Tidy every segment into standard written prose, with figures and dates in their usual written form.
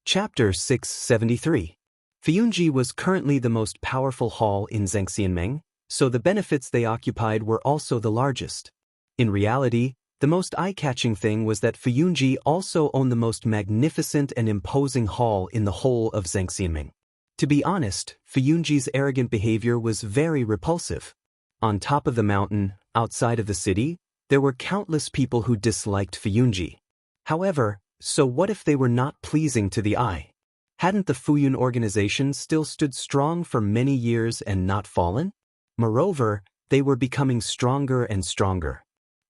Chapter 673. Fuyunji was currently the most powerful hall in Zhengxianmeng, so the benefits they occupied were also the largest. In reality, the most eye-catching thing was that Fuyunji also owned the most magnificent and imposing hall in the whole of Zhengxianmeng. To be honest, Fuyunji's arrogant behavior was very repulsive. On top of the mountain, outside of the city, there were countless people who disliked Fuyunji. However, so what if they were not pleasing to the eye? Hadn't the Fuyun organization still stood strong for many years and not fallen? Moreover, they were becoming stronger and stronger.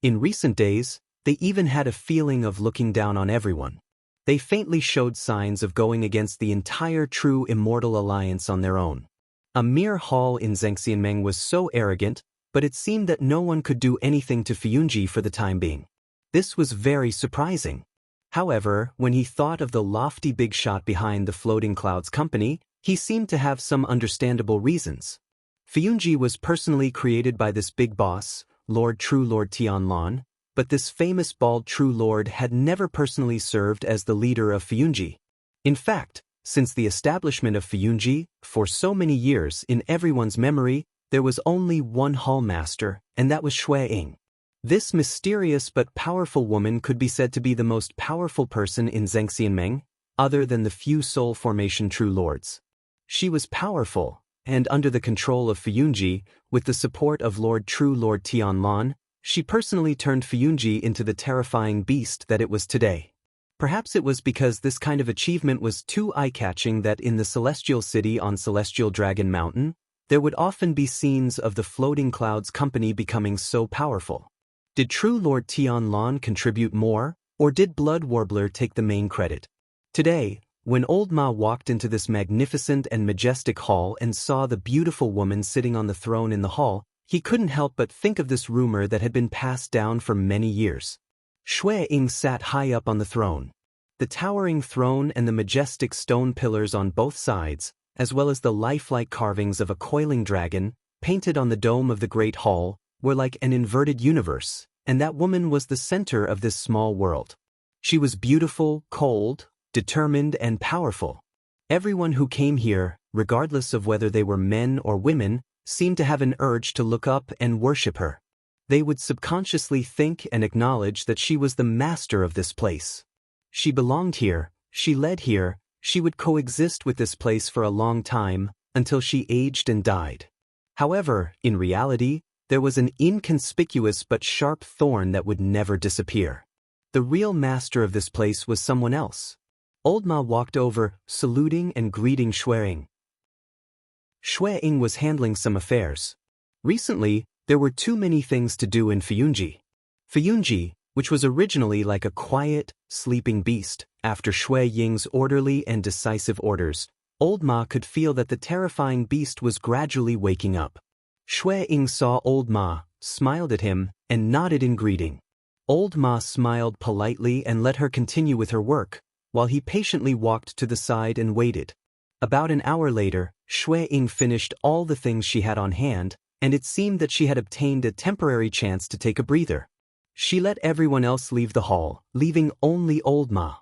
In recent days, they even had a feeling of looking down on everyone. They faintly showed signs of going against the entire true Immortal alliance on their own. A mere hall in Zhengxianmeng was so arrogant, but it seemed that no one could do anything to Fuyunji for the time being. This was very surprising. However, when he thought of the lofty big shot behind the Floating Clouds company, he seemed to have some understandable reasons. Fuyunji was personally created by this big boss, True Lord Tianlan, but this famous bald True Lord had never personally served as the leader of Fuyunji. In fact, since the establishment of Fuyunji, for so many years in everyone's memory, there was only one hall master, and that was Shui Ying. This mysterious but powerful woman could be said to be the most powerful person in Zhengxianmeng, other than the few soul formation True Lords. She was powerful, and under the control of Fuyunji, with the support of True Lord Tianlan, she personally turned Fuyunji into the terrifying beast that it was today. Perhaps it was because this kind of achievement was too eye-catching that in the Celestial City on Celestial Dragon Mountain, there would often be scenes of the Floating Clouds company becoming so powerful. Did True Lord Tianlan contribute more, or did Blood Warbler take the main credit? Today, when Old Ma walked into this magnificent and majestic hall and saw the beautiful woman sitting on the throne in the hall, he couldn't help but think of this rumor that had been passed down for many years. Shui Ying sat high up on the throne. The towering throne and the majestic stone pillars on both sides, as well as the lifelike carvings of a coiling dragon, painted on the dome of the Great Hall, were like an inverted universe, and that woman was the center of this small world. She was beautiful, cold, determined, and powerful. Everyone who came here, regardless of whether they were men or women, seemed to have an urge to look up and worship her. They would subconsciously think and acknowledge that she was the master of this place. She belonged here, she led here, she would coexist with this place for a long time, until she aged and died. However, in reality, there was an inconspicuous but sharp thorn that would never disappear. The real master of this place was someone else. Old Ma walked over, saluting and greeting Shui Ying. Shui Ying was handling some affairs. Recently, there were too many things to do in Fuyunji. Fuyunji, which was originally like a quiet, sleeping beast, after Shui Ying's orderly and decisive orders, Old Ma could feel that the terrifying beast was gradually waking up. Shui Ying saw Old Ma, smiled at him, and nodded in greeting. Old Ma smiled politely and let her continue with her work, while he patiently walked to the side and waited. About an hour later, Shui Ying finished all the things she had on hand, and it seemed that she had obtained a temporary chance to take a breather. She let everyone else leave the hall, leaving only Old Ma.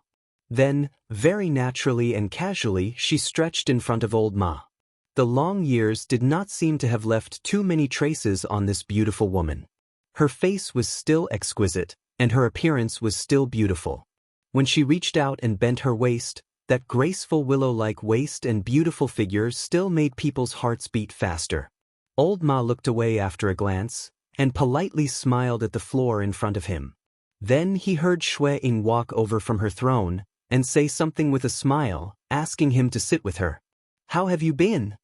Then, very naturally and casually, she stretched in front of Old Ma. The long years did not seem to have left too many traces on this beautiful woman. Her face was still exquisite, and her appearance was still beautiful. When she reached out and bent her waist, that graceful willow-like waist and beautiful figure still made people's hearts beat faster. Old Ma looked away after a glance, and politely smiled at the floor in front of him. Then he heard Shui Ying walk over from her throne, and say something with a smile, asking him to sit with her. "How have you been?"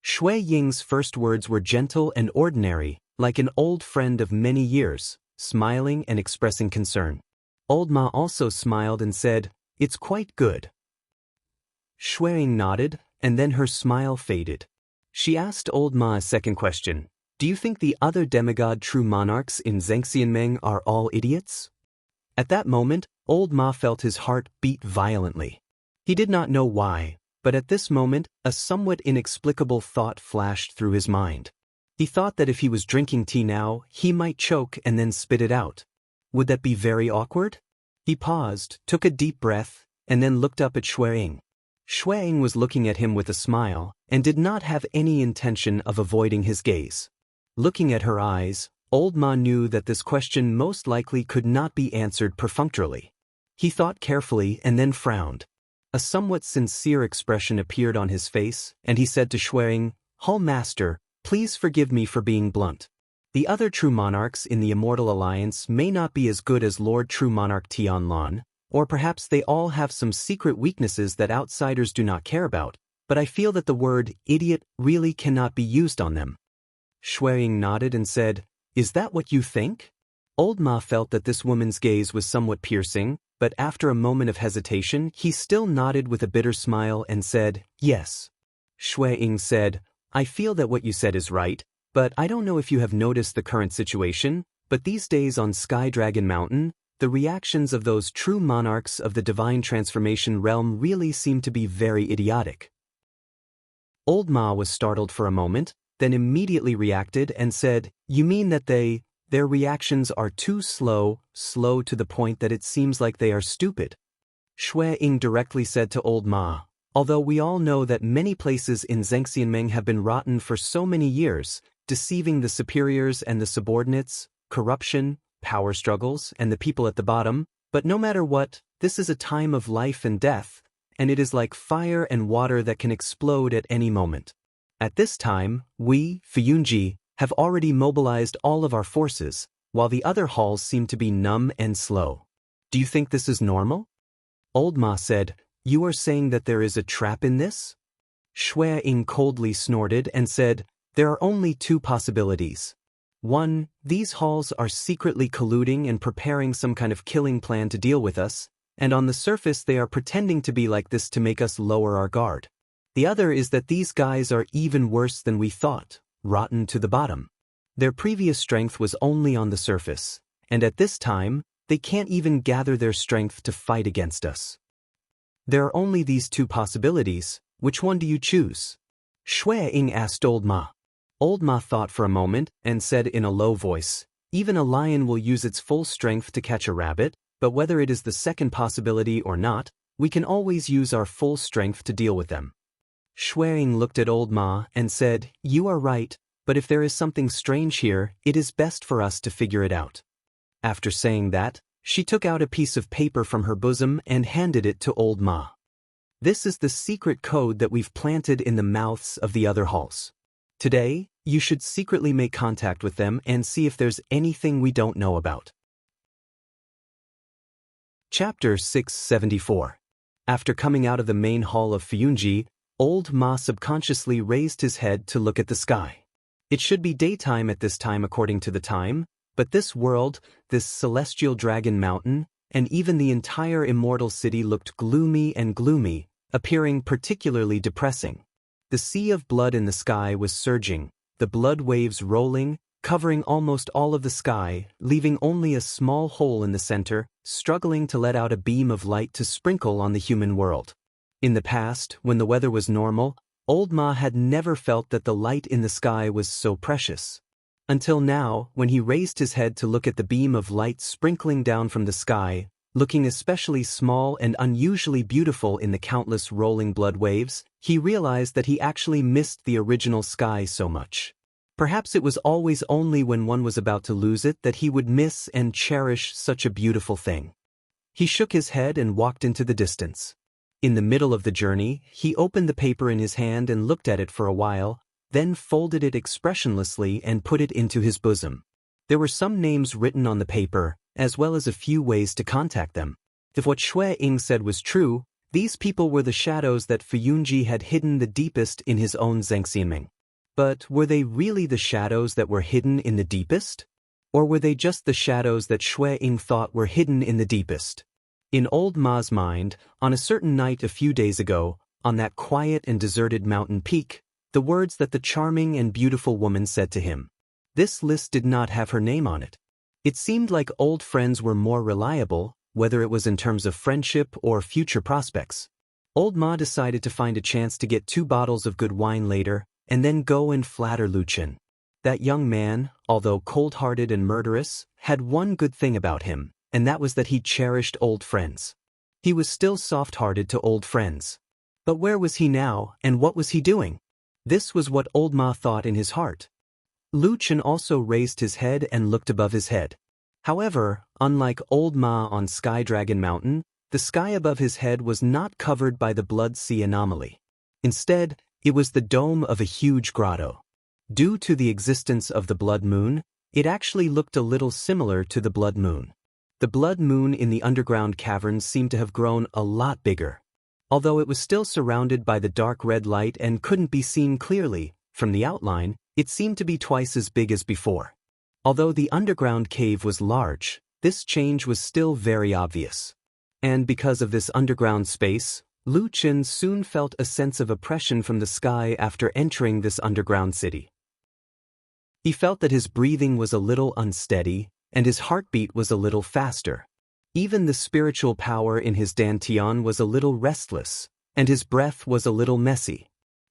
Shui Ying's first words were gentle and ordinary, like an old friend of many years, smiling and expressing concern. Old Ma also smiled and said, "It's quite good." Shui Ying nodded, and then her smile faded. She asked Old Ma a second question. "Do you think the other demigod true monarchs in Zhengxianmeng are all idiots?" At that moment, Old Ma felt his heart beat violently. He did not know why, but at this moment, a somewhat inexplicable thought flashed through his mind. He thought that if he was drinking tea now, he might choke and then spit it out. Would that be very awkward? He paused, took a deep breath, and then looked up at Shui Ying. Shuang was looking at him with a smile, and did not have any intention of avoiding his gaze. Looking at her eyes, old Ma knew that this question most likely could not be answered perfunctorily. He thought carefully and then frowned. A somewhat sincere expression appeared on his face, and he said to Shuang, "Hall Master, please forgive me for being blunt. The other true monarchs in the Immortal Alliance may not be as good as Lord True Monarch Tianlan, or perhaps they all have some secret weaknesses that outsiders do not care about, but I feel that the word idiot really cannot be used on them." Shuang nodded and said, "Is that what you think?" Old Ma felt that this woman's gaze was somewhat piercing, but after a moment of hesitation, he still nodded with a bitter smile and said, "Yes." Shuang said, "I feel that what you said is right, but I don't know if you have noticed the current situation, but these days on Sky Dragon Mountain, the reactions of those true monarchs of the divine transformation realm really seem to be very idiotic." Old Ma was startled for a moment, then immediately reacted and said, "You mean that their reactions are too slow to the point that it seems like they are stupid?" Shuang directly said to Old Ma, "Although we all know that many places in Zhengxianmeng have been rotten for so many years, deceiving the superiors and the subordinates, corruption, power struggles, and the people at the bottom, but no matter what, this is a time of life and death, and it is like fire and water that can explode at any moment. At this time, we, Fuyunji, have already mobilized all of our forces, while the other halls seem to be numb and slow. Do you think this is normal?" Old Ma said, "You are saying that there is a trap in this?" Shuang coldly snorted and said, "There are only two possibilities. 1. These halls are secretly colluding and preparing some kind of killing plan to deal with us, and on the surface they are pretending to be like this to make us lower our guard. The other is that these guys are even worse than we thought, rotten to the bottom. Their previous strength was only on the surface, and at this time, they can't even gather their strength to fight against us. There are only these two possibilities. Which one do you choose?" Shuang asked Old Ma. Old Ma thought for a moment and said in a low voice, "Even a lion will use its full strength to catch a rabbit, but whether it is the second possibility or not, we can always use our full strength to deal with them." Shuang looked at Old Ma and said, "You are right, but if there is something strange here, it is best for us to figure it out." After saying that, she took out a piece of paper from her bosom and handed it to Old Ma. "This is the secret code that we've planted in the mouths of the other halls. Today, you should secretly make contact with them and see if there's anything we don't know about." Chapter 674. After coming out of the main hall of Fuyunji, Old Ma subconsciously raised his head to look at the sky. It should be daytime at this time according to the time, but this world, this celestial dragon mountain, and even the entire immortal city looked gloomy, appearing particularly depressing. The sea of blood in the sky was surging, the blood waves rolling, covering almost all of the sky, leaving only a small hole in the center, struggling to let out a beam of light to sprinkle on the human world. In the past, when the weather was normal, Old Ma had never felt that the light in the sky was so precious. Until now, when he raised his head to look at the beam of light sprinkling down from the sky, looking especially small and unusually beautiful in the countless rolling blood waves, he realized that he actually missed the original sky so much. Perhaps it was always only when one was about to lose it that he would miss and cherish such a beautiful thing. He shook his head and walked into the distance. In the middle of the journey, he opened the paper in his hand and looked at it for a while, then folded it expressionlessly and put it into his bosom. There were some names written on the paper, as well as a few ways to contact them. If what Shuang said was true, these people were the shadows that Fuyunji had hidden the deepest in his own Zhengxianmeng. But were they really the shadows that were hidden in the deepest? Or were they just the shadows that Shuang thought were hidden in the deepest? In Old Ma's mind, on a certain night a few days ago, on that quiet and deserted mountain peak, the words that the charming and beautiful woman said to him. This list did not have her name on it. It seemed like old friends were more reliable, whether it was in terms of friendship or future prospects. Old Ma decided to find a chance to get 2 bottles of good wine later, and then go and flatter Luchin. That young man, although cold-hearted and murderous, had one good thing about him, and that was that he cherished old friends. He was still soft-hearted to old friends. But where was he now, and what was he doing? This was what old Ma thought in his heart. Lu Chen also raised his head and looked above his head. However, unlike old Ma on Sky Dragon Mountain, the sky above his head was not covered by the Blood Sea anomaly. Instead, it was the dome of a huge grotto. Due to the existence of the blood moon, it actually looked a little similar to the blood moon. The blood moon in the underground caverns seemed to have grown a lot bigger. Although it was still surrounded by the dark red light and couldn't be seen clearly, from the outline, it seemed to be twice as big as before. Although the underground cave was large, this change was still very obvious. And because of this underground space, Lu Chen soon felt a sense of oppression from the sky after entering this underground city. He felt that his breathing was a little unsteady, and his heartbeat was a little faster. Even the spiritual power in his dantian was a little restless, and his breath was a little messy.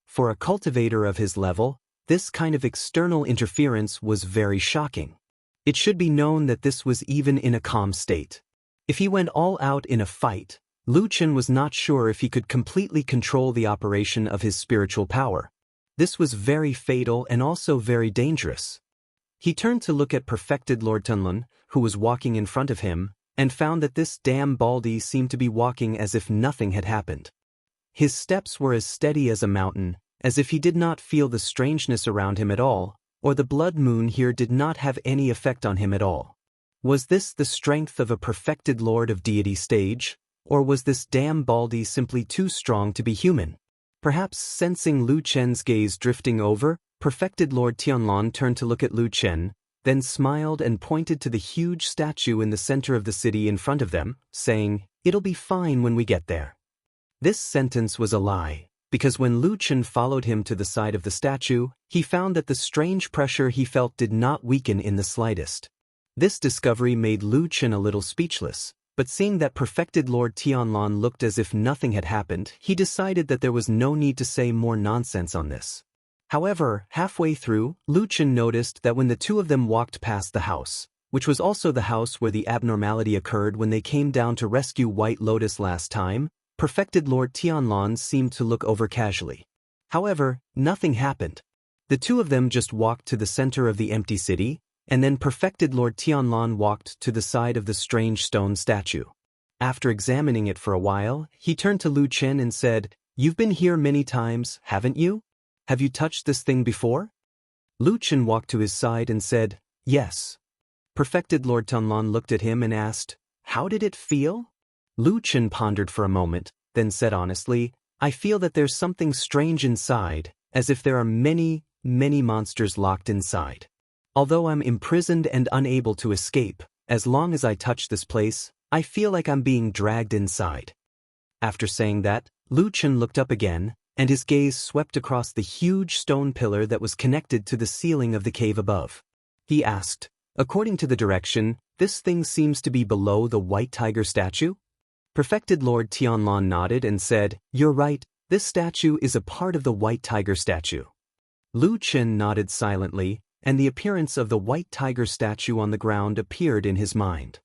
For a cultivator of his level, this kind of external interference was very shocking. It should be known that this was even in a calm state. If he went all out in a fight, Lu Chen was not sure if he could completely control the operation of his spiritual power. This was very fatal and also very dangerous. He turned to look at perfected Lord Tunlun, who was walking in front of him, and found that this damn baldy seemed to be walking as if nothing had happened. His steps were as steady as a mountain, as if he did not feel the strangeness around him at all, or the blood moon here did not have any effect on him at all. Was this the strength of a perfected Lord of Deity stage, or was this damn baldy simply too strong to be human? Perhaps sensing Lu Chen's gaze drifting over, perfected Lord Tianlan turned to look at Lu Chen, then smiled and pointed to the huge statue in the center of the city in front of them, saying, "It'll be fine when we get there." This sentence was a lie, because when Lu Chen followed him to the side of the statue, he found that the strange pressure he felt did not weaken in the slightest. This discovery made Lu Chen a little speechless, but seeing that perfected Lord Tianlan looked as if nothing had happened, he decided that there was no need to say more nonsense on this. However, halfway through, Lu Chen noticed that when the two of them walked past the house, which was also the house where the abnormality occurred when they came down to rescue White Lotus last time, perfected Lord Tianlan seemed to look over casually. However, nothing happened. The two of them just walked to the center of the empty city, and then perfected Lord Tianlan walked to the side of the strange stone statue. After examining it for a while, he turned to Lu Chen and said, "You've been here many times, haven't you? Have you touched this thing before?" Lu Chen walked to his side and said, "Yes." Perfected Lord Tianlan looked at him and asked, "How did it feel?" Lu Chen pondered for a moment, then said honestly, "I feel that there's something strange inside, as if there are many, many monsters locked inside. Although I'm imprisoned and unable to escape, as long as I touch this place, I feel like I'm being dragged inside." After saying that, Lu Chen looked up again, and his gaze swept across the huge stone pillar that was connected to the ceiling of the cave above. He asked, "According to the direction, this thing seems to be below the white tiger statue?" Perfected Lord Tianlan nodded and said, "You're right, this statue is a part of the white tiger statue." Lu Chen nodded silently, and the appearance of the white tiger statue on the ground appeared in his mind.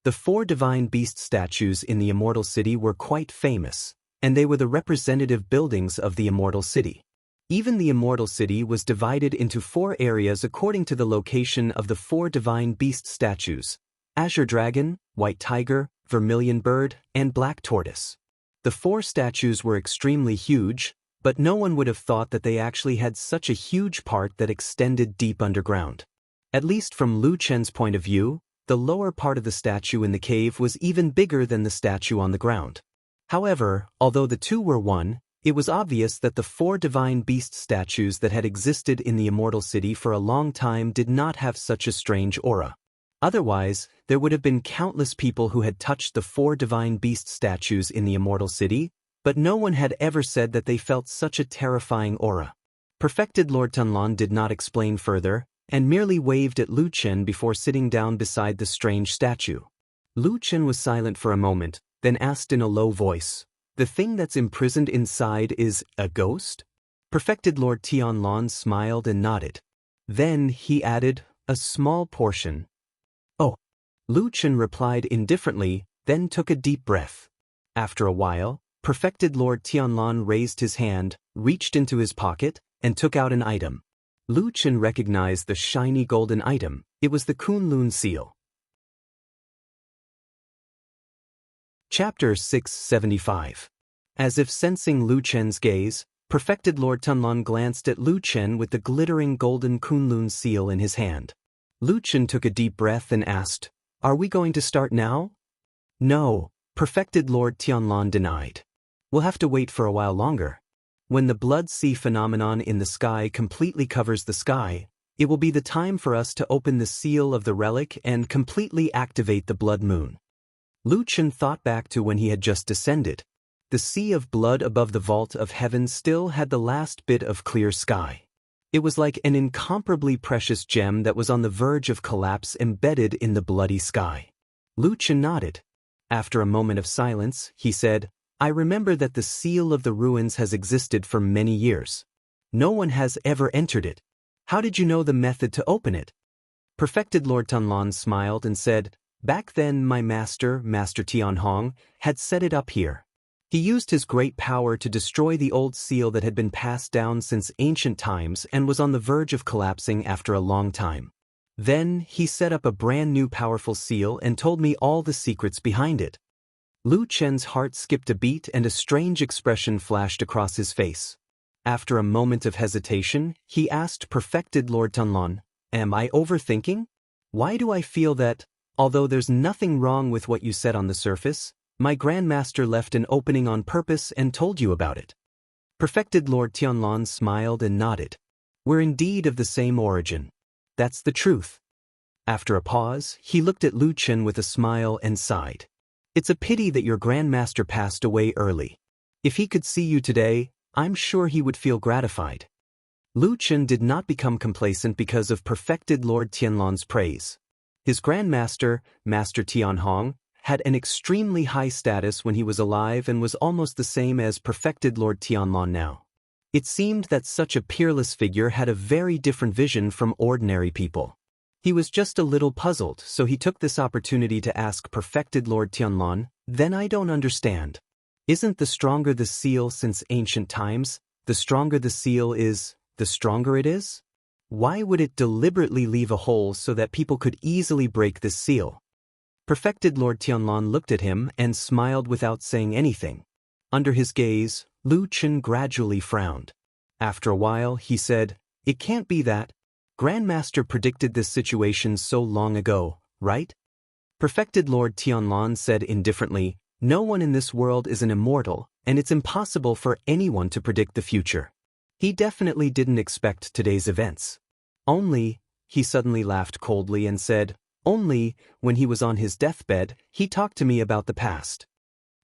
The four divine beast statues in the Immortal City were quite famous, and they were the representative buildings of the Immortal City. Even the Immortal City was divided into four areas according to the location of the four divine beast statues: Azure Dragon, White Tiger, Vermilion Bird, and Black Tortoise. The four statues were extremely huge, but no one would have thought that they actually had such a huge part that extended deep underground. At least from Lu Chen's point of view, the lower part of the statue in the cave was even bigger than the statue on the ground. However, although the two were one, it was obvious that the four divine beast statues that had existed in the Immortal City for a long time did not have such a strange aura. Otherwise, there would have been countless people who had touched the four divine beast statues in the Immortal City, but no one had ever said that they felt such a terrifying aura. Perfected Lord Tunlan did not explain further, and merely waved at Lu Chen before sitting down beside the strange statue. Lu Chen was silent for a moment, then asked in a low voice, "The thing that's imprisoned inside is a ghost?" Perfected Lord Tianlan smiled and nodded. Then he added, "A small portion." "Oh." Lu Chen replied indifferently, then took a deep breath. After a while, Perfected Lord Tianlan raised his hand, reached into his pocket, and took out an item. Lu Chen recognized the shiny golden item. It was the Kunlun seal. Chapter 675. As if sensing Lu Chen's gaze, Perfected Lord Tianlan glanced at Lu Chen with the glittering golden Kunlun seal in his hand. Lu Chen took a deep breath and asked, "Are we going to start now?" "No," Perfected Lord Tianlan denied. "We'll have to wait for a while longer. When the blood sea phenomenon in the sky completely covers the sky, it will be the time for us to open the seal of the relic and completely activate the blood moon." Lu Chen thought back to when he had just descended. The sea of blood above the vault of heaven still had the last bit of clear sky. It was like an incomparably precious gem that was on the verge of collapse embedded in the bloody sky. Lu Chen nodded. After a moment of silence, he said, "I remember that the seal of the ruins has existed for many years. No one has ever entered it. How did you know the method to open it?" Perfected Lord Tianlan smiled and said, "Back then my master, Master Tianhong, had set it up here. He used his great power to destroy the old seal that had been passed down since ancient times and was on the verge of collapsing after a long time. Then he set up a brand new powerful seal and told me all the secrets behind it." Lu Chen's heart skipped a beat and a strange expression flashed across his face. After a moment of hesitation, he asked Perfected Lord Tianlan, "Am I overthinking? Why do I feel that, although there's nothing wrong with what you said on the surface, my Grandmaster left an opening on purpose and told you about it?" Perfected Lord Tianlan smiled and nodded. "We're indeed of the same origin. That's the truth." After a pause, he looked at Lu Chen with a smile and sighed. "It's a pity that your Grandmaster passed away early. If he could see you today, I'm sure he would feel gratified." Lu Chen did not become complacent because of Perfected Lord Tianlan's praise. His Grandmaster, Master Tianhong, had an extremely high status when he was alive and was almost the same as Perfected Lord Tianlan now. It seemed that such a peerless figure had a very different vision from ordinary people. He was just a little puzzled, so he took this opportunity to ask Perfected Lord Tianlan, "Then I don't understand. Isn't the stronger the seal since ancient times, the stronger the seal is, the stronger it is? Why would it deliberately leave a hole so that people could easily break this seal?" Perfected Lord Tianlan looked at him and smiled without saying anything. Under his gaze, Lu Chen gradually frowned. After a while, he said, "It can't be that. Grandmaster predicted this situation so long ago, right?" Perfected Lord Tianlan said indifferently, "No one in this world is an immortal, and it's impossible for anyone to predict the future. He definitely didn't expect today's events. Only," he suddenly laughed coldly and said, "only, when he was on his deathbed, he talked to me about the past."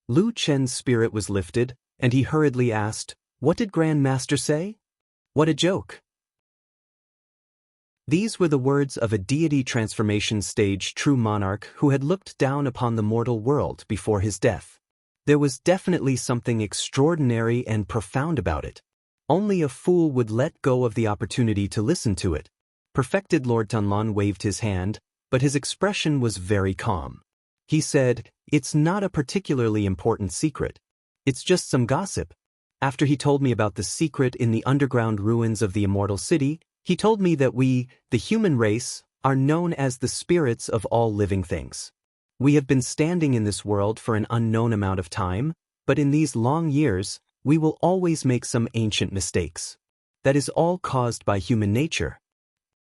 Lu Chen's spirit was lifted, and he hurriedly asked, "What did Grandmaster say?" "What a joke." These were the words of a deity transformation stage true monarch who had looked down upon the mortal world before his death. There was definitely something extraordinary and profound about it. Only a fool would let go of the opportunity to listen to it. Perfected Lord Tianlan waved his hand, but his expression was very calm. He said, "It's not a particularly important secret. It's just some gossip." After he told me about the secret in the underground ruins of the Immortal City, he told me that we, the human race, are known as the spirits of all living things. We have been standing in this world for an unknown amount of time, but in these long years, we will always make some ancient mistakes. That is all caused by human nature.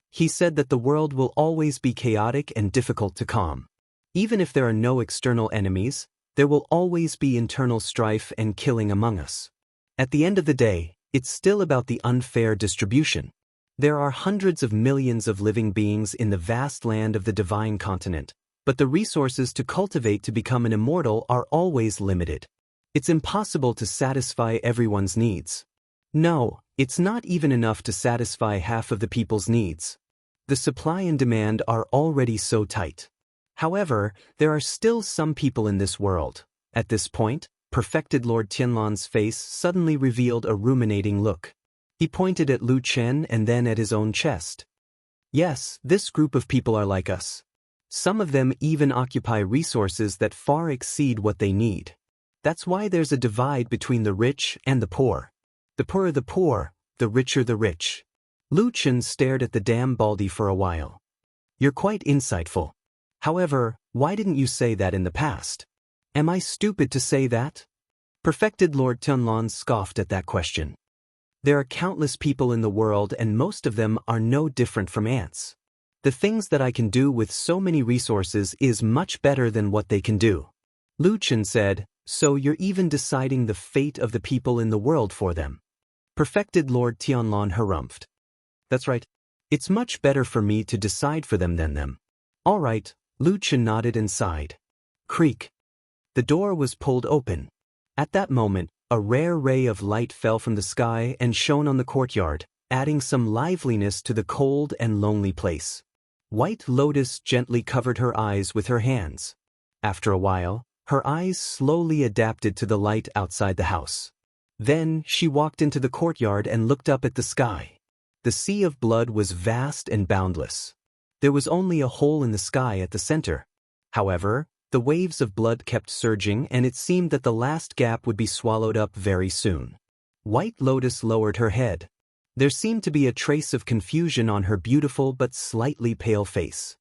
He said that the world will always be chaotic and difficult to calm. Even if there are no external enemies, there will always be internal strife and killing among us. At the end of the day, it's still about the unfair distribution. There are hundreds of millions of living beings in the vast land of the divine continent, but the resources to cultivate to become an immortal are always limited. It's impossible to satisfy everyone's needs. No, it's not even enough to satisfy half of the people's needs. The supply and demand are already so tight. However, there are still some people in this world. At this point, Perfected Lord Tianlan's face suddenly revealed a ruminating look. He pointed at Lu Chen and then at his own chest. "Yes, this group of people are like us. Some of them even occupy resources that far exceed what they need. That's why there's a divide between the rich and the poor. The poorer the poor, the richer the rich. Lu Chen stared at the damn baldy for a while. You're quite insightful. However, why didn't you say that in the past? Am I stupid to say that? Perfected Lord Tianlan scoffed at that question. There are countless people in the world and most of them are no different from ants. The things that I can do with so many resources is much better than what they can do. Lu Chen said, so you're even deciding the fate of the people in the world for them. Perfected Lord Tianlan harumphed. That's right. It's much better for me to decide for them than them. All right, Lu Chen nodded and sighed. Creak. The door was pulled open. At that moment, a rare ray of light fell from the sky and shone on the courtyard, adding some liveliness to the cold and lonely place. White Lotus gently covered her eyes with her hands. After a while, her eyes slowly adapted to the light outside the house. Then she walked into the courtyard and looked up at the sky. The sea of blood was vast and boundless. There was only a hole in the sky at the center. However, the waves of blood kept surging and it seemed that the last gap would be swallowed up very soon. White Lotus lowered her head. There seemed to be a trace of confusion on her beautiful but slightly pale face.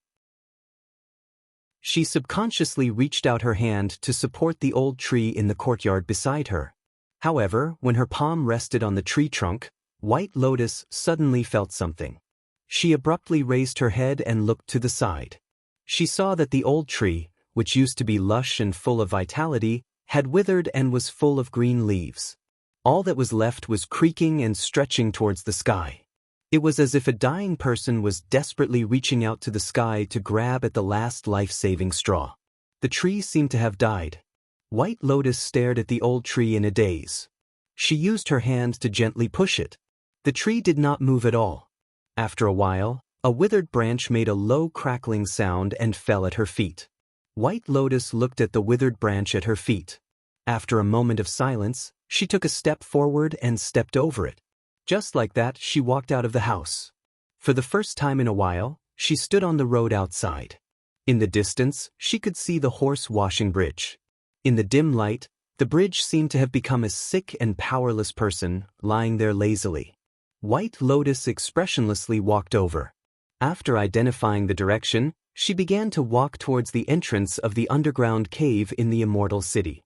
She subconsciously reached out her hand to support the old tree in the courtyard beside her. However, when her palm rested on the tree trunk, White Lotus suddenly felt something. She abruptly raised her head and looked to the side. She saw that the old tree, which used to be lush and full of vitality, had withered and was full of green leaves. All that was left was creaking and stretching towards the sky. It was as if a dying person was desperately reaching out to the sky to grab at the last life-saving straw. The tree seemed to have died. White Lotus stared at the old tree in a daze. She used her hand to gently push it. The tree did not move at all. After a while, a withered branch made a low crackling sound and fell at her feet. White Lotus looked at the withered branch at her feet. After a moment of silence, she took a step forward and stepped over it. Just like that, she walked out of the house. For the first time in a while, she stood on the road outside. In the distance, she could see the horse-washing bridge. In the dim light, the bridge seemed to have become a sick and powerless person, lying there lazily. White Lotus expressionlessly walked over. After identifying the direction, she began to walk towards the entrance of the underground cave in the Immortal City.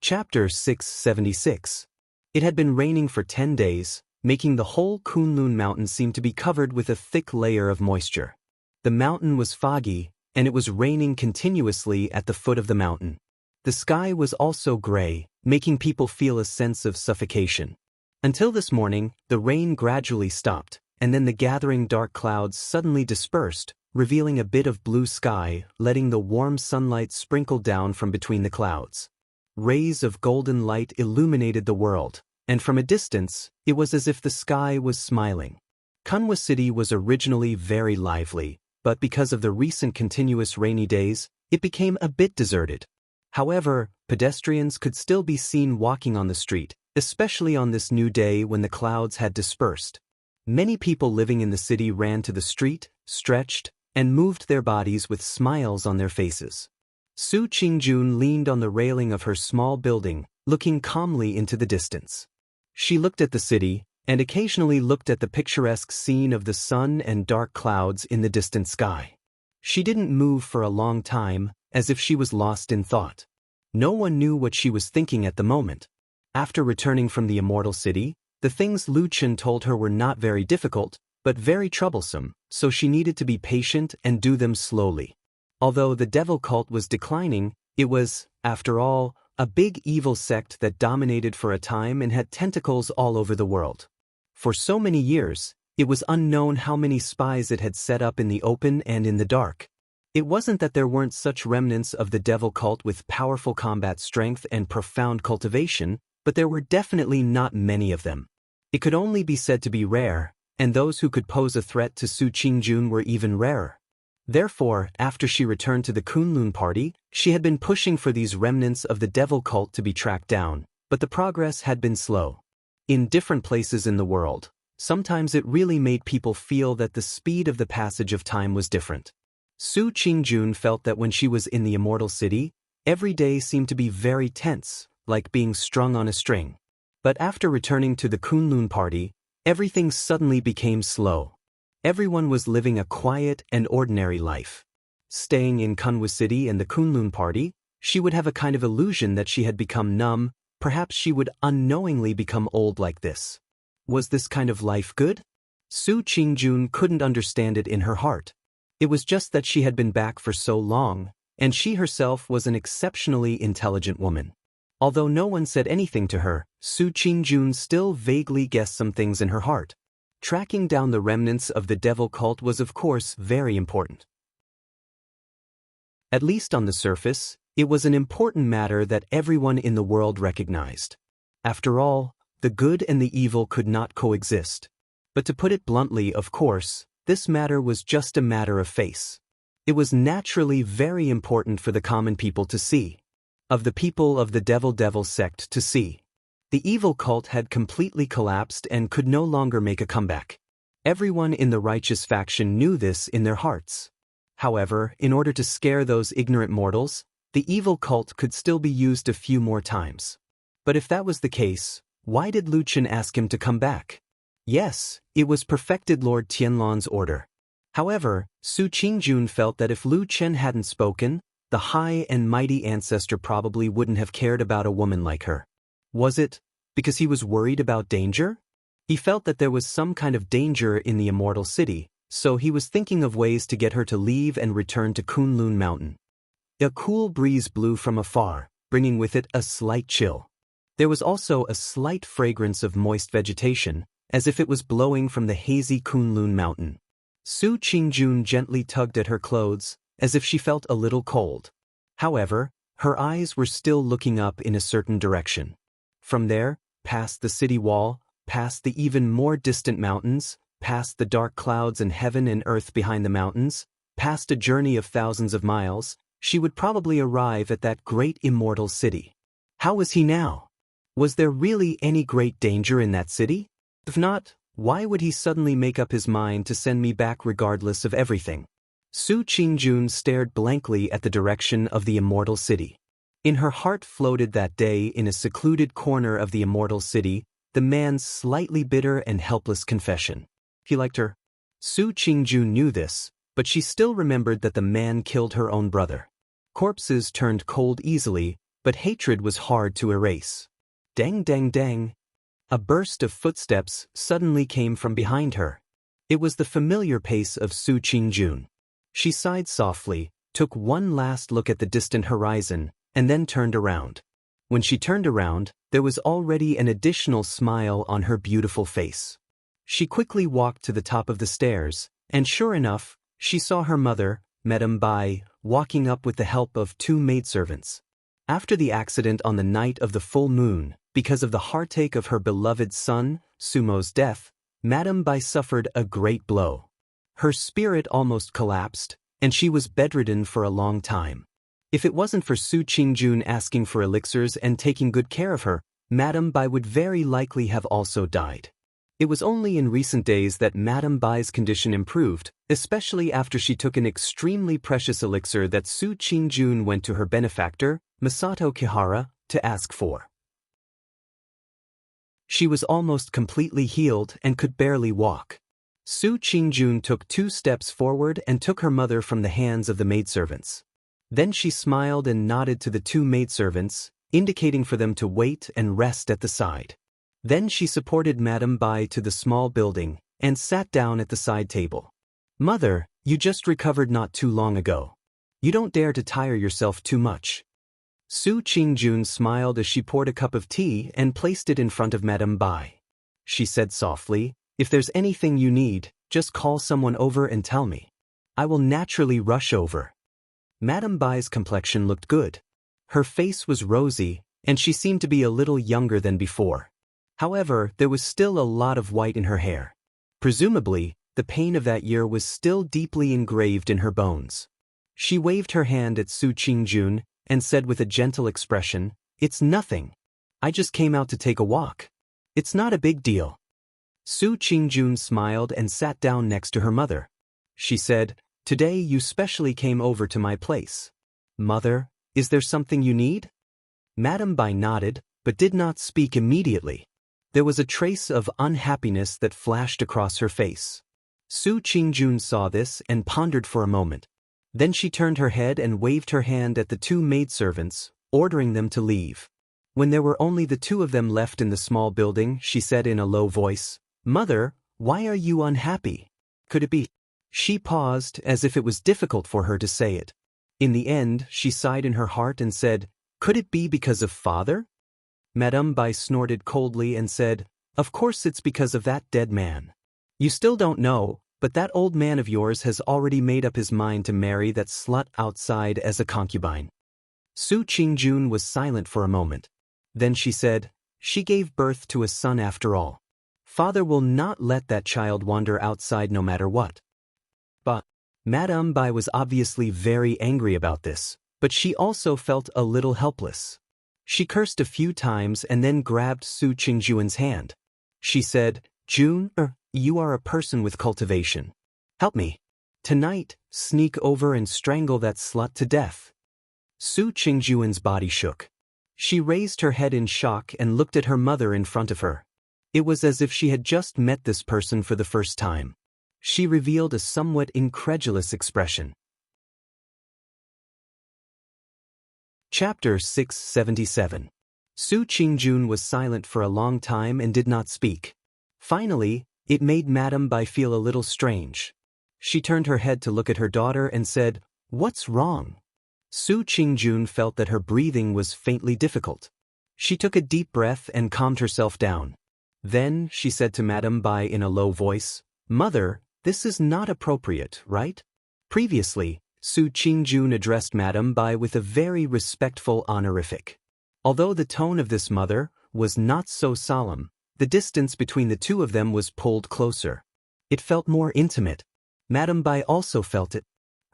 Chapter 676. It had been raining for 10 days, making the whole Kunlun mountain seem to be covered with a thick layer of moisture. The mountain was foggy, and it was raining continuously at the foot of the mountain. The sky was also gray, making people feel a sense of suffocation. Until this morning, the rain gradually stopped, and then the gathering dark clouds suddenly dispersed, revealing a bit of blue sky, letting the warm sunlight sprinkle down from between the clouds. Rays of golden light illuminated the world, and from a distance, it was as if the sky was smiling. Kunwa City was originally very lively, but because of the recent continuous rainy days, it became a bit deserted. However, pedestrians could still be seen walking on the street, especially on this new day when the clouds had dispersed. Many people living in the city ran to the street, stretched, and moved their bodies with smiles on their faces. Su Qingjun leaned on the railing of her small building, looking calmly into the distance. She looked at the city, and occasionally looked at the picturesque scene of the sun and dark clouds in the distant sky. She didn't move for a long time, as if she was lost in thought. No one knew what she was thinking at the moment. After returning from the Immortal City, the things Lu Chen told her were not very difficult, but very troublesome, so she needed to be patient and do them slowly. Although the devil cult was declining, it was, after all, a big evil sect that dominated for a time and had tentacles all over the world. For so many years, it was unknown how many spies it had set up in the open and in the dark. It wasn't that there weren't such remnants of the devil cult with powerful combat strength and profound cultivation, but there were definitely not many of them. It could only be said to be rare, and those who could pose a threat to Su Qingjun were even rarer. Therefore, after she returned to the Kunlun party, she had been pushing for these remnants of the devil cult to be tracked down, but the progress had been slow. In different places in the world, sometimes it really made people feel that the speed of the passage of time was different. Su Qingjun felt that when she was in the Immortal City, every day seemed to be very tense, like being strung on a string. But after returning to the Kunlun party, everything suddenly became slow. Everyone was living a quiet and ordinary life. Staying in Kunwu City and the Kunlun party, she would have a kind of illusion that she had become numb. Perhaps she would unknowingly become old like this. Was this kind of life good? Su Qingjun couldn't understand it in her heart. It was just that she had been back for so long, and she herself was an exceptionally intelligent woman. Although no one said anything to her, Su Qingjun still vaguely guessed some things in her heart. Tracking down the remnants of the devil cult was of course very important. At least on the surface, it was an important matter that everyone in the world recognized. After all, the good and the evil could not coexist. But to put it bluntly, of course, this matter was just a matter of face. It was naturally very important for the common people to see. Of the people of the devil sect to see. The evil cult had completely collapsed and could no longer make a comeback. Everyone in the righteous faction knew this in their hearts. However, in order to scare those ignorant mortals, the evil cult could still be used a few more times. But if that was the case, why did Lu Chen ask him to come back? Yes, it was perfected Lord Tianlan's order. However, Su Qingjun felt that if Lu Chen hadn't spoken, the high and mighty ancestor probably wouldn't have cared about a woman like her. Was it because he was worried about danger? He felt that there was some kind of danger in the Immortal City, so he was thinking of ways to get her to leave and return to Kunlun Mountain. A cool breeze blew from afar, bringing with it a slight chill. There was also a slight fragrance of moist vegetation, as if it was blowing from the hazy Kunlun Mountain. Su Qingjun gently tugged at her clothes, as if she felt a little cold. However, her eyes were still looking up in a certain direction. From there, past the city wall, past the even more distant mountains, past the dark clouds and heaven and earth behind the mountains, past a journey of thousands of miles, she would probably arrive at that great immortal city. How was he now? Was there really any great danger in that city? If not, why would he suddenly make up his mind to send me back regardless of everything? Su Qingjun stared blankly at the direction of the immortal city. In her heart floated that day in a secluded corner of the immortal city, the man's slightly bitter and helpless confession. He liked her. Su Qingjun knew this, but she still remembered that the man killed her own brother. Corpses turned cold easily, but hatred was hard to erase. Dang dang dang. A burst of footsteps suddenly came from behind her. It was the familiar pace of Su Qingjun. She sighed softly, took one last look at the distant horizon, and then turned around. When she turned around, there was already an additional smile on her beautiful face. She quickly walked to the top of the stairs, and sure enough, she saw her mother, Madame Bai, walking up with the help of 2 maidservants. After the accident on the night of the full moon, because of the heartache of her beloved son, Sumo's death, Madame Bai suffered a great blow. Her spirit almost collapsed, and she was bedridden for a long time. If it wasn't for Su Qingjun asking for elixirs and taking good care of her, Madame Bai would very likely have also died. It was only in recent days that Madame Bai's condition improved, especially after she took an extremely precious elixir that Su Qingjun went to her benefactor, Masato Kihara, to ask for. She was almost completely healed and could barely walk. Su Qingjun took 2 steps forward and took her mother from the hands of the maidservants. Then she smiled and nodded to the 2 maidservants, indicating for them to wait and rest at the side. Then she supported Madame Bai to the small building and sat down at the side table. "Mother, you just recovered not too long ago. You don't dare to tire yourself too much." Su Qingjun smiled as she poured a cup of tea and placed it in front of Madame Bai. She said softly, "If there's anything you need, just call someone over and tell me. I will naturally rush over." Madame Bai's complexion looked good. Her face was rosy, and she seemed to be a little younger than before. However, there was still a lot of white in her hair. Presumably, the pain of that year was still deeply engraved in her bones. She waved her hand at Su Qingjun and said with a gentle expression, "It's nothing. I just came out to take a walk. It's not a big deal." Su Qingjun smiled and sat down next to her mother. She said, Today you specially came over to my place. Mother, is there something you need? Madame Bai nodded, but did not speak immediately. There was a trace of unhappiness that flashed across her face. Su Qingjun saw this and pondered for a moment. Then she turned her head and waved her hand at the two maidservants, ordering them to leave. When there were only the two of them left in the small building, she said in a low voice, "Mother, why are you unhappy? Could it be?" She paused, as if it was difficult for her to say it. In the end, she sighed in her heart and said, "Could it be because of father?" Madame Bai snorted coldly and said, "Of course it's because of that dead man. You still don't know, but that old man of yours has already made up his mind to marry that slut outside as a concubine." Su Qingjun was silent for a moment. Then she said, "She gave birth to a son after all. Father will not let that child wander outside no matter what." But Madame Bai was obviously very angry about this, but she also felt a little helpless. She cursed a few times and then grabbed Su Qingjuan's hand. She said, "Jun, you are a person with cultivation. Help me. Tonight, sneak over and strangle that slut to death." Su Qingjuan's body shook. She raised her head in shock and looked at her mother in front of her. It was as if she had just met this person for the first time. She revealed a somewhat incredulous expression. Chapter 677. Su Qingjun was silent for a long time and did not speak. Finally, it made Madame Bai feel a little strange. She turned her head to look at her daughter and said, "What's wrong?" Su Qingjun felt that her breathing was faintly difficult. She took a deep breath and calmed herself down. Then she said to Madame Bai in a low voice, "Mother, this is not appropriate, right?" Previously, Su Qingjun addressed Madame Bai with a very respectful honorific. Although the tone of this mother was not so solemn, the distance between the two of them was pulled closer. It felt more intimate. Madame Bai also felt it.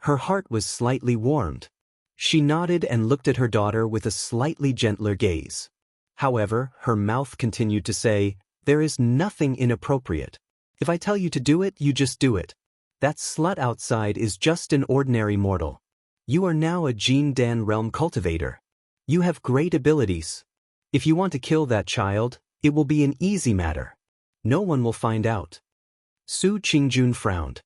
Her heart was slightly warmed. She nodded and looked at her daughter with a slightly gentler gaze. However, her mouth continued to say, "There is nothing inappropriate. If I tell you to do it, you just do it. That slut outside is just an ordinary mortal. You are now a Jin Dan realm cultivator. You have great abilities. If you want to kill that child, it will be an easy matter. No one will find out." Su Qingjun frowned.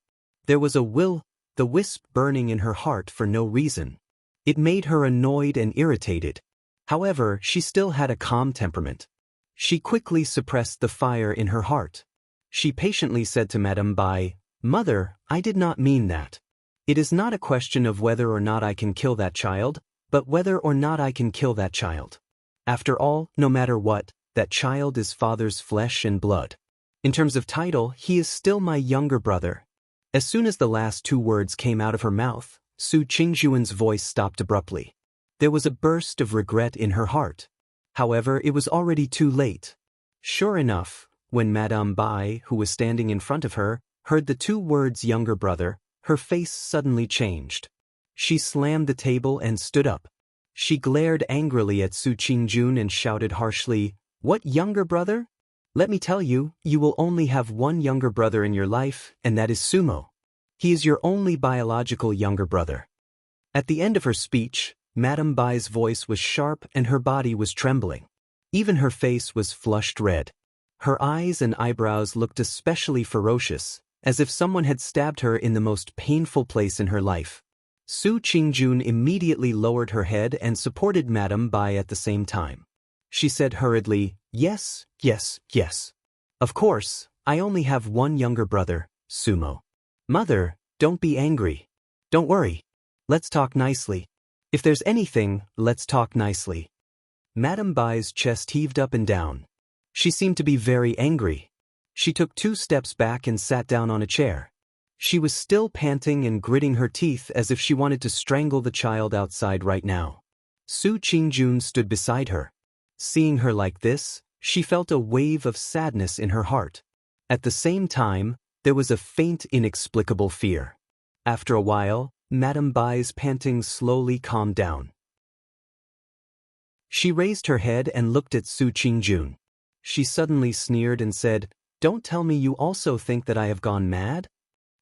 There was the wisp burning in her heart for no reason. It made her annoyed and irritated. However, she still had a calm temperament. She quickly suppressed the fire in her heart. She patiently said to Madame Bai, "Mother, I did not mean that. It is not a question of whether or not I can kill that child, but whether or not I can kill that child. After all, no matter what, that child is father's flesh and blood. In terms of title, he is still my younger brother." As soon as the last two words came out of her mouth, Su Qingjuan's voice stopped abruptly. There was a burst of regret in her heart. However, it was already too late. Sure enough, when Madame Bai, who was standing in front of her, heard the two words younger brother, her face suddenly changed. She slammed the table and stood up. She glared angrily at Su Qingjun and shouted harshly, "What younger brother? Let me tell you, you will only have one younger brother in your life, and that is Sumo. He is your only biological younger brother." At the end of her speech, Madame Bai's voice was sharp and her body was trembling. Even her face was flushed red. Her eyes and eyebrows looked especially ferocious, as if someone had stabbed her in the most painful place in her life. Su Qingjun immediately lowered her head and supported Madame Bai at the same time. She said hurriedly, "Yes, yes, yes. Of course, I only have one younger brother, Sumo. Mother, don't be angry. Don't worry. Let's talk nicely. If there's anything, let's talk nicely." Madame Bai's chest heaved up and down. She seemed to be very angry. She took 2 steps back and sat down on a chair. She was still panting and gritting her teeth as if she wanted to strangle the child outside right now. Su Qingjun stood beside her. Seeing her like this, she felt a wave of sadness in her heart. At the same time, there was a faint, inexplicable fear. After a while, Madame Bai's panting slowly calmed down. She raised her head and looked at Su Qingjun. She suddenly sneered and said, "Don't tell me you also think that I have gone mad?"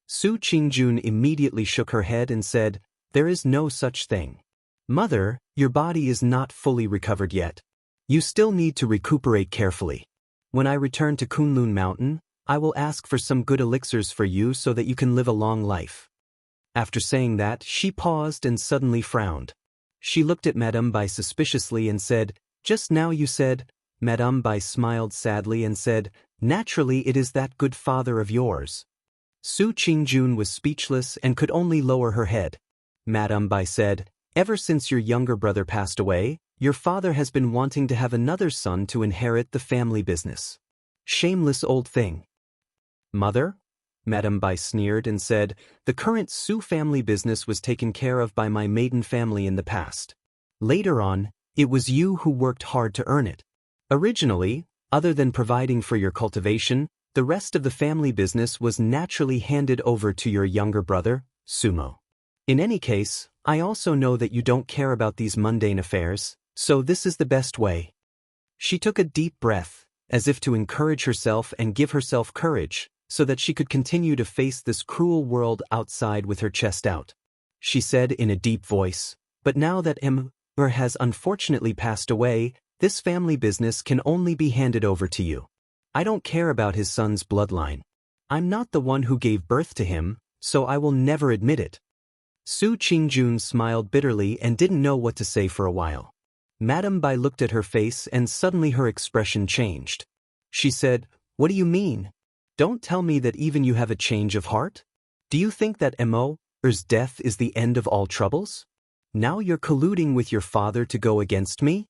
Su Qingjun immediately shook her head and said, "There is no such thing. Mother, your body is not fully recovered yet. You still need to recuperate carefully. When I return to Kunlun Mountain, I will ask for some good elixirs for you so that you can live a long life." After saying that, she paused and suddenly frowned. She looked at Madame Bai suspiciously and said, "Just now you said—" Madame Bai smiled sadly and said, "Naturally it is that good father of yours." Su Qingjun was speechless and could only lower her head. Madame Bai said, "Ever since your younger brother passed away, your father has been wanting to have another son to inherit the family business. Shameless old thing." "Mother?" Madame Bai sneered and said, "The current Su family business was taken care of by my maiden family in the past. Later on, it was you who worked hard to earn it. Originally, other than providing for your cultivation, the rest of the family business was naturally handed over to your younger brother, Sumo. In any case, I also know that you don't care about these mundane affairs, so this is the best way." She took a deep breath, as if to encourage herself and give herself courage, so that she could continue to face this cruel world outside with her chest out. She said in a deep voice, "But now that Emperor has unfortunately passed away, this family business can only be handed over to you. I don't care about his son's bloodline. I'm not the one who gave birth to him, so I will never admit it." Su Qingjun smiled bitterly and didn't know what to say for a while. Madame Bai looked at her face and suddenly her expression changed. She said, "What do you mean? Don't tell me that even you have a change of heart? Do you think that Emperor's death is the end of all troubles? Now you're colluding with your father to go against me?"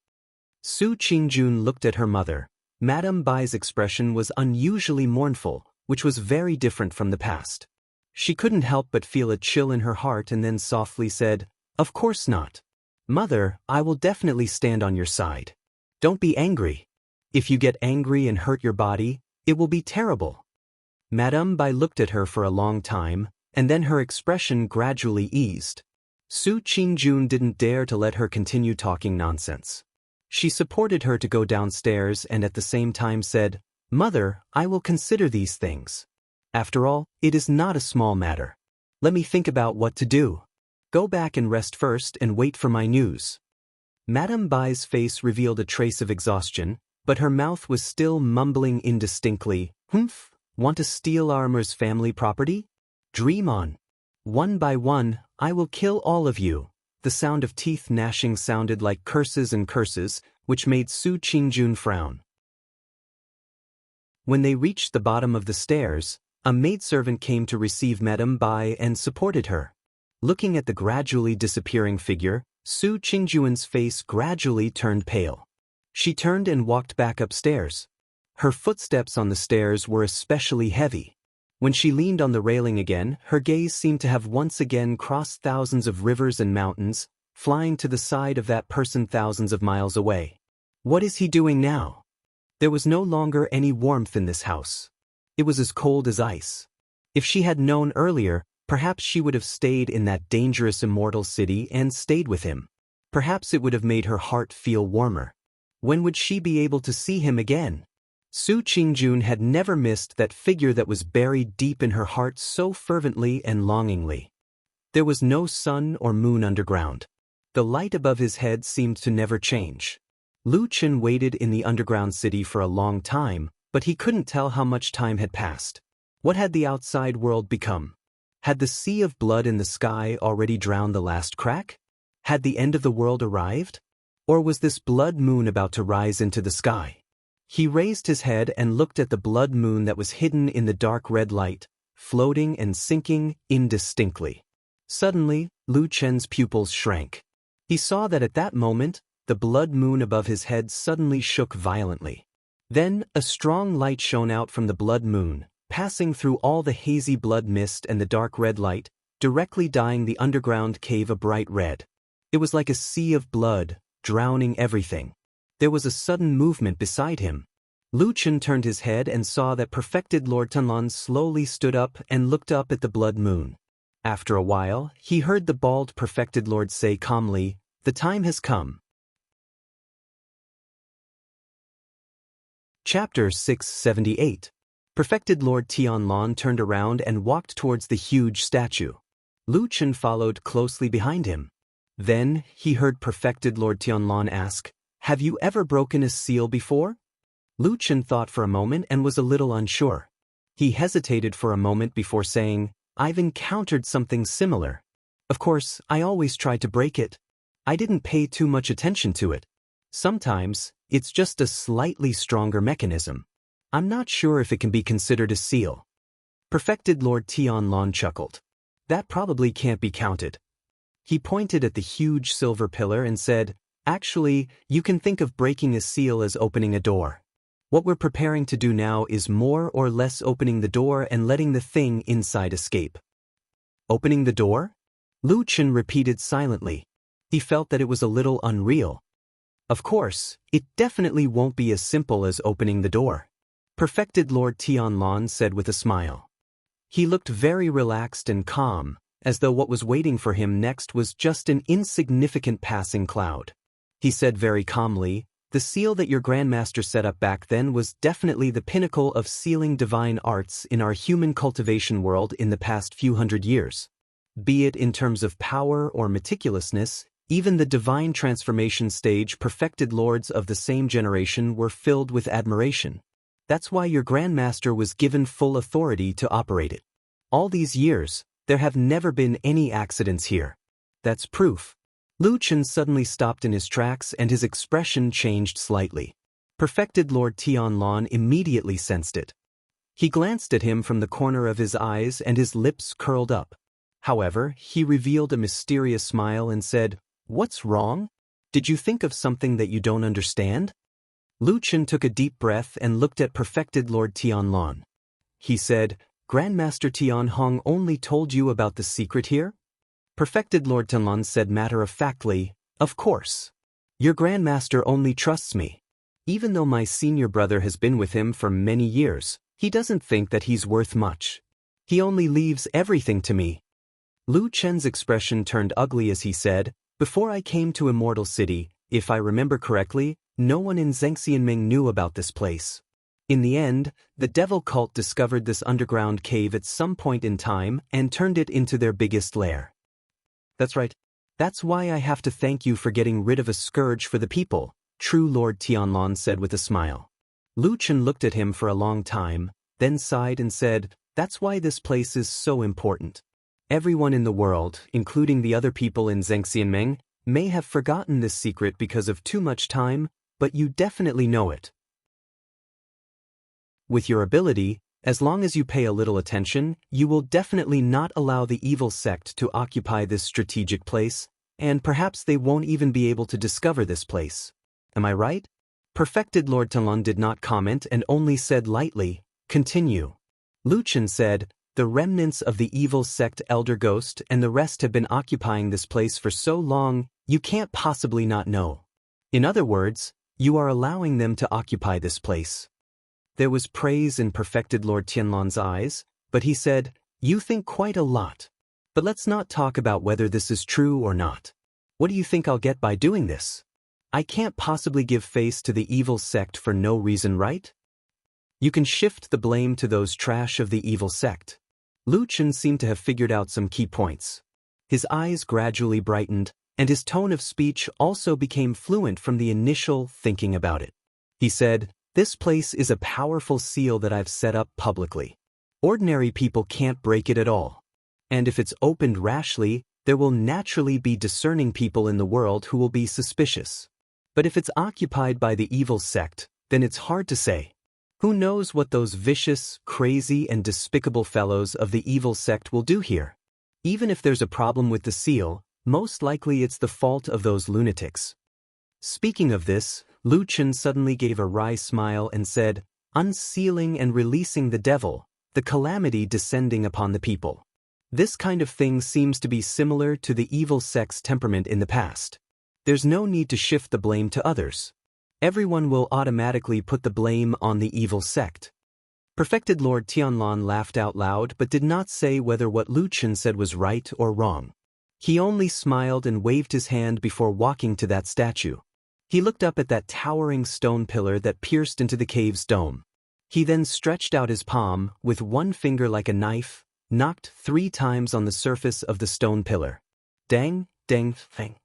Su Qingjun looked at her mother. Madame Bai's expression was unusually mournful, which was very different from the past. She couldn't help but feel a chill in her heart and then softly said, "Of course not. Mother, I will definitely stand on your side. Don't be angry. If you get angry and hurt your body, it will be terrible." Madame Bai looked at her for a long time, and then her expression gradually eased. Su Qingjun didn't dare to let her continue talking nonsense. She supported her to go downstairs and at the same time said, "Mother, I will consider these things. After all, it is not a small matter. Let me think about what to do. Go back and rest first and wait for my news." Madame Bai's face revealed a trace of exhaustion, but her mouth was still mumbling indistinctly, "Humph, want to steal Armor's family property? Dream on. One by one, I will kill all of you." The sound of teeth gnashing sounded like curses and curses, which made Su Qingjun frown. When they reached the bottom of the stairs, a maidservant came to receive Madame Bai and supported her. Looking at the gradually disappearing figure, Su Qingjun's face gradually turned pale. She turned and walked back upstairs. Her footsteps on the stairs were especially heavy. When she leaned on the railing again, her gaze seemed to have once again crossed thousands of rivers and mountains, flying to the side of that person thousands of miles away. What is he doing now? There was no longer any warmth in this house. It was as cold as ice. If she had known earlier, perhaps she would have stayed in that dangerous immortal city and stayed with him. Perhaps it would have made her heart feel warmer. When would she be able to see him again? Su Qingjun had never missed that figure that was buried deep in her heart so fervently and longingly. There was no sun or moon underground. The light above his head seemed to never change. Lu Chen waited in the underground city for a long time, but he couldn't tell how much time had passed. What had the outside world become? Had the sea of blood in the sky already drowned the last crack? Had the end of the world arrived? Or was this blood moon about to rise into the sky? He raised his head and looked at the blood moon that was hidden in the dark red light, floating and sinking indistinctly. Suddenly, Lu Chen's pupils shrank. He saw that at that moment, the blood moon above his head suddenly shook violently. Then, a strong light shone out from the blood moon, passing through all the hazy blood mist and the dark red light, directly dyeing the underground cave a bright red. It was like a sea of blood, drowning everything. There was a sudden movement beside him. Lu Chen turned his head and saw that perfected Lord Tunlan slowly stood up and looked up at the blood moon. After a while, he heard the bald perfected Lord say calmly, "The time has come." Chapter 678. Perfected Lord Tianlong turned around and walked towards the huge statue. Lu Chen followed closely behind him. Then, he heard Perfected Lord Tianlong ask, "Have you ever broken a seal before?" Lu Chen thought for a moment and was a little unsure. He hesitated for a moment before saying, "I've encountered something similar. Of course, I always try to break it. I didn't pay too much attention to it. Sometimes, it's just a slightly stronger mechanism. I'm not sure if it can be considered a seal." Perfected Lord Tianlong chuckled. "That probably can't be counted." He pointed at the huge silver pillar and said, "Actually, you can think of breaking a seal as opening a door. What we're preparing to do now is more or less opening the door and letting the thing inside escape." "Opening the door?" Lu Chen repeated silently. He felt that it was a little unreal. Of course, it definitely won't be as simple as opening the door. Perfected Lord Tianlong said with a smile. He looked very relaxed and calm, as though what was waiting for him next was just an insignificant passing cloud. He said very calmly, "The seal that your Grandmaster set up back then was definitely the pinnacle of sealing divine arts in our human cultivation world in the past few hundred years. Be it in terms of power or meticulousness, even the divine transformation stage perfected lords of the same generation were filled with admiration. That's why your Grandmaster was given full authority to operate it. All these years, there have never been any accidents here. That's proof." Lu Chen suddenly stopped in his tracks and his expression changed slightly. Perfected Lord Tianlong immediately sensed it. He glanced at him from the corner of his eyes and his lips curled up. However, he revealed a mysterious smile and said, "What's wrong? Did you think of something that you don't understand?" Lu Chen took a deep breath and looked at Perfected Lord Tianlong. He said, "Grandmaster Tianhong only told you about the secret here?" Perfected Lord Tianlong said matter-of-factly, "Of course. Your Grandmaster only trusts me. Even though my senior brother has been with him for many years, he doesn't think that he's worth much. He only leaves everything to me." Lu Chen's expression turned ugly as he said, "Before I came to Immortal City, if I remember correctly, no one in Zhengxianming knew about this place. In the end, the devil cult discovered this underground cave at some point in time and turned it into their biggest lair. That's right. That's why I have to thank you for getting rid of a scourge for the people," True Lord Tianlong said with a smile. Lu Chen looked at him for a long time, then sighed and said, "That's why this place is so important. Everyone in the world, including the other people in Zhengxianming, may have forgotten this secret because of too much time, but you definitely know it. With your ability, as long as you pay a little attention, you will definitely not allow the evil sect to occupy this strategic place, and perhaps they won't even be able to discover this place. Am I right?" Perfected Lord Tianlong did not comment and only said lightly, "Continue." Lu Chen said, "The remnants of the evil sect Elder Ghost and the rest have been occupying this place for so long, you can't possibly not know. In other words, you are allowing them to occupy this place." There was praise in Perfected Lord Tianlong's eyes, but he said, "You think quite a lot. But let's not talk about whether this is true or not. What do you think I'll get by doing this? I can't possibly give face to the evil sect for no reason, right? You can shift the blame to those trash of the evil sect." Lu Chen seemed to have figured out some key points. His eyes gradually brightened, and his tone of speech also became fluent from the initial thinking about it. He said, "This place is a powerful seal that I've set up publicly. Ordinary people can't break it at all. And if it's opened rashly, there will naturally be discerning people in the world who will be suspicious. But if it's occupied by the evil sect, then it's hard to say. Who knows what those vicious, crazy, and despicable fellows of the evil sect will do here? Even if there's a problem with the seal, most likely it's the fault of those lunatics." Speaking of this, Lu Chen suddenly gave a wry smile and said, "Unsealing and releasing the devil, the calamity descending upon the people. This kind of thing seems to be similar to the evil sect's temperament in the past. There's no need to shift the blame to others. Everyone will automatically put the blame on the evil sect." Perfected Lord Tianlong laughed out loud but did not say whether what Lu Chen said was right or wrong. He only smiled and waved his hand before walking to that statue. He looked up at that towering stone pillar that pierced into the cave's dome. He then stretched out his palm, with one finger like a knife, knocked 3 times on the surface of the stone pillar. Dang, dang, fang.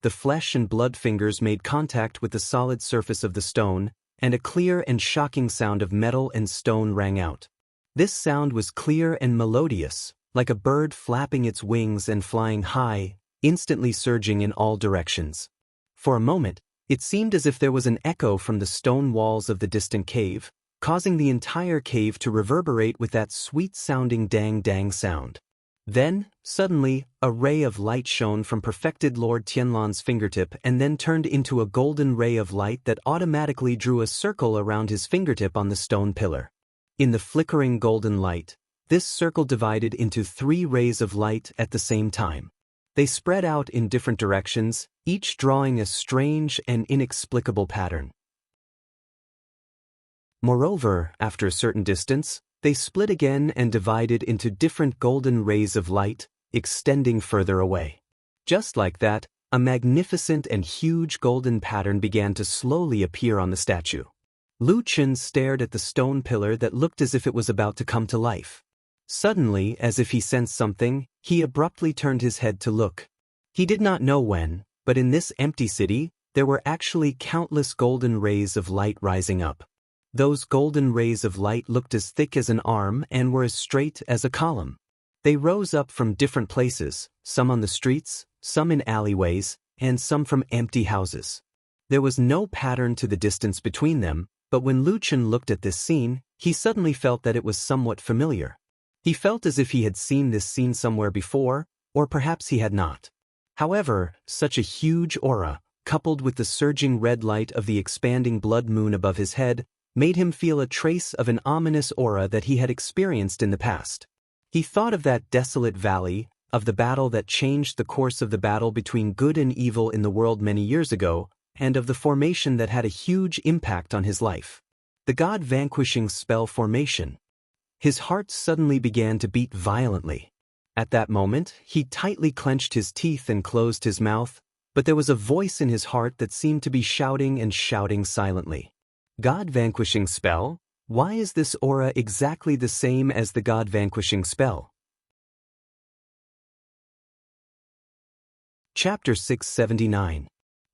The flesh and blood fingers made contact with the solid surface of the stone, and a clear and shocking sound of metal and stone rang out. This sound was clear and melodious, like a bird flapping its wings and flying high, instantly surging in all directions. For a moment, it seemed as if there was an echo from the stone walls of the distant cave, causing the entire cave to reverberate with that sweet-sounding dang-dang sound. Then, suddenly, a ray of light shone from perfected Lord Tianlan's fingertip and then turned into a golden ray of light that automatically drew a circle around his fingertip on the stone pillar. In the flickering golden light, this circle divided into 3 rays of light at the same time. They spread out in different directions, each drawing a strange and inexplicable pattern. Moreover, after a certain distance, they split again and divided into different golden rays of light, extending further away. Just like that, a magnificent and huge golden pattern began to slowly appear on the statue. Lu Chen stared at the stone pillar that looked as if it was about to come to life. Suddenly, as if he sensed something, he abruptly turned his head to look. He did not know when, but in this empty city, there were actually countless golden rays of light rising up. Those golden rays of light looked as thick as an arm and were as straight as a column. They rose up from different places, some on the streets, some in alleyways, and some from empty houses. There was no pattern to the distance between them, but when Lu Chen looked at this scene, he suddenly felt that it was somewhat familiar. He felt as if he had seen this scene somewhere before, or perhaps he had not. However, such a huge aura, coupled with the surging red light of the expanding blood moon above his head, made him feel a trace of an ominous aura that he had experienced in the past. He thought of that desolate valley, of the battle that changed the course of the battle between good and evil in the world many years ago, and of the formation that had a huge impact on his life. The god-vanquishing spell formation. His heart suddenly began to beat violently. At that moment, he tightly clenched his teeth and closed his mouth, but there was a voice in his heart that seemed to be shouting and shouting silently. God-vanquishing spell? Why is this aura exactly the same as the God-vanquishing spell? Chapter 679.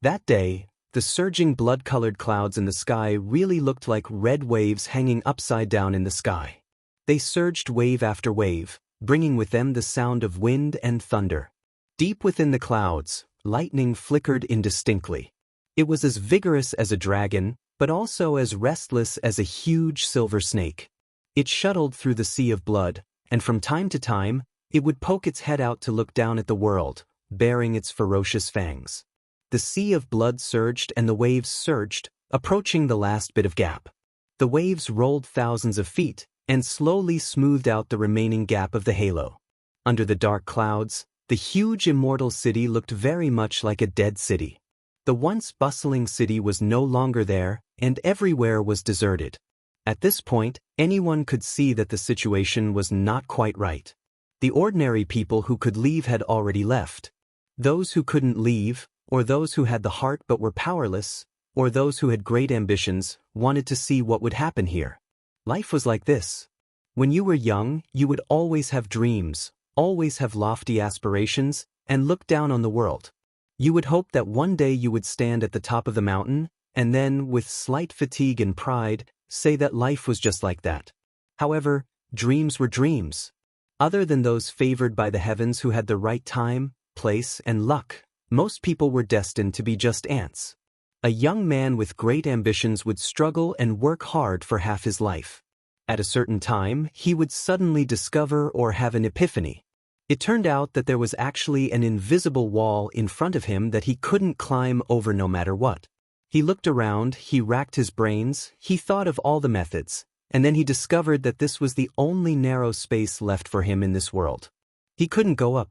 That day, the surging blood-colored clouds in the sky really looked like red waves hanging upside down in the sky. They surged wave after wave, bringing with them the sound of wind and thunder. Deep within the clouds, lightning flickered indistinctly. It was as vigorous as a dragon, but also as restless as a huge silver snake. It shuttled through the sea of blood, and from time to time, it would poke its head out to look down at the world, baring its ferocious fangs. The sea of blood surged and the waves surged, approaching the last bit of gap. The waves rolled thousands of feet, and slowly smoothed out the remaining gap of the halo. Under the dark clouds, the huge immortal city looked very much like a dead city. The once bustling city was no longer there, and everywhere was deserted. At this point, anyone could see that the situation was not quite right. The ordinary people who could leave had already left. Those who couldn't leave, or those who had the heart but were powerless, or those who had great ambitions, wanted to see what would happen here. Life was like this. When you were young, you would always have dreams, always have lofty aspirations, and look down on the world. You would hope that one day you would stand at the top of the mountain, and then, with slight fatigue and pride, say that life was just like that. However, dreams were dreams. Other than those favored by the heavens who had the right time, place, and luck, most people were destined to be just ants. A young man with great ambitions would struggle and work hard for half his life. At a certain time, he would suddenly discover or have an epiphany. It turned out that there was actually an invisible wall in front of him that he couldn't climb over no matter what. He looked around, he racked his brains, he thought of all the methods, and then he discovered that this was the only narrow space left for him in this world. He couldn't go up.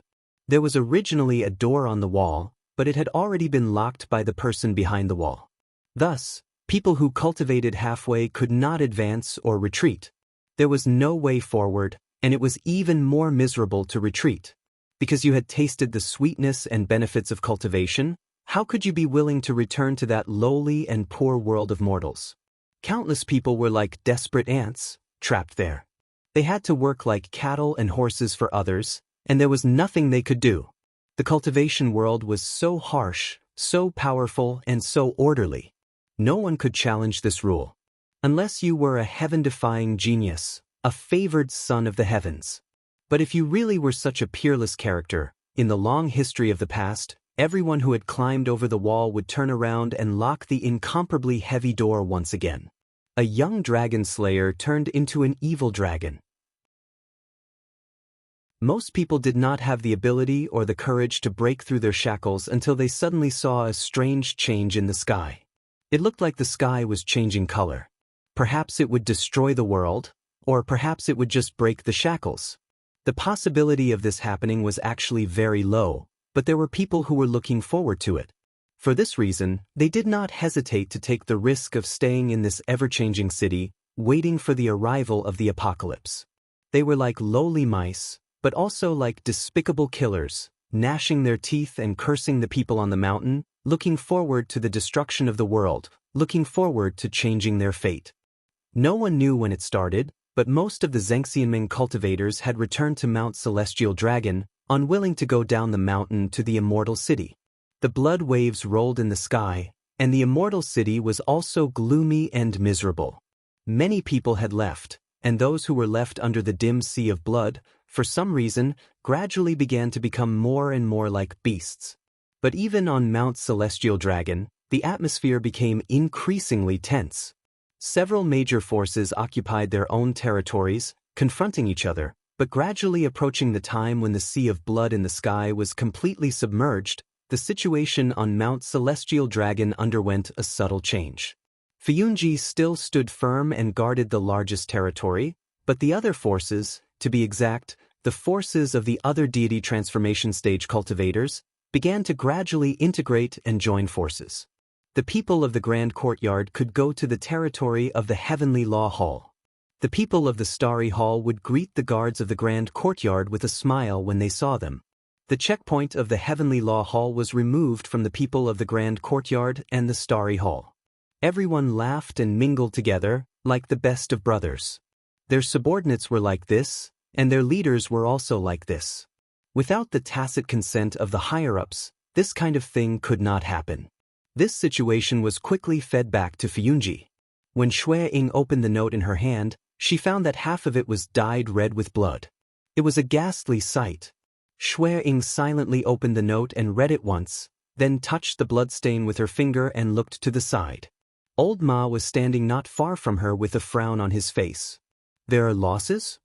There was originally a door on the wall, but it had already been locked by the person behind the wall. Thus, people who cultivated halfway could not advance or retreat. There was no way forward, and it was even more miserable to retreat. Because you had tasted the sweetness and benefits of cultivation, how could you be willing to return to that lowly and poor world of mortals? Countless people were like desperate ants, trapped there. They had to work like cattle and horses for others, and there was nothing they could do. The cultivation world was so harsh, so powerful, and so orderly. No one could challenge this rule. Unless you were a heaven-defying genius, a favored son of the heavens. But if you really were such a peerless character, in the long history of the past, everyone who had climbed over the wall would turn around and lock the incomparably heavy door once again. A young dragon slayer turned into an evil dragon. Most people did not have the ability or the courage to break through their shackles until they suddenly saw a strange change in the sky. It looked like the sky was changing color. Perhaps it would destroy the world, or perhaps it would just break the shackles. The possibility of this happening was actually very low, but there were people who were looking forward to it. For this reason, they did not hesitate to take the risk of staying in this ever-changing city, waiting for the arrival of the apocalypse. They were like lowly mice, but also like despicable killers, gnashing their teeth and cursing the people on the mountain, looking forward to the destruction of the world, looking forward to changing their fate. No one knew when it started, but most of the Zhengxianming cultivators had returned to Mount Celestial Dragon, unwilling to go down the mountain to the Immortal City. The blood waves rolled in the sky, and the Immortal City was also gloomy and miserable. Many people had left, and those who were left under the dim sea of blood, for some reason, gradually began to become more and more like beasts. But even on Mount Celestial Dragon, the atmosphere became increasingly tense. Several major forces occupied their own territories, confronting each other, but gradually approaching the time when the sea of blood in the sky was completely submerged, the situation on Mount Celestial Dragon underwent a subtle change. Fiyunji still stood firm and guarded the largest territory, but the other forces, to be exact, the forces of the other deity transformation stage cultivators, began to gradually integrate and join forces. The people of the Grand Courtyard could go to the territory of the Heavenly Law Hall. The people of the Starry Hall would greet the guards of the Grand Courtyard with a smile when they saw them. The checkpoint of the Heavenly Law Hall was removed from the people of the Grand Courtyard and the Starry Hall. Everyone laughed and mingled together, like the best of brothers. Their subordinates were like this, and their leaders were also like this. Without the tacit consent of the higher-ups, this kind of thing could not happen. This situation was quickly fed back to Fiyunji. When Shui-Ying opened the note in her hand, she found that half of it was dyed red with blood. It was a ghastly sight. Shui-Ying silently opened the note and read it once, then touched the bloodstain with her finger and looked to the side. Old Ma was standing not far from her with a frown on his face. "There are losses?"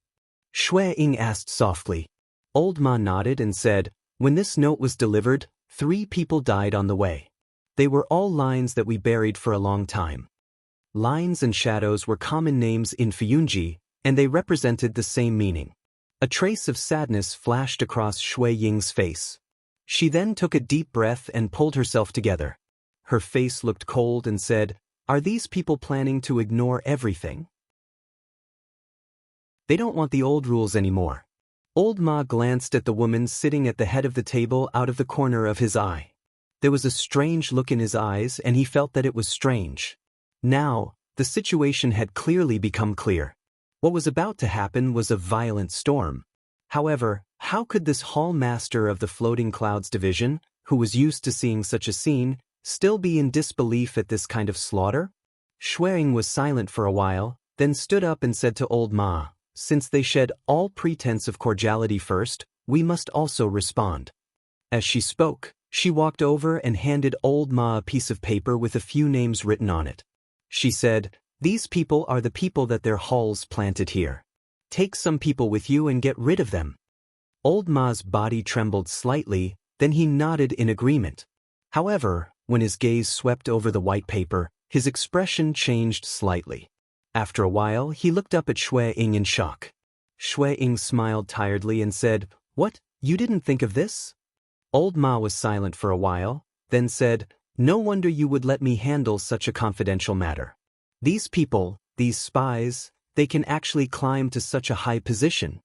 Shui-Ying asked softly. Old Ma nodded and said, "When this note was delivered, 3 people died on the way. They were all lines that we buried for a long time." Lines and shadows were common names in Fiyunji, and they represented the same meaning. A trace of sadness flashed across Shui-Ying's face. She then took a deep breath and pulled herself together. Her face looked cold and said, "Are these people planning to ignore everything? They don't want the old rules anymore." Old Ma glanced at the woman sitting at the head of the table out of the corner of his eye. There was a strange look in his eyes, and he felt that it was strange. Now, the situation had clearly become clear. What was about to happen was a violent storm. However, how could this hall master of the Floating Clouds Division, who was used to seeing such a scene, still be in disbelief at this kind of slaughter? Shui-Ying was silent for a while, then stood up and said to Old Ma, "Since they shed all pretense of cordiality first, we must also respond." As she spoke, she walked over and handed Old Ma a piece of paper with a few names written on it. She said, "These people are the people that their halls planted here. Take some people with you and get rid of them." Old Ma's body trembled slightly, then he nodded in agreement. However, when his gaze swept over the white paper, his expression changed slightly. After a while, he looked up at Shui-Ying in shock. Shui-Ying smiled tiredly and said, "What, you didn't think of this?" Old Ma was silent for a while, then said, "No wonder you would let me handle such a confidential matter. These people, these spies, they can actually climb to such a high position."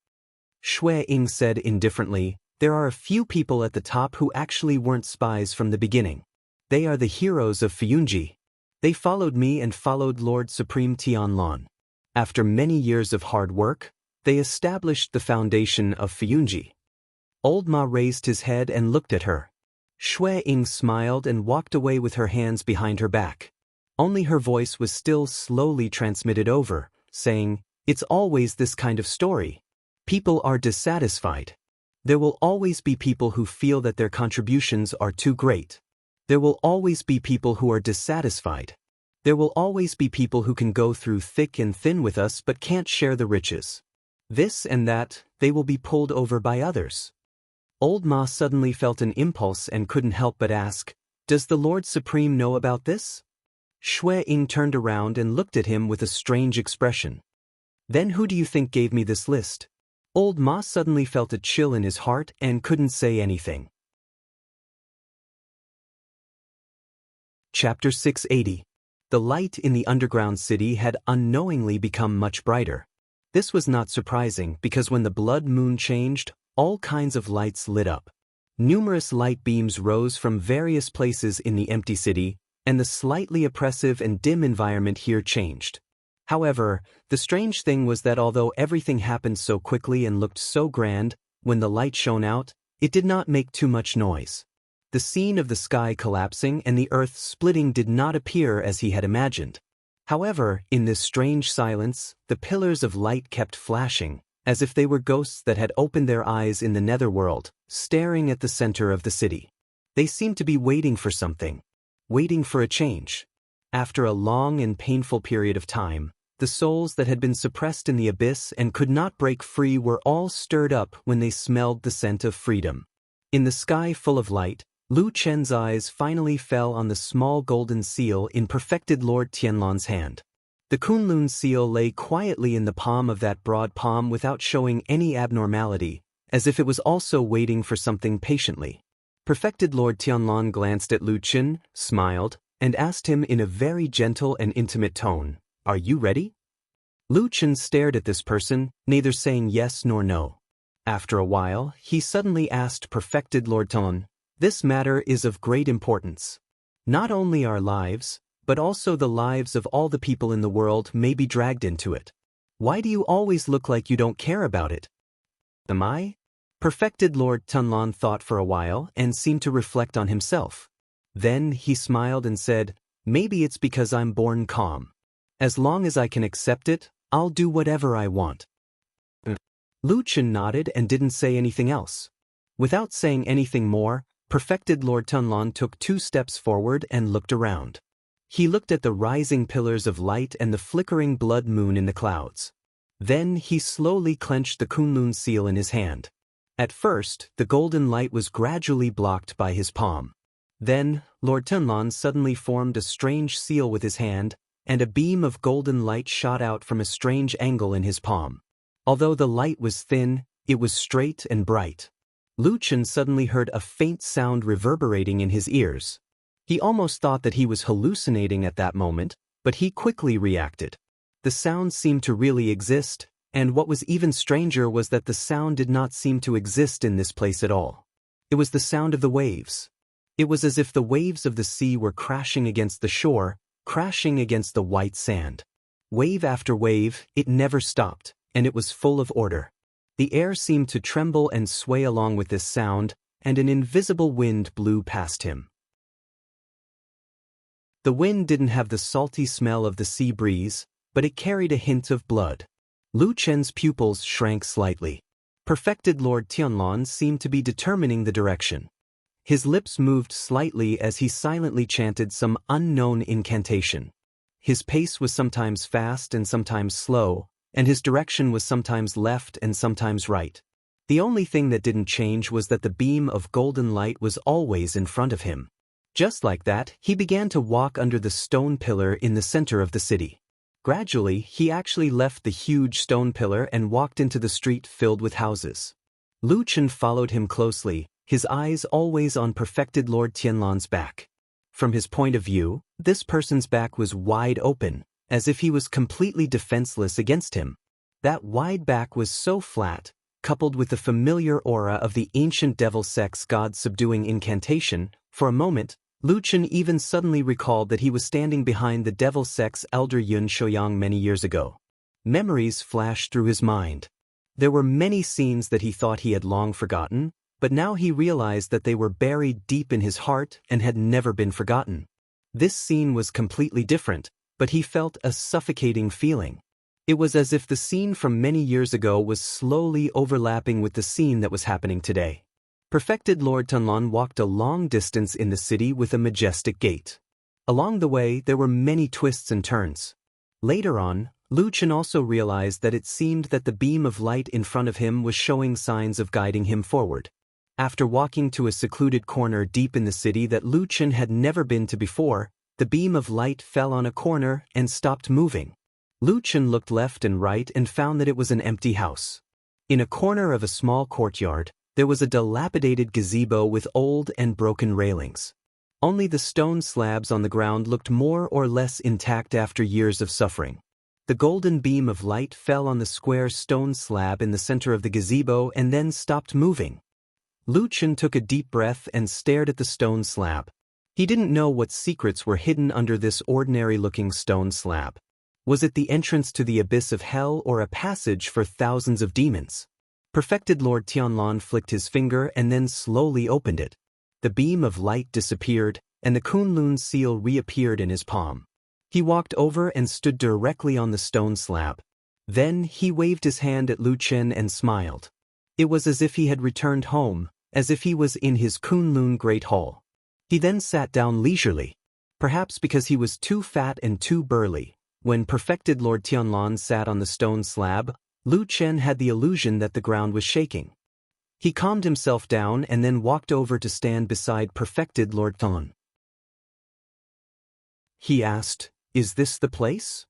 Shui-Ying said indifferently, "There are a few people at the top who actually weren't spies from the beginning. They are the heroes of Fiyunji. They followed me and followed Lord Supreme Tianlong. After many years of hard work, they established the foundation of Fiyunji. Old Ma raised his head and looked at her. Shui Ying smiled and walked away with her hands behind her back. Only her voice was still slowly transmitted over, saying, "It's always this kind of story. People are dissatisfied. There will always be people who feel that their contributions are too great. There will always be people who are dissatisfied. There will always be people who can go through thick and thin with us but can't share the riches. This and that, they will be pulled over by others." Old Ma suddenly felt an impulse and couldn't help but ask, "Does the Lord Supreme know about this?" Shui Ying turned around and looked at him with a strange expression. "Then who do you think gave me this list?" Old Ma suddenly felt a chill in his heart and couldn't say anything. Chapter 680. The light in the underground city had unknowingly become much brighter. This was not surprising because when the blood moon changed, all kinds of lights lit up. Numerous light beams rose from various places in the empty city, and the slightly oppressive and dim environment here changed. However, the strange thing was that although everything happened so quickly and looked so grand, when the light shone out, it did not make too much noise. The scene of the sky collapsing and the earth splitting did not appear as he had imagined. However, in this strange silence, the pillars of light kept flashing, as if they were ghosts that had opened their eyes in the netherworld, staring at the center of the city. They seemed to be waiting for something. Waiting for a change. After a long and painful period of time, the souls that had been suppressed in the abyss and could not break free were all stirred up when they smelled the scent of freedom. In the sky full of light, Lu Chen's eyes finally fell on the small golden seal in perfected Lord Tianlong's hand. The Kunlun seal lay quietly in the palm of that broad palm without showing any abnormality, as if it was also waiting for something patiently. Perfected Lord Tianlong glanced at Lu Chen, smiled, and asked him in a very gentle and intimate tone, "Are you ready?" Lu Chen stared at this person, neither saying yes nor no. After a while, he suddenly asked Perfected Lord Tianlong, "This matter is of great importance. Not only our lives, but also the lives of all the people in the world may be dragged into it. Why do you always look like you don't care about it?" "Am I?" Perfected Lord Tianlong thought for a while and seemed to reflect on himself. Then he smiled and said, "Maybe it's because I'm born calm. As long as I can accept it, I'll do whatever I want." Lu Chen nodded and didn't say anything else. Without saying anything more, Perfected Lord Tianlong took 2 steps forward and looked around. He looked at the rising pillars of light and the flickering blood moon in the clouds. Then he slowly clenched the Kunlun seal in his hand. At first, the golden light was gradually blocked by his palm. Then, Lord Tianlong suddenly formed a strange seal with his hand, and a beam of golden light shot out from a strange angle in his palm. Although the light was thin, it was straight and bright. Lu Chen suddenly heard a faint sound reverberating in his ears. He almost thought that he was hallucinating at that moment, but he quickly reacted. The sound seemed to really exist, and what was even stranger was that the sound did not seem to exist in this place at all. It was the sound of the waves. It was as if the waves of the sea were crashing against the shore, crashing against the white sand. Wave after wave, it never stopped, and it was full of order. The air seemed to tremble and sway along with this sound, and an invisible wind blew past him. The wind didn't have the salty smell of the sea breeze, but it carried a hint of blood. Lu Chen's pupils shrank slightly. Perfected Lord Tianlong seemed to be determining the direction. His lips moved slightly as he silently chanted some unknown incantation. His pace was sometimes fast and sometimes slow, and his direction was sometimes left and sometimes right. The only thing that didn't change was that the beam of golden light was always in front of him. Just like that, he began to walk under the stone pillar in the center of the city. Gradually, he actually left the huge stone pillar and walked into the street filled with houses. Lu Chen followed him closely, his eyes always on Perfected Lord Tianlong's back. From his point of view, this person's back was wide open, as if he was completely defenseless against him. That wide back was so flat, coupled with the familiar aura of the ancient devil sex god subduing incantation, for a moment, Lu Chen even suddenly recalled that he was standing behind the devil sex elder Yun Shouyang many years ago. Memories flashed through his mind. There were many scenes that he thought he had long forgotten, but now he realized that they were buried deep in his heart and had never been forgotten. This scene was completely different, but he felt a suffocating feeling. It was as if the scene from many years ago was slowly overlapping with the scene that was happening today. Perfected Lord Tunlun walked a long distance in the city with a majestic gait. Along the way, there were many twists and turns. Later on, Lu Chen also realized that it seemed that the beam of light in front of him was showing signs of guiding him forward. After walking to a secluded corner deep in the city that Lu Chen had never been to before, the beam of light fell on a corner and stopped moving. Lu Chen looked left and right and found that it was an empty house. In a corner of a small courtyard, there was a dilapidated gazebo with old and broken railings. Only the stone slabs on the ground looked more or less intact after years of suffering. The golden beam of light fell on the square stone slab in the center of the gazebo and then stopped moving. Lu Chen took a deep breath and stared at the stone slab. He didn't know what secrets were hidden under this ordinary-looking stone slab. Was it the entrance to the abyss of hell or a passage for thousands of demons? Perfected Lord Tianlan flicked his finger and then slowly opened it. The beam of light disappeared, and the Kunlun seal reappeared in his palm. He walked over and stood directly on the stone slab. Then he waved his hand at Lu Chen and smiled. It was as if he had returned home, as if he was in his Kunlun Great Hall. He then sat down leisurely. Perhaps because he was too fat and too burly, when Perfected Lord Tianlan sat on the stone slab, Lu Chen had the illusion that the ground was shaking. He calmed himself down and then walked over to stand beside Perfected Lord Tianlan. He asked, "Is this the place?"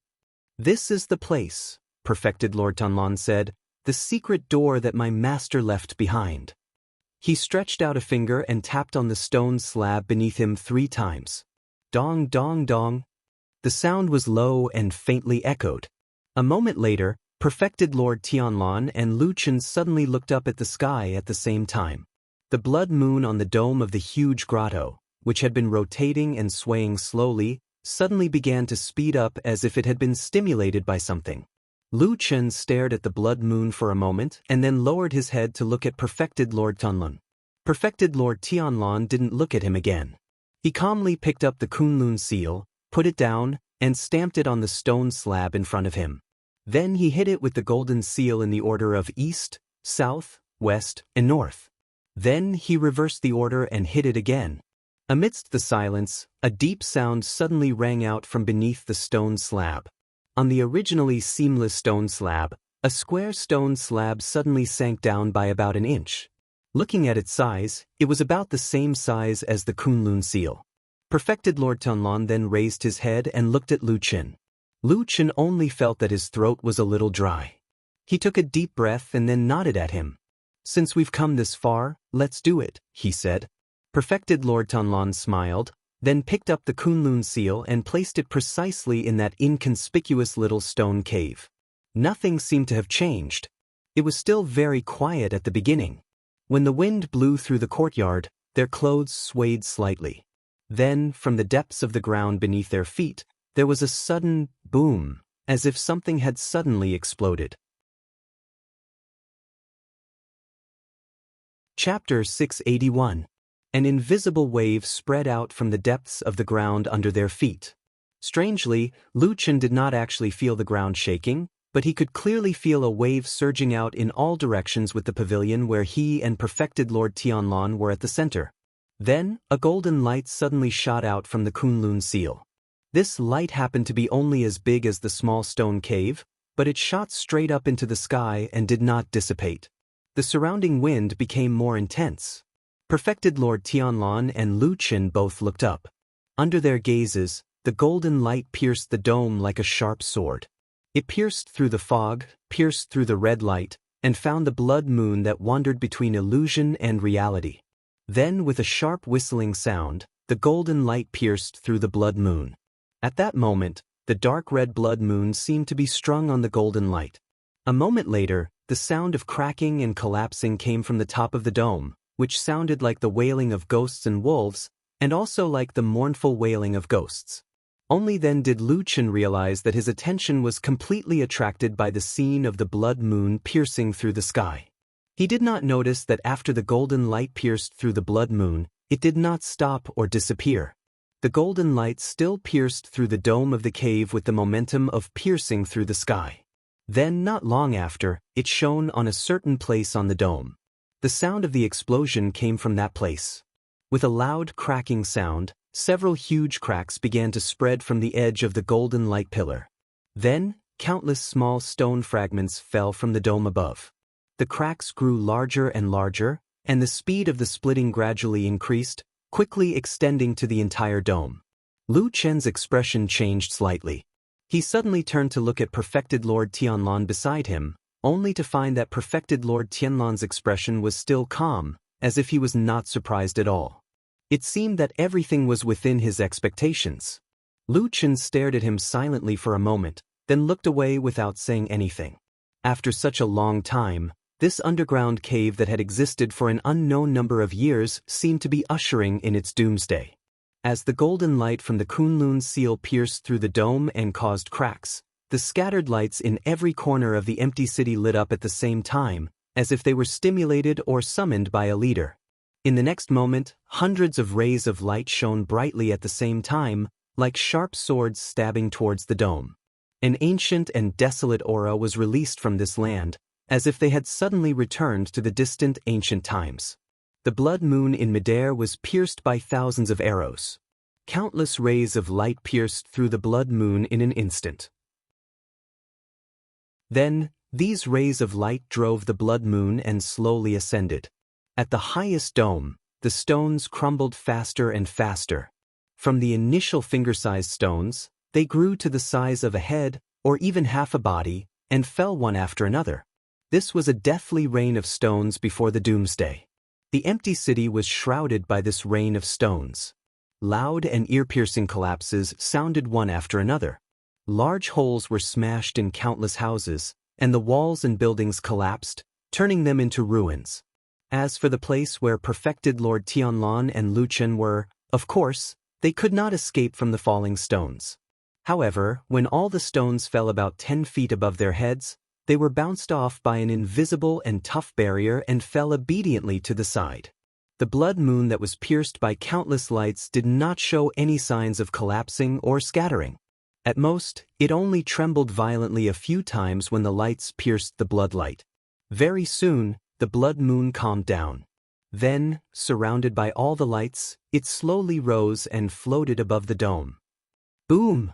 "This is the place," Perfected Lord Tianlan said, "the secret door that my master left behind." He stretched out a finger and tapped on the stone slab beneath him 3 times. Dong, dong, dong. The sound was low and faintly echoed. A moment later, Perfected Lord Tianlan and Lu Chen suddenly looked up at the sky at the same time. The blood moon on the dome of the huge grotto, which had been rotating and swaying slowly, suddenly began to speed up as if it had been stimulated by something. Lu Chen stared at the blood moon for a moment and then lowered his head to look at Perfected Lord Tianlan. Perfected Lord Tianlan didn't look at him again. He calmly picked up the Kunlun seal, put it down, and stamped it on the stone slab in front of him. Then he hit it with the golden seal in the order of east, south, west, and north. Then he reversed the order and hit it again. Amidst the silence, a deep sound suddenly rang out from beneath the stone slab. On the originally seamless stone slab, a square stone slab suddenly sank down by about an inch. Looking at its size, it was about the same size as the Kunlun seal. Perfected Lord Tianlan then raised his head and looked at Lu Chen. Lu Chen only felt that his throat was a little dry. He took a deep breath and then nodded at him. "Since we've come this far, let's do it," he said. Perfected Lord Tianlan smiled, then picked up the Kunlun seal and placed it precisely in that inconspicuous little stone cave. Nothing seemed to have changed. It was still very quiet at the beginning. When the wind blew through the courtyard, their clothes swayed slightly. Then, from the depths of the ground beneath their feet, there was a sudden boom, as if something had suddenly exploded. Chapter 681. An invisible wave spread out from the depths of the ground under their feet. Strangely, Lu Chen did not actually feel the ground shaking, but he could clearly feel a wave surging out in all directions with the pavilion where he and Perfected Lord Tianlan were at the center. Then, a golden light suddenly shot out from the Kunlun seal. This light happened to be only as big as the small stone cave, but it shot straight up into the sky and did not dissipate. The surrounding wind became more intense. Perfected Lord Tianlan and Lu Chen both looked up. Under their gazes, the golden light pierced the dome like a sharp sword. It pierced through the fog, pierced through the red light, and found the blood moon that wandered between illusion and reality. Then, with a sharp whistling sound, the golden light pierced through the blood moon. At that moment, the dark red blood moon seemed to be strung on the golden light. A moment later, the sound of cracking and collapsing came from the top of the dome, which sounded like the wailing of ghosts and wolves, and also like the mournful wailing of ghosts. Only then did Lu Chen realize that his attention was completely attracted by the scene of the blood moon piercing through the sky. He did not notice that after the golden light pierced through the blood moon, it did not stop or disappear. The golden light still pierced through the dome of the cave with the momentum of piercing through the sky. Then, not long after, it shone on a certain place on the dome. The sound of the explosion came from that place. With a loud cracking sound, several huge cracks began to spread from the edge of the golden light pillar. Then, countless small stone fragments fell from the dome above. The cracks grew larger and larger, and the speed of the splitting gradually increased, quickly extending to the entire dome. Lu Chen's expression changed slightly. He suddenly turned to look at perfected Lord Tianlan beside him, only to find that perfected Lord Tianlan's expression was still calm, as if he was not surprised at all. It seemed that everything was within his expectations. Lu Chen stared at him silently for a moment, then looked away without saying anything. After such a long time, this underground cave that had existed for an unknown number of years seemed to be ushering in its doomsday. As the golden light from the Kunlun seal pierced through the dome and caused cracks, the scattered lights in every corner of the empty city lit up at the same time, as if they were stimulated or summoned by a leader. In the next moment, hundreds of rays of light shone brightly at the same time, like sharp swords stabbing towards the dome. An ancient and desolate aura was released from this land, as if they had suddenly returned to the distant ancient times. The blood moon in midair was pierced by thousands of arrows. Countless rays of light pierced through the blood moon in an instant. Then, these rays of light drove the blood moon and slowly ascended. At the highest dome, the stones crumbled faster and faster. From the initial finger-sized stones, they grew to the size of a head, or even half a body, and fell one after another. This was a deathly rain of stones before the doomsday. The empty city was shrouded by this rain of stones. Loud and ear-piercing collapses sounded one after another. Large holes were smashed in countless houses, and the walls and buildings collapsed, turning them into ruins. As for the place where perfected Lord Tianlan and Lu Chen were, of course, they could not escape from the falling stones. However, when all the stones fell about 10 feet above their heads, they were bounced off by an invisible and tough barrier and fell obediently to the side. The blood moon that was pierced by countless lights did not show any signs of collapsing or scattering. At most, it only trembled violently a few times when the lights pierced the blood light. Very soon, the blood moon calmed down. Then, surrounded by all the lights, it slowly rose and floated above the dome. Boom!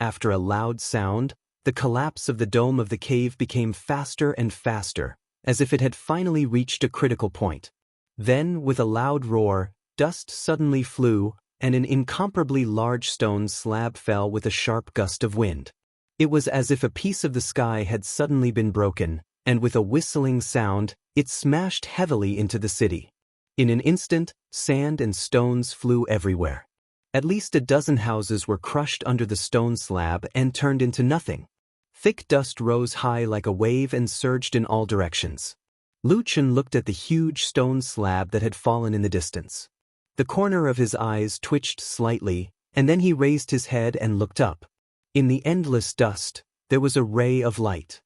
After a loud sound, the collapse of the dome of the cave became faster and faster, as if it had finally reached a critical point. Then, with a loud roar, dust suddenly flew, and an incomparably large stone slab fell with a sharp gust of wind. It was as if a piece of the sky had suddenly been broken, and with a whistling sound, it smashed heavily into the city. In an instant, sand and stones flew everywhere. At least a dozen houses were crushed under the stone slab and turned into nothing. Thick dust rose high like a wave and surged in all directions. Lu Chen looked at the huge stone slab that had fallen in the distance. The corner of his eyes twitched slightly, and then he raised his head and looked up. In the endless dust, there was a ray of light.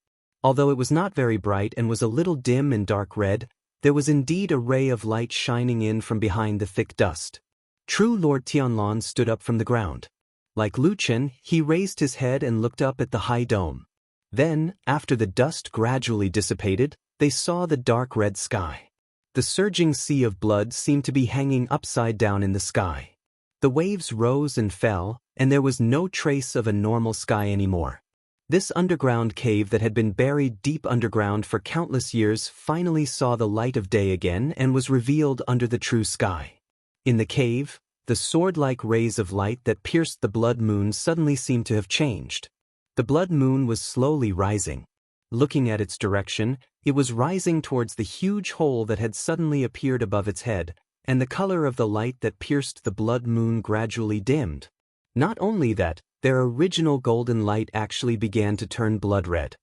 Although it was not very bright and was a little dim and dark red, there was indeed a ray of light shining in from behind the thick dust. True Lord Tianlan stood up from the ground. Like Lu Chen, he raised his head and looked up at the high dome. Then, after the dust gradually dissipated, they saw the dark red sky. The surging sea of blood seemed to be hanging upside down in the sky. The waves rose and fell, and there was no trace of a normal sky anymore. This underground cave that had been buried deep underground for countless years finally saw the light of day again and was revealed under the true sky. In the cave, the sword-like rays of light that pierced the blood moon suddenly seemed to have changed. The blood moon was slowly rising. Looking at its direction, it was rising towards the huge hole that had suddenly appeared above its head, and the color of the light that pierced the blood moon gradually dimmed. Not only that, their original golden light actually began to turn blood red.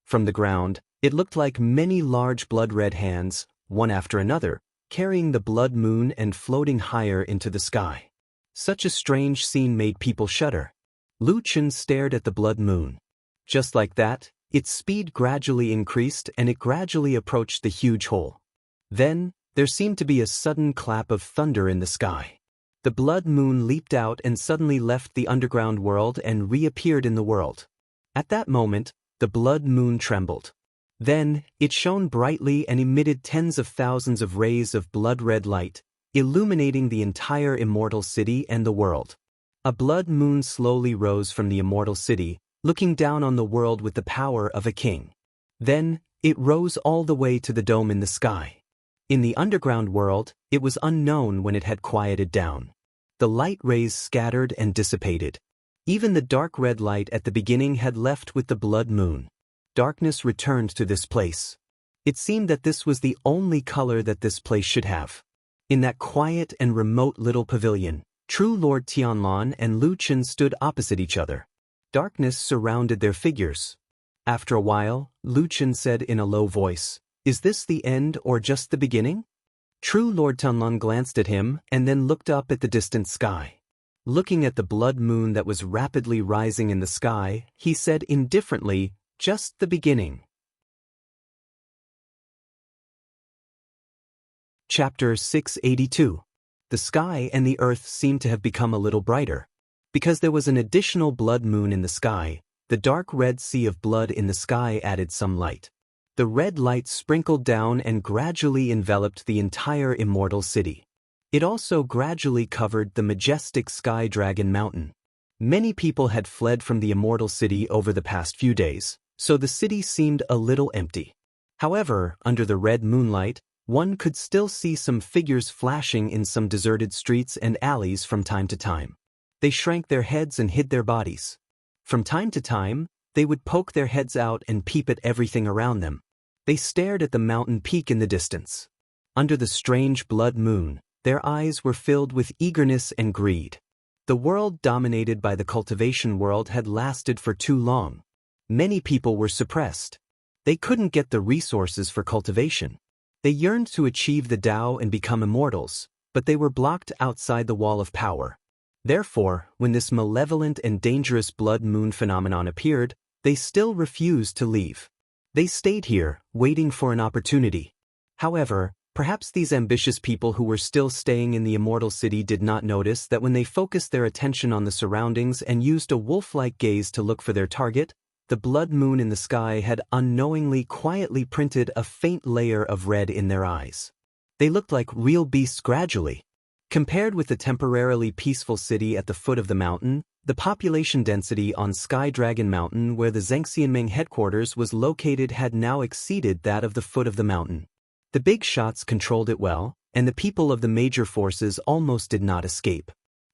From the ground, it looked like many large blood-red hands, one after another, carrying the blood moon and floating higher into the sky. Such a strange scene made people shudder. Lu Chen stared at the blood moon. Just like that, its speed gradually increased and it gradually approached the huge hole. Then, there seemed to be a sudden clap of thunder in the sky. The blood moon leaped out and suddenly left the underground world and reappeared in the world. At that moment, the blood moon trembled. Then, it shone brightly and emitted tens of thousands of rays of blood-red light, illuminating the entire immortal city and the world. A blood moon slowly rose from the immortal city, looking down on the world with the power of a king. Then, it rose all the way to the dome in the sky. In the underground world, it was unknown when it had quieted down. The light rays scattered and dissipated. Even the dark red light at the beginning had left with the blood moon. Darkness returned to this place. It seemed that this was the only color that this place should have. In that quiet and remote little pavilion, true Lord Tianlan and Lu Chen stood opposite each other. Darkness surrounded their figures. After a while, Lu Chen said in a low voice, "Is this the end or just the beginning?" True Lord Tianlan glanced at him and then looked up at the distant sky. Looking at the blood moon that was rapidly rising in the sky, he said indifferently, "Just the beginning." Chapter 682. The sky and the earth seemed to have become a little brighter. Because there was an additional blood moon in the sky, the dark red sea of blood in the sky added some light. The red light sprinkled down and gradually enveloped the entire immortal city. It also gradually covered the majestic sky dragon mountain. Many people had fled from the immortal city over the past few days, so the city seemed a little empty. However, under the red moonlight, one could still see some figures flashing in some deserted streets and alleys from time to time. They shrank their heads and hid their bodies. From time to time, they would poke their heads out and peep at everything around them. They stared at the mountain peak in the distance. Under the strange blood moon, their eyes were filled with eagerness and greed. The world dominated by the cultivation world had lasted for too long. Many people were suppressed. They couldn't get the resources for cultivation. They yearned to achieve the Tao and become immortals, but they were blocked outside the wall of power. Therefore, when this malevolent and dangerous blood moon phenomenon appeared, they still refused to leave. They stayed here, waiting for an opportunity. However, perhaps these ambitious people who were still staying in the immortal city did not notice that when they focused their attention on the surroundings and used a wolf-like gaze to look for their target, the blood moon in the sky had unknowingly quietly printed a faint layer of red in their eyes. They looked like real beasts gradually. Compared with the temporarily peaceful city at the foot of the mountain, the population density on Sky Dragon Mountain where the Zhengxianming headquarters was located had now exceeded that of the foot of the mountain. The big shots controlled it well, and the people of the major forces almost did not escape.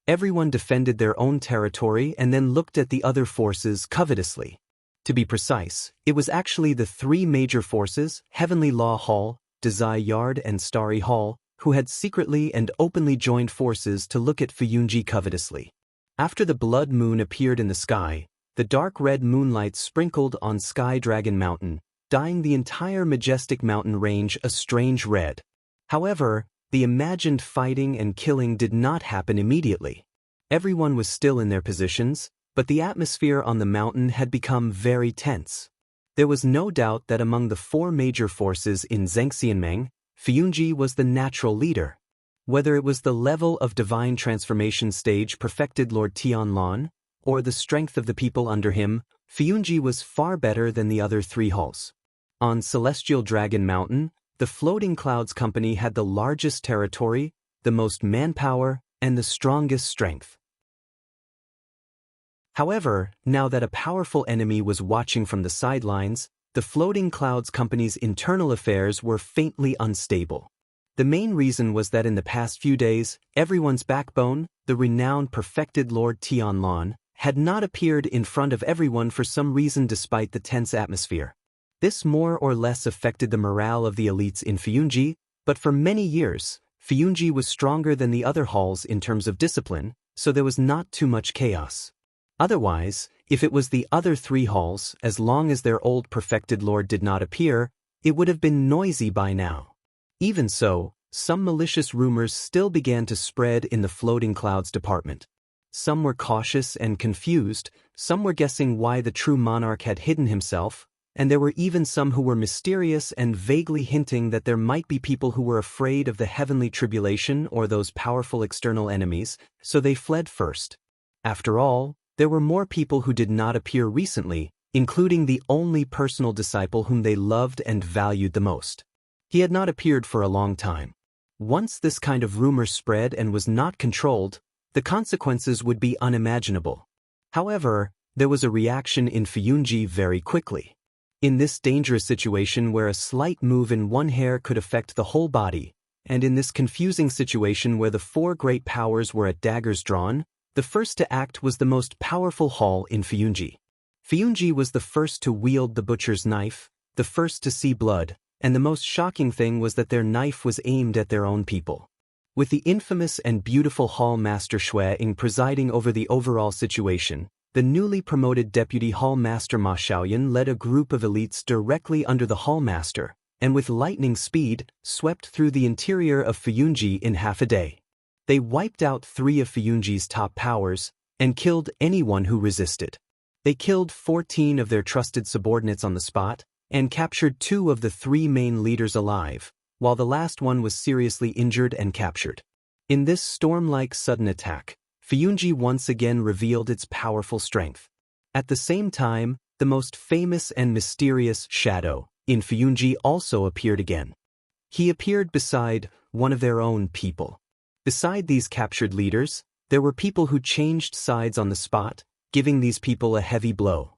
Everyone defended their own territory and then looked at the other forces covetously. To be precise, it was actually the three major forces, Heavenly Law Hall, Desai Yard and Starry Hall, who had secretly and openly joined forces to look at Fuyunji covetously. After the blood moon appeared in the sky, the dark red moonlight sprinkled on Sky Dragon Mountain, dyeing the entire majestic mountain range a strange red. However, the imagined fighting and killing did not happen immediately. Everyone was still in their positions, but the atmosphere on the mountain had become very tense. There was no doubt that among the four major forces in Zhengxianmeng, Fuyunji was the natural leader. Whether it was the level of divine transformation stage perfected Lord Tianlan, or the strength of the people under him, Fuyunji was far better than the other three halls. On Celestial Dragon Mountain, the Floating Clouds Company had the largest territory, the most manpower, and the strongest strength. However, now that a powerful enemy was watching from the sidelines, the Floating Clouds Company's internal affairs were faintly unstable. The main reason was that in the past few days, everyone's backbone, the renowned perfected Lord Tianlan, had not appeared in front of everyone for some reason despite the tense atmosphere. This more or less affected the morale of the elites in Fuyunji, but for many years, Fuyunji was stronger than the other halls in terms of discipline, so there was not too much chaos. Otherwise, if it was the other three halls, as long as their old perfected lord did not appear, it would have been noisy by now. Even so, some malicious rumors still began to spread in the floating clouds department. Some were cautious and confused, some were guessing why the true monarch had hidden himself, and there were even some who were mysterious and vaguely hinting that there might be people who were afraid of the heavenly tribulation or those powerful external enemies, so they fled first. After all, there were more people who did not appear recently, including the only personal disciple whom they loved and valued the most. He had not appeared for a long time. Once this kind of rumor spread and was not controlled, the consequences would be unimaginable. However, there was a reaction in Fuyunji very quickly. In this dangerous situation where a slight move in one hair could affect the whole body, and in this confusing situation where the four great powers were at daggers drawn, the first to act was the most powerful hall in Fuyunji. Fuyunji was the first to wield the butcher's knife, the first to see blood, and the most shocking thing was that their knife was aimed at their own people. With the infamous and beautiful Hall Master Shui Ying presiding over the overall situation, the newly promoted Deputy Hall Master Ma Xiaoyan led a group of elites directly under the Hall Master, and with lightning speed, swept through the interior of Fuyunji in half a day. They wiped out 3 of Fuyunji's top powers, and killed anyone who resisted. They killed 14 of their trusted subordinates on the spot, and captured 2 of the 3 main leaders alive, while the last one was seriously injured and captured. In this storm-like sudden attack, Fuyunji once again revealed its powerful strength. At the same time, the most famous and mysterious shadow in Fuyunji also appeared again. He appeared beside one of their own people. Beside these captured leaders, there were people who changed sides on the spot, giving these people a heavy blow.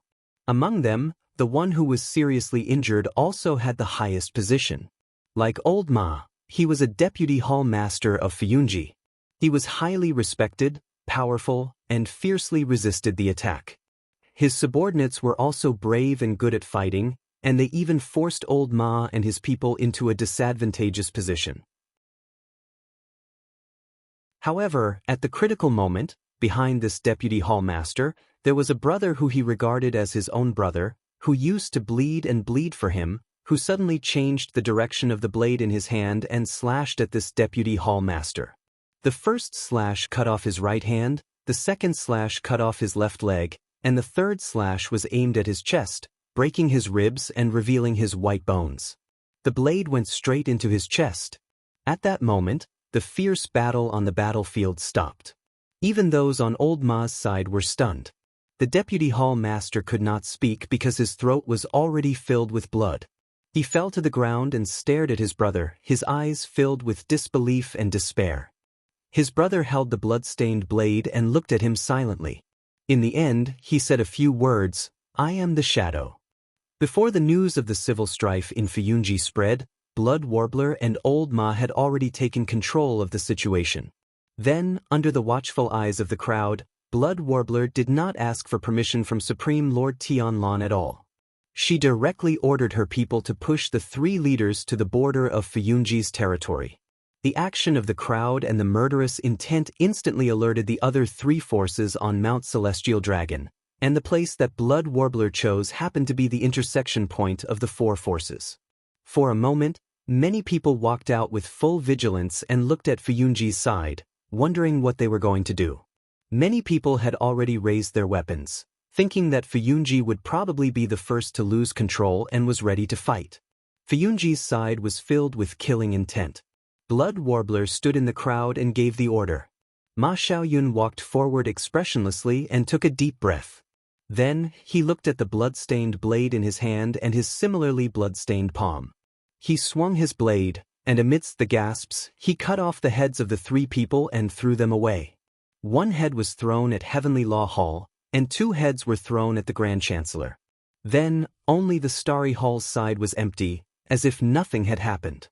Among them, the one who was seriously injured also had the highest position. Like old Ma, he was a deputy hall master of Fuyunji. He was highly respected, powerful, and fiercely resisted the attack. His subordinates were also brave and good at fighting, and they even forced old Ma and his people into a disadvantageous position. However, at the critical moment, behind this deputy hall master, there was a brother who he regarded as his own brother, who used to bleed and bleed for him, who suddenly changed the direction of the blade in his hand and slashed at this deputy hall master. The first slash cut off his right hand, the second slash cut off his left leg, and the third slash was aimed at his chest, breaking his ribs and revealing his white bones. The blade went straight into his chest. At that moment, the fierce battle on the battlefield stopped. Even those on old Ma's side were stunned. The deputy hall master could not speak because his throat was already filled with blood. He fell to the ground and stared at his brother, his eyes filled with disbelief and despair. His brother held the blood-stained blade and looked at him silently. In the end, he said a few words, "I am the shadow." Before the news of the civil strife in Fuyunji spread, Blood Warbler and Old Ma had already taken control of the situation. Then, under the watchful eyes of the crowd, Blood Warbler did not ask for permission from Supreme Lord Tianlan at all. She directly ordered her people to push the 3 leaders to the border of Fuyunji's territory. The action of the crowd and the murderous intent instantly alerted the other 3 forces on Mount Celestial Dragon, and the place that Blood Warbler chose happened to be the intersection point of the 4 forces. For a moment, many people walked out with full vigilance and looked at Fuyunji's side, wondering what they were going to do. Many people had already raised their weapons, thinking that Fuyunji would probably be the first to lose control and was ready to fight. Fuyunji's side was filled with killing intent. Blood Warbler stood in the crowd and gave the order. Ma Xiaoyun walked forward expressionlessly and took a deep breath. Then, he looked at the blood-stained blade in his hand and his similarly blood-stained palm. He swung his blade, and amidst the gasps, he cut off the heads of the 3 people and threw them away. 1 head was thrown at Heavenly Law Hall, and 2 heads were thrown at the Grand Chancellor. Then, only the Starry Hall's side was empty, as if nothing had happened.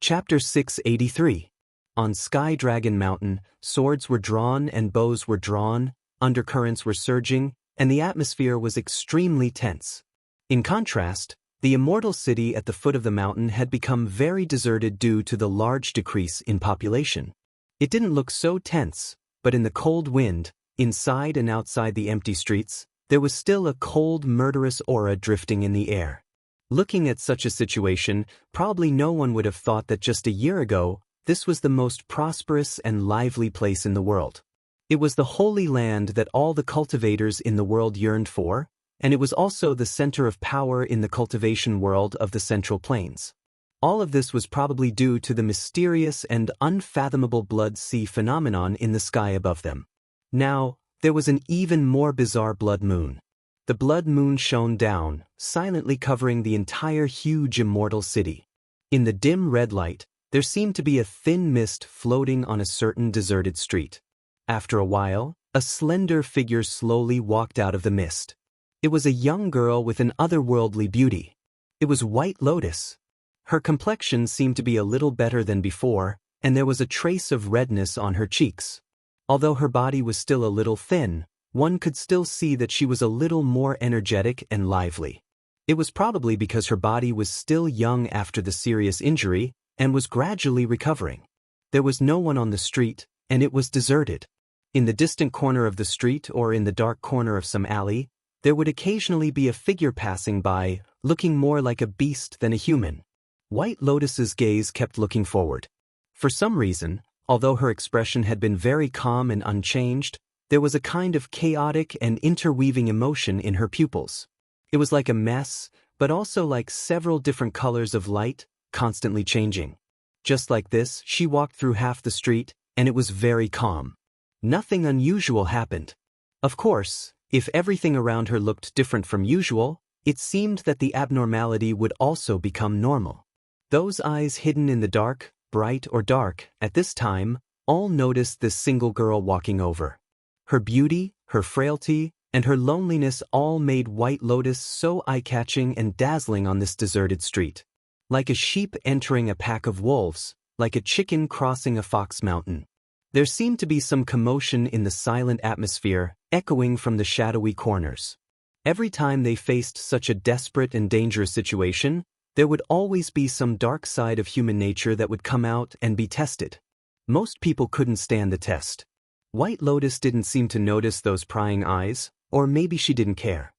Chapter 683. On Sky Dragon Mountain, swords were drawn and bows were drawn, undercurrents were surging, and the atmosphere was extremely tense. In contrast, the Immortal City at the foot of the mountain had become very deserted due to the large decrease in population. It didn't look so tense, but in the cold wind, inside and outside the empty streets, there was still a cold, murderous aura drifting in the air. Looking at such a situation, probably no one would have thought that just a year ago, this was the most prosperous and lively place in the world. It was the holy land that all the cultivators in the world yearned for, and it was also the center of power in the cultivation world of the Central Plains. All of this was probably due to the mysterious and unfathomable blood sea phenomenon in the sky above them. Now, there was an even more bizarre blood moon. The blood moon shone down, silently covering the entire huge immortal city. In the dim red light, there seemed to be a thin mist floating on a certain deserted street. After a while, a slender figure slowly walked out of the mist. It was a young girl with an otherworldly beauty. It was White Lotus. Her complexion seemed to be a little better than before, and there was a trace of redness on her cheeks. Although her body was still a little thin, one could still see that she was a little more energetic and lively. It was probably because her body was still young after the serious injury and was gradually recovering. There was no one on the street, and it was deserted. In the distant corner of the street or in the dark corner of some alley, there would occasionally be a figure passing by, looking more like a beast than a human. White Lotus's gaze kept looking forward. For some reason, although her expression had been very calm and unchanged, there was a kind of chaotic and interweaving emotion in her pupils. It was like a mess, but also like several different colors of light, constantly changing. Just like this, she walked through half the street, and it was very calm. Nothing unusual happened. Of course, if everything around her looked different from usual, it seemed that the abnormality would also become normal. Those eyes hidden in the dark, bright or dark, at this time, all noticed this single girl walking over. Her beauty, her frailty, and her loneliness all made White Lotus so eye-catching and dazzling on this deserted street. Like a sheep entering a pack of wolves, like a chicken crossing a fox mountain. There seemed to be some commotion in the silent atmosphere, echoing from the shadowy corners. Every time they faced such a desperate and dangerous situation, there would always be some dark side of human nature that would come out and be tested. Most people couldn't stand the test. White Lotus didn't seem to notice those prying eyes, or maybe she didn't care.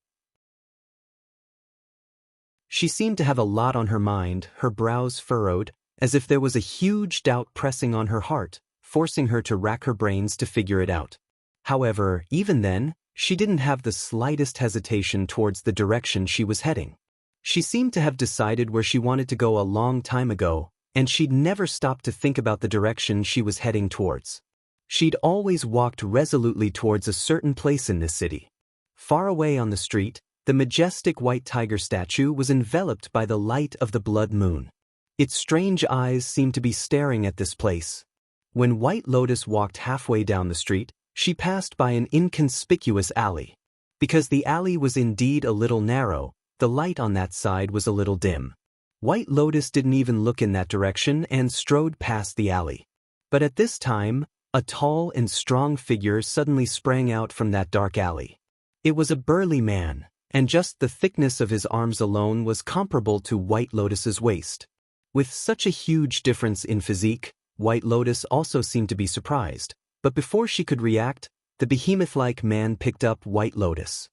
She seemed to have a lot on her mind, her brows furrowed, as if there was a huge doubt pressing on her heart, forcing her to rack her brains to figure it out. However, even then, she didn't have the slightest hesitation towards the direction she was heading. She seemed to have decided where she wanted to go a long time ago, and she'd never stopped to think about the direction she was heading towards. She'd always walked resolutely towards a certain place in this city. Far away on the street, the majestic white tiger statue was enveloped by the light of the blood moon. Its strange eyes seemed to be staring at this place. When White Lotus walked halfway down the street, she passed by an inconspicuous alley. Because the alley was indeed a little narrow, the light on that side was a little dim. White Lotus didn't even look in that direction and strode past the alley. But at this time, a tall and strong figure suddenly sprang out from that dark alley. It was a burly man, and just the thickness of his arms alone was comparable to White Lotus's waist. With such a huge difference in physique, White Lotus also seemed to be surprised, but before she could react, the behemoth-like man picked up White Lotus.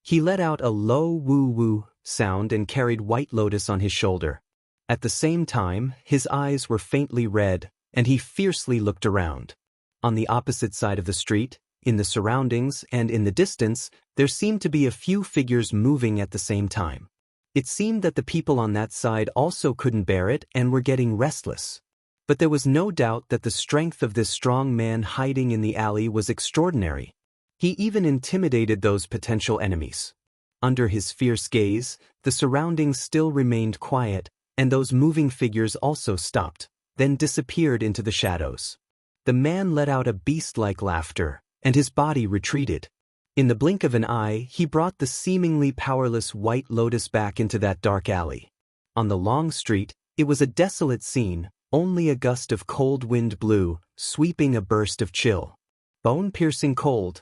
He let out a low woo-woo sound and carried White Lotus on his shoulder. At the same time, his eyes were faintly red, and he fiercely looked around. On the opposite side of the street, in the surroundings and in the distance, there seemed to be a few figures moving at the same time. It seemed that the people on that side also couldn't bear it and were getting restless. But there was no doubt that the strength of this strong man hiding in the alley was extraordinary. He even intimidated those potential enemies. Under his fierce gaze, the surroundings still remained quiet, and those moving figures also stopped, then disappeared into the shadows. The man let out a beast-like laughter, and his body retreated. In the blink of an eye, he brought the seemingly powerless White Lotus back into that dark alley. On the long street, it was a desolate scene, only a gust of cold wind blew, sweeping a burst of chill. Bone-piercing cold.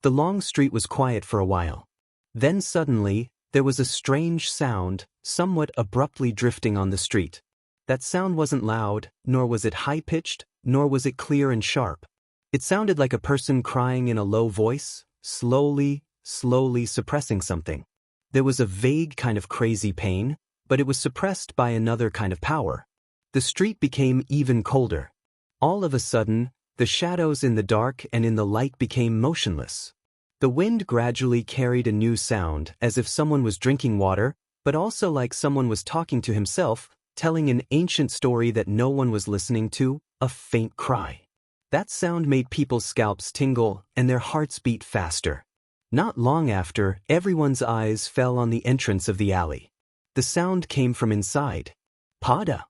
The long street was quiet for a while. Then suddenly, there was a strange sound, somewhat abruptly drifting on the street. That sound wasn't loud, nor was it high-pitched, nor was it clear and sharp. It sounded like a person crying in a low voice, slowly suppressing something. There was a vague kind of crazy pain, but it was suppressed by another kind of power. The street became even colder. All of a sudden, the shadows in the dark and in the light became motionless. The wind gradually carried a new sound, as if someone was drinking water, but also like someone was talking to himself, telling an ancient story that no one was listening to, a faint cry. That sound made people's scalps tingle and their hearts beat faster. Not long after, everyone's eyes fell on the entrance of the alley. The sound came from inside. Pada.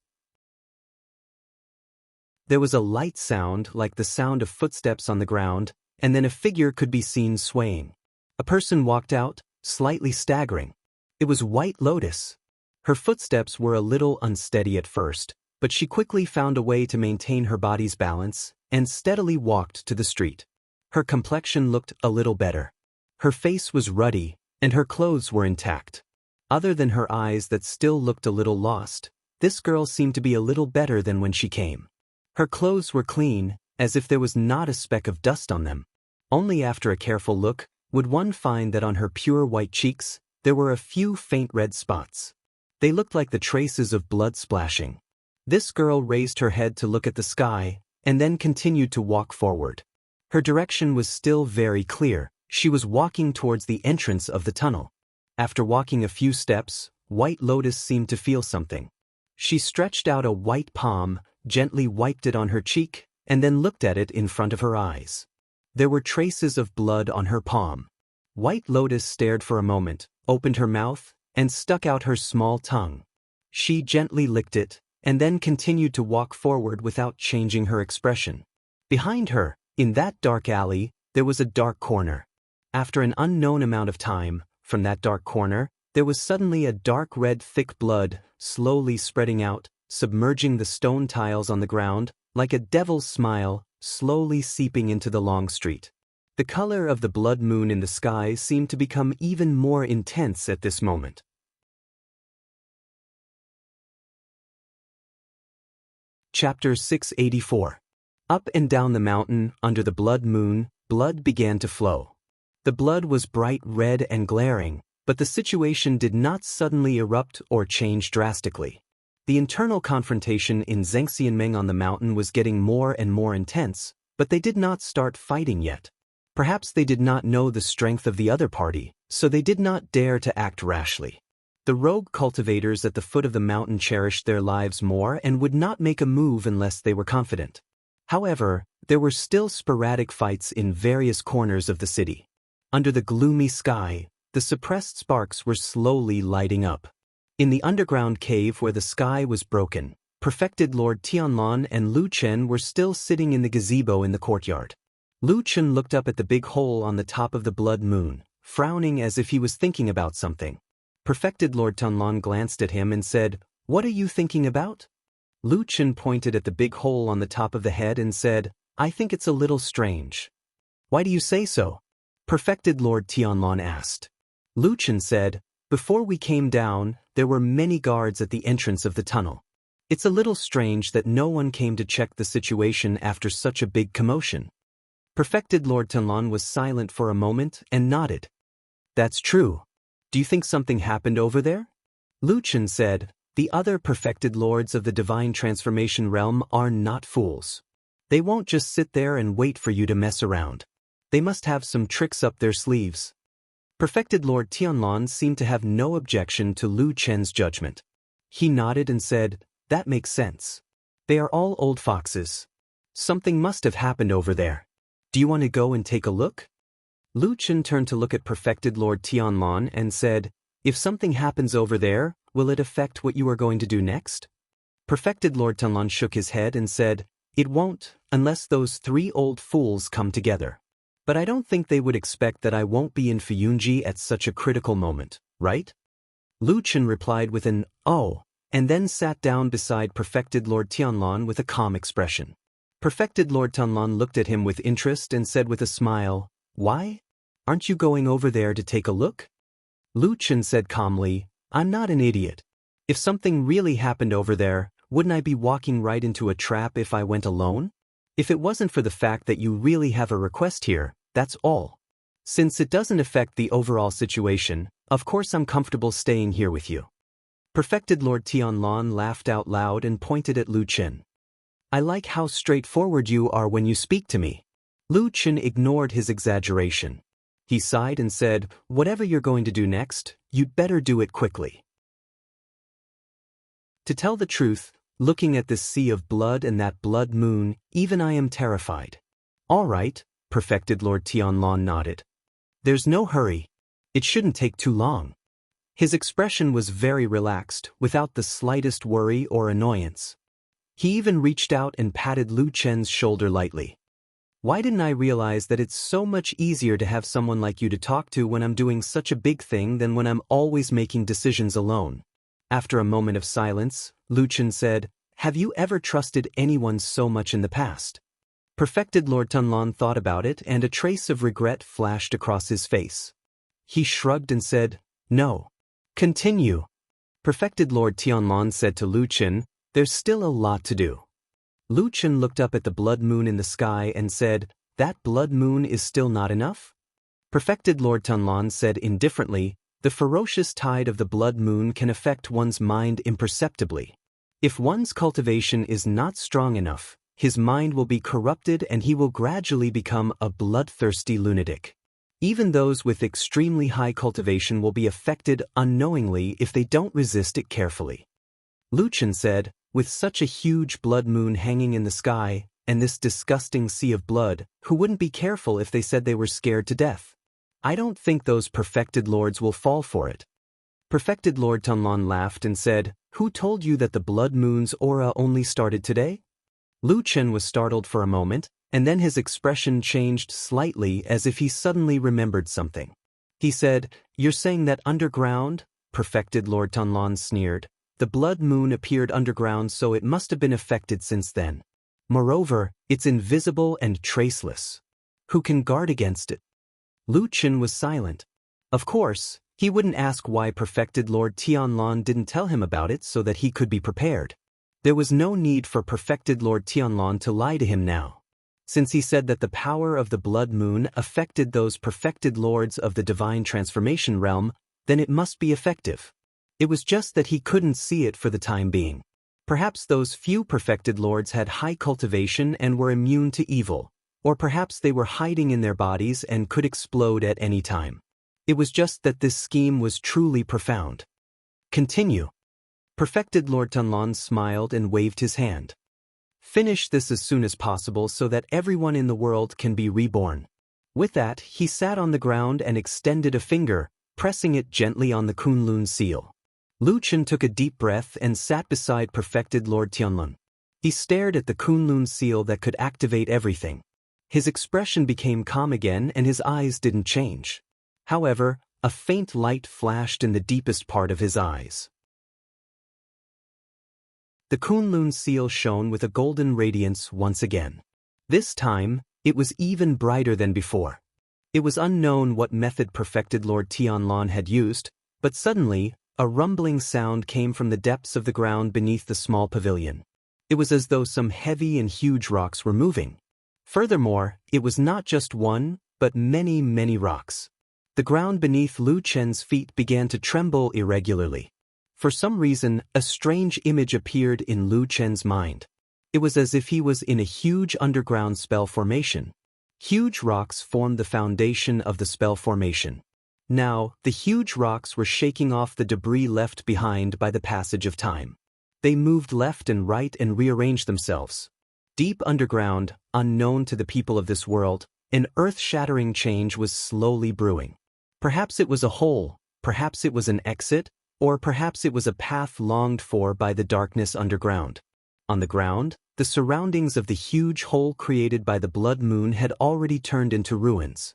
There was a light sound like the sound of footsteps on the ground, and then a figure could be seen swaying. A person walked out, slightly staggering. It was White Lotus. Her footsteps were a little unsteady at first, but she quickly found a way to maintain her body's balance and steadily walked to the street. Her complexion looked a little better. Her face was ruddy, and her clothes were intact. Other than her eyes that still looked a little lost, this girl seemed to be a little better than when she came. Her clothes were clean, as if there was not a speck of dust on them. Only after a careful look would one find that on her pure white cheeks there were a few faint red spots. They looked like the traces of blood splashing. This girl raised her head to look at the sky, and then continued to walk forward. Her direction was still very clear. She was walking towards the entrance of the tunnel. After walking a few steps, White Lotus seemed to feel something. She stretched out a white palm, gently wiped it on her cheek, and then looked at it in front of her eyes. There were traces of blood on her palm. White Lotus stared for a moment, opened her mouth, and stuck out her small tongue. She gently licked it, and then continued to walk forward without changing her expression. Behind her, in that dark alley, there was a dark corner. After an unknown amount of time, from that dark corner, there was suddenly a dark red thick blood, slowly spreading out, submerging the stone tiles on the ground, like a devil's smile, slowly seeping into the long street. The color of the blood moon in the sky seemed to become even more intense at this moment. Chapter 684. Up and down the mountain, under the blood moon, blood began to flow. The blood was bright red and glaring, but the situation did not suddenly erupt or change drastically. The internal confrontation in Zhengxianmeng on the mountain was getting more and more intense, but they did not start fighting yet. Perhaps they did not know the strength of the other party, so they did not dare to act rashly. The rogue cultivators at the foot of the mountain cherished their lives more and would not make a move unless they were confident. However, there were still sporadic fights in various corners of the city. Under the gloomy sky, the suppressed sparks were slowly lighting up. In the underground cave where the sky was broken, perfected Lord Tianlan and Lu Chen were still sitting in the gazebo in the courtyard. Lu Chen looked up at the big hole on the top of the blood moon, frowning as if he was thinking about something. Perfected Lord Tianlan glanced at him and said, "What are you thinking about?" Lu Chen pointed at the big hole on the top of the head and said, "I think it's a little strange." "Why do you say so?" Perfected Lord Tianlan asked. Lu Chen said, "Before we came down, there were many guards at the entrance of the tunnel. It's a little strange that no one came to check the situation after such a big commotion." Perfected Lord Tianlan was silent for a moment and nodded. "That's true. Do you think something happened over there?" Lu Chen said, "The other perfected lords of the divine transformation realm are not fools. They won't just sit there and wait for you to mess around. They must have some tricks up their sleeves." Perfected Lord Tianlan seemed to have no objection to Lu Chen's judgment. He nodded and said, "That makes sense. They are all old foxes. Something must have happened over there. Do you want to go and take a look?" Lu Chen turned to look at Perfected Lord Tianlan and said, "If something happens over there, will it affect what you are going to do next?" Perfected Lord Tianlan shook his head and said, "It won't, unless those 3 old fools come together. But I don't think they would expect that I won't be in Fuyunji at such a critical moment, right?" Lu Chen replied with an "oh," and then sat down beside Perfected Lord Tianlan with a calm expression. Perfected Lord Tianlan looked at him with interest and said with a smile, "Why? Aren't you going over there to take a look?" Lu Chen said calmly, "I'm not an idiot. If something really happened over there, wouldn't I be walking right into a trap if I went alone? If it wasn't for the fact that you really have a request here, that's all. Since it doesn't affect the overall situation, of course I'm comfortable staying here with you." Perfected Lord Tianlong laughed out loud and pointed at Lu Qin. I like how straightforward you are when you speak to me. Lu Qin ignored his exaggeration. He sighed and said, whatever you're going to do next, you'd better do it quickly. To tell the truth, looking at this sea of blood and that blood moon, even I am terrified. All right, Perfected Lord Tianlong nodded. There's no hurry. It shouldn't take too long. His expression was very relaxed, without the slightest worry or annoyance. He even reached out and patted Lu Chen's shoulder lightly. Why didn't I realize that it's so much easier to have someone like you to talk to when I'm doing such a big thing than when I'm always making decisions alone? After a moment of silence, Lu Chen said, have you ever trusted anyone so much in the past? Perfected Lord Tianlong thought about it and a trace of regret flashed across his face. He shrugged and said, no. Continue. Perfected Lord Tianlong said to Lu Chen, there's still a lot to do. Lu Chen looked up at the blood moon in the sky and said, that blood moon is still not enough? Perfected Lord Tianlong said indifferently, the ferocious tide of the blood moon can affect one's mind imperceptibly. If one's cultivation is not strong enough, his mind will be corrupted and he will gradually become a bloodthirsty lunatic. Even those with extremely high cultivation will be affected unknowingly if they don't resist it carefully. Lu Chen said, with such a huge blood moon hanging in the sky, and this disgusting sea of blood, who wouldn't be careful if they said they were scared to death? I don't think those perfected lords will fall for it. Perfected Lord Tianlong laughed and said, who told you that the blood moon's aura only started today? Lu Chen was startled for a moment, and then his expression changed slightly as if he suddenly remembered something. He said, you're saying that underground? Perfected Lord Tianlong sneered. The blood moon appeared underground, so it must have been affected since then. Moreover, it's invisible and traceless. Who can guard against it? Lu Chen was silent. Of course, he wouldn't ask why Perfected Lord Tianlong didn't tell him about it so that he could be prepared. There was no need for Perfected Lord Tianlong to lie to him now. Since he said that the power of the blood moon affected those perfected lords of the divine transformation realm, then it must be effective. It was just that he couldn't see it for the time being. Perhaps those few perfected lords had high cultivation and were immune to evil, or perhaps they were hiding in their bodies and could explode at any time. It was just that this scheme was truly profound. Continue. Perfected Lord Tianlong smiled and waved his hand. Finish this as soon as possible so that everyone in the world can be reborn. With that, he sat on the ground and extended a finger, pressing it gently on the Kunlun seal. Lu Chen took a deep breath and sat beside Perfected Lord Tianlong. He stared at the Kunlun seal that could activate everything. His expression became calm again and his eyes didn't change. However, a faint light flashed in the deepest part of his eyes. The Kunlun seal shone with a golden radiance once again. This time, it was even brighter than before. It was unknown what method Perfected Lord Tianlong had used, but suddenly, a rumbling sound came from the depths of the ground beneath the small pavilion. It was as though some heavy and huge rocks were moving. Furthermore, it was not just one, but many, many rocks. The ground beneath Lu Chen's feet began to tremble irregularly. For some reason, a strange image appeared in Lu Chen's mind. It was as if he was in a huge underground spell formation. Huge rocks formed the foundation of the spell formation. Now, the huge rocks were shaking off the debris left behind by the passage of time. They moved left and right and rearranged themselves. Deep underground, unknown to the people of this world, an earth-shattering change was slowly brewing. Perhaps it was a hole, perhaps it was an exit, or perhaps it was a path longed for by the darkness underground. On the ground, the surroundings of the huge hole created by the blood moon had already turned into ruins.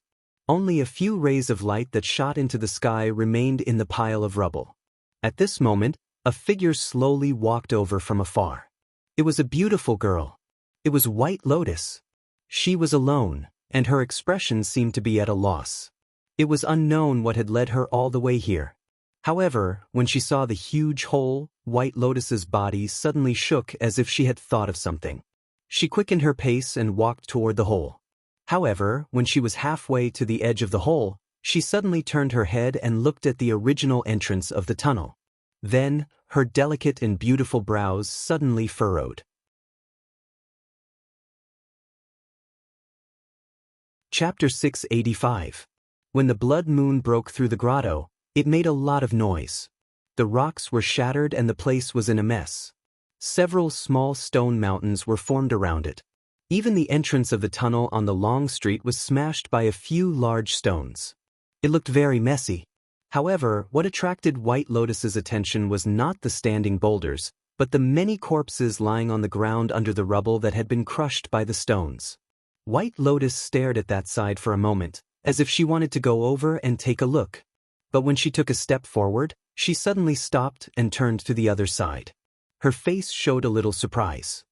Only a few rays of light that shot into the sky remained in the pile of rubble. At this moment, a figure slowly walked over from afar. It was a beautiful girl. It was White Lotus. She was alone, and her expression seemed to be at a loss. It was unknown what had led her all the way here. However, when she saw the huge hole, White Lotus's body suddenly shook as if she had thought of something. She quickened her pace and walked toward the hole. However, when she was halfway to the edge of the hole, she suddenly turned her head and looked at the original entrance of the tunnel. Then, her delicate and beautiful brows suddenly furrowed. Chapter 685. When the blood moon broke through the grotto, it made a lot of noise. The rocks were shattered and the place was in a mess. Several small stone mountains were formed around it. Even the entrance of the tunnel on the long street was smashed by a few large stones. It looked very messy. However, what attracted White Lotus's attention was not the standing boulders, but the many corpses lying on the ground under the rubble that had been crushed by the stones. White Lotus stared at that side for a moment, as if she wanted to go over and take a look. But when she took a step forward, she suddenly stopped and turned to the other side. Her face showed a little surprise.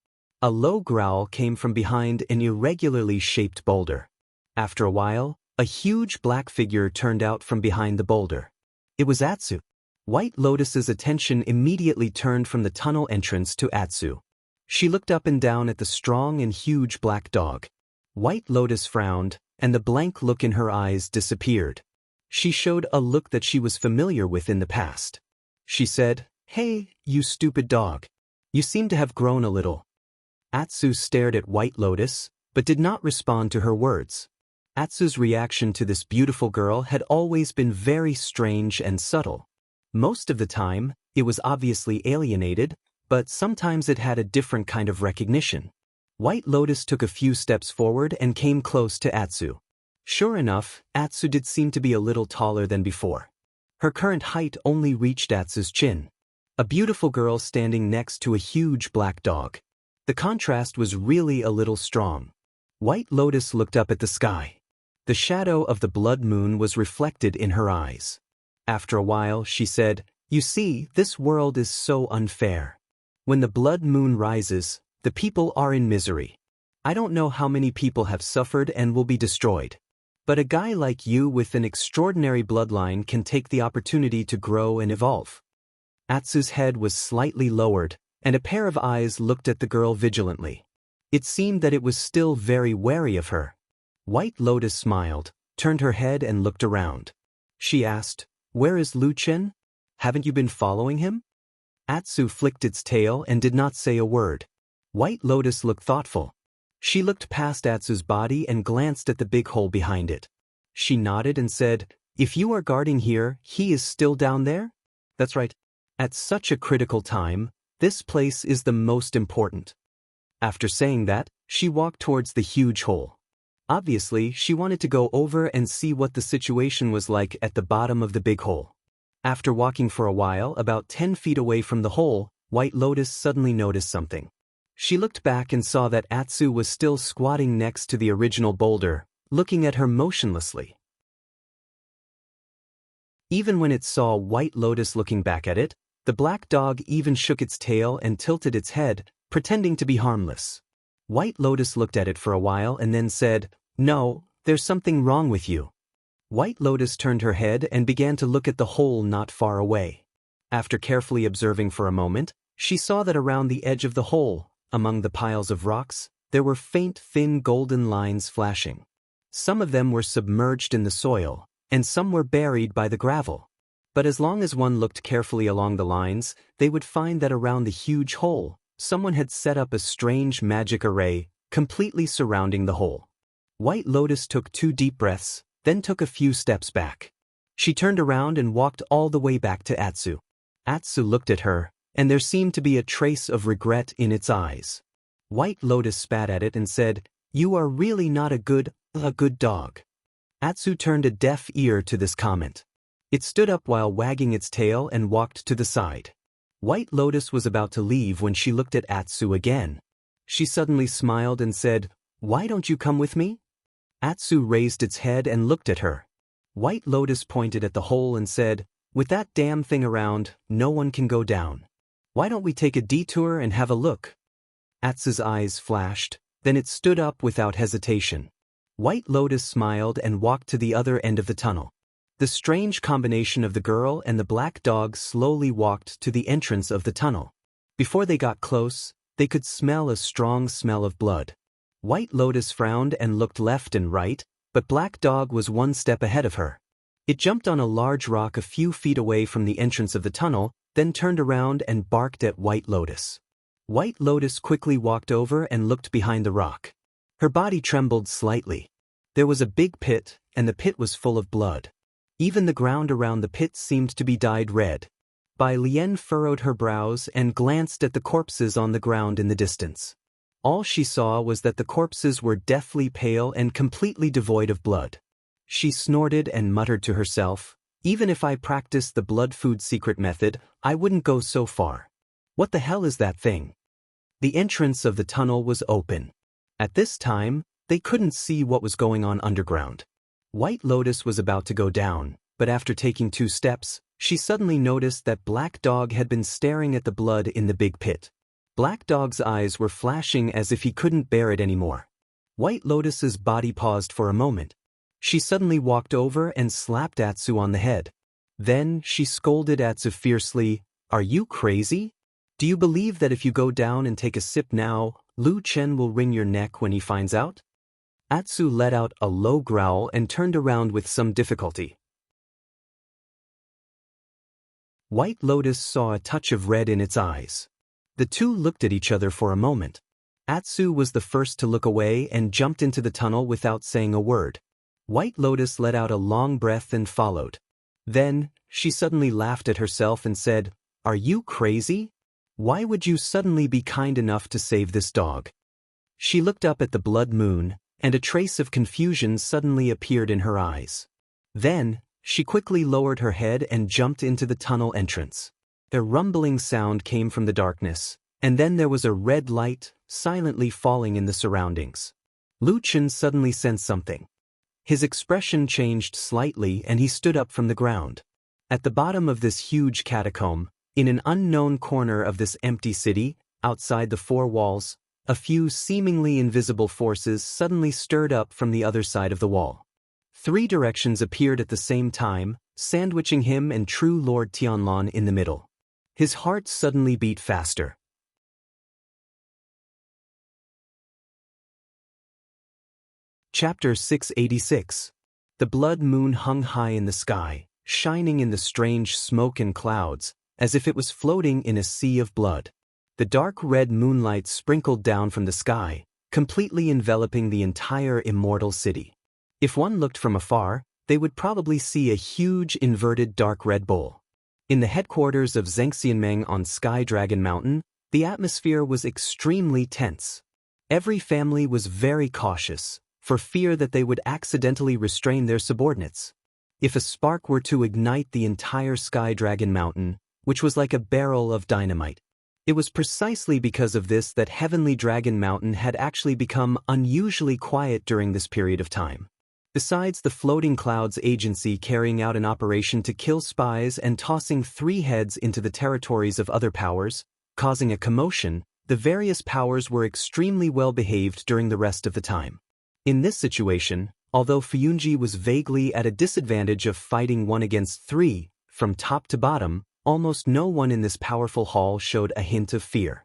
A low growl came from behind an irregularly shaped boulder. After a while, a huge black figure turned out from behind the boulder. It was Atsu. White Lotus's attention immediately turned from the tunnel entrance to Atsu. She looked up and down at the strong and huge black dog. White Lotus frowned, and the blank look in her eyes disappeared. She showed a look that she was familiar with in the past. She said, "Hey, you stupid dog. You seem to have grown a little." Atsu stared at White Lotus, but did not respond to her words. Atsu's reaction to this beautiful girl had always been very strange and subtle. Most of the time, it was obviously alienated, but sometimes it had a different kind of recognition. White Lotus took a few steps forward and came close to Atsu. Sure enough, Atsu did seem to be a little taller than before. Her current height only reached Atsu's chin. A beautiful girl standing next to a huge black dog. The contrast was really a little strong. White Lotus looked up at the sky. The shadow of the blood moon was reflected in her eyes. After a while, she said, "You see, this world is so unfair. When the blood moon rises, the people are in misery. I don't know how many people have suffered and will be destroyed. But a guy like you with an extraordinary bloodline can take the opportunity to grow and evolve." Atsu's head was slightly lowered, and a pair of eyes looked at the girl vigilantly. It seemed that it was still very wary of her. White Lotus smiled, turned her head and looked around. She asked, "Where is Lu Chen? Haven't you been following him?" Atsu flicked its tail and did not say a word. White Lotus looked thoughtful. She looked past Atsu's body and glanced at the big hole behind it. She nodded and said, "If you are guarding here, he is still down there?" "That's right. At such a critical time, this place is the most important." After saying that, she walked towards the huge hole. Obviously, she wanted to go over and see what the situation was like at the bottom of the big hole. After walking for a while, about 10 feet away from the hole, White Lotus suddenly noticed something. She looked back and saw that Atsu was still squatting next to the original boulder, looking at her motionlessly. Even when it saw White Lotus looking back at it, the black dog even shook its tail and tilted its head, pretending to be harmless. White Lotus looked at it for a while and then said, "No, there's something wrong with you." White Lotus turned her head and began to look at the hole not far away. After carefully observing for a moment, she saw that around the edge of the hole, among the piles of rocks, there were faint, thin golden lines flashing. Some of them were submerged in the soil, and some were buried by the gravel. But as long as one looked carefully along the lines, they would find that around the huge hole, someone had set up a strange magic array, completely surrounding the hole. White Lotus took 2 deep breaths, then took a few steps back. She turned around and walked all the way back to Atsu. Atsu looked at her, and there seemed to be a trace of regret in its eyes. White Lotus spat at it and said, "You are really not a good dog." Atsu turned a deaf ear to this comment. It stood up while wagging its tail and walked to the side. White Lotus was about to leave when she looked at Atsu again. She suddenly smiled and said, "Why don't you come with me?" Atsu raised its head and looked at her. White Lotus pointed at the hole and said, "With that damn thing around, no one can go down. Why don't we take a detour and have a look?" Atsu's eyes flashed, then it stood up without hesitation. White Lotus smiled and walked to the other end of the tunnel. The strange combination of the girl and the black dog slowly walked to the entrance of the tunnel. Before they got close, they could smell a strong smell of blood. White Lotus frowned and looked left and right, but Black Dog was 1 step ahead of her. It jumped on a large rock a few feet away from the entrance of the tunnel then turned around and barked at White Lotus. White Lotus quickly walked over and looked behind the rock. Her body trembled slightly. There was a big pit, and the pit was full of blood. Even the ground around the pit seemed to be dyed red. Bai Lian furrowed her brows and glanced at the corpses on the ground in the distance. All she saw was that the corpses were deathly pale and completely devoid of blood. She snorted and muttered to herself, "Even if I practiced the blood food secret method, I wouldn't go so far. What the hell is that thing?" The entrance of the tunnel was open. At this time, they couldn't see what was going on underground. White Lotus was about to go down, but after taking 2 steps, she suddenly noticed that Black Dog had been staring at the blood in the big pit. Black Dog's eyes were flashing as if he couldn't bear it anymore. White Lotus's body paused for a moment. She suddenly walked over and slapped Atsu on the head. Then she scolded Atsu fiercely, "Are you crazy? Do you believe that if you go down and take a sip now, Lu Chen will wring your neck when he finds out?" Atsu let out a low growl and turned around with some difficulty. White Lotus saw a touch of red in its eyes. The two looked at each other for a moment. Atsu was the first to look away and jumped into the tunnel without saying a word. White Lotus let out a long breath and followed. Then, she suddenly laughed at herself and said, "Are you crazy? Why would you suddenly be kind enough to save this dog?" She looked up at the blood moon, and a trace of confusion suddenly appeared in her eyes. Then, she quickly lowered her head and jumped into the tunnel entrance. A rumbling sound came from the darkness, and then there was a red light, silently falling in the surroundings. Lu Chen suddenly sensed something. His expression changed slightly and he stood up from the ground. At the bottom of this huge catacomb, in an unknown corner of this empty city, outside the 4 walls, a few seemingly invisible forces suddenly stirred up from the other side of the wall. 3 directions appeared at the same time, sandwiching him and true Lord Tianlan in the middle. His heart suddenly beat faster. Chapter 686. The blood moon hung high in the sky, shining in the strange smoke and clouds, as if it was floating in a sea of blood. The dark red moonlight sprinkled down from the sky, completely enveloping the entire Immortal city. If one looked from afar, they would probably see a huge inverted dark red bowl. In the headquarters of Zhengxianmeng on Sky Dragon Mountain, the atmosphere was extremely tense. Every family was very cautious, for fear that they would accidentally restrain their subordinates. If a spark were to ignite the entire Sky Dragon Mountain, which was like a barrel of dynamite. It was precisely because of this that Heavenly Dragon Mountain had actually become unusually quiet during this period of time. Besides the Floating Clouds Agency carrying out an operation to kill spies and tossing 3 heads into the territories of other powers, causing a commotion, the various powers were extremely well behaved during the rest of the time. In this situation, although Fuyunji was vaguely at a disadvantage of fighting 1 against 3, from top to bottom, almost no one in this powerful hall showed a hint of fear.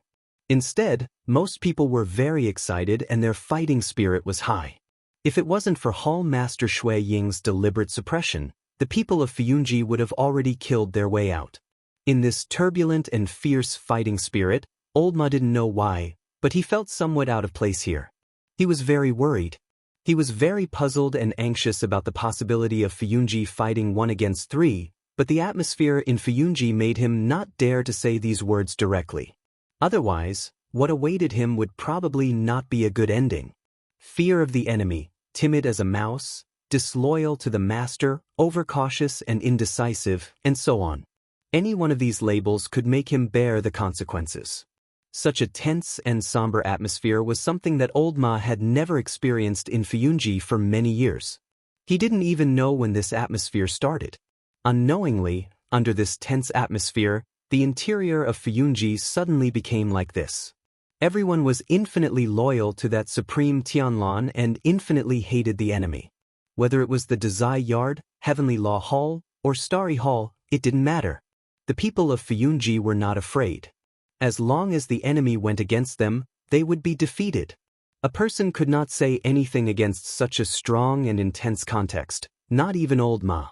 Instead, most people were very excited and their fighting spirit was high. If it wasn't for Hall Master Shui Ying's deliberate suppression, the people of Fuyunji would have already killed their way out. In this turbulent and fierce fighting spirit, Old Ma didn't know why, but he felt somewhat out of place here. He was very worried. He was very puzzled and anxious about the possibility of Fuyunji fighting 1 against 3, but the atmosphere in Fuyunji made him not dare to say these words directly. Otherwise, what awaited him would probably not be a good ending. Fear of the enemy, timid as a mouse, disloyal to the master, overcautious and indecisive, and so on. Any one of these labels could make him bear the consequences. Such a tense and somber atmosphere was something that Old Ma had never experienced in Fuyunji for many years. He didn't even know when this atmosphere started. Unknowingly, under this tense atmosphere, the interior of Fuyunji suddenly became like this. Everyone was infinitely loyal to that supreme Tianlan and infinitely hated the enemy. Whether it was the Dazai Yard, Heavenly Law Hall, or Starry Hall, it didn't matter. The people of Fuyunji were not afraid. As long as the enemy went against them, they would be defeated. A person could not say anything against such a strong and intense context, not even Old Ma.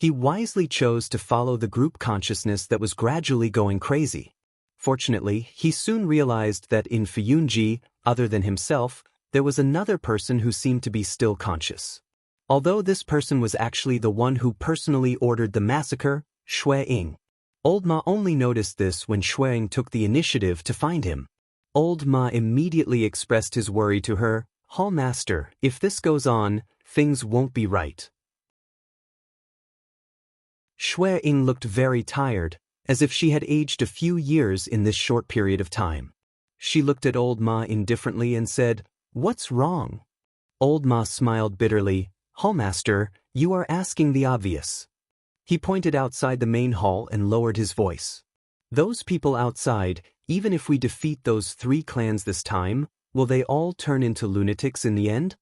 He wisely chose to follow the group consciousness that was gradually going crazy. Fortunately, he soon realized that in Fuyunji, other than himself, there was another person who seemed to be still conscious. Although this person was actually the one who personally ordered the massacre, Shui-Ying. Old Ma only noticed this when Shui-Ying took the initiative to find him. Old Ma immediately expressed his worry to her, "Hall Master, if this goes on, things won't be right." Shui-Ying looked very tired, as if she had aged a few years in this short period of time. She looked at Old Ma indifferently and said, "What's wrong?" Old Ma smiled bitterly, "Hall Master, you are asking the obvious." He pointed outside the main hall and lowered his voice. "Those people outside, even if we defeat those 3 clans this time, will they all turn into lunatics in the end?"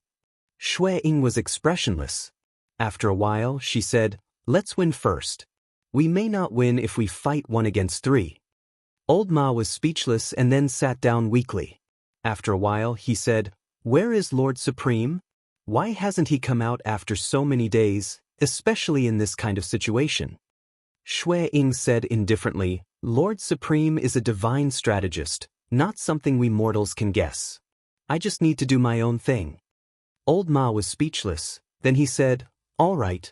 Shui-Ying was expressionless. After a while, she said, "Let's win first. We may not win if we fight 1 against 3. Old Ma was speechless and then sat down weakly. After a while, he said, "Where is Lord Supreme? Why hasn't he come out after so many days, especially in this kind of situation?" Shui-Ying said indifferently, "Lord Supreme is a divine strategist, not something we mortals can guess. I just need to do my own thing." Old Ma was speechless. Then he said, "All right."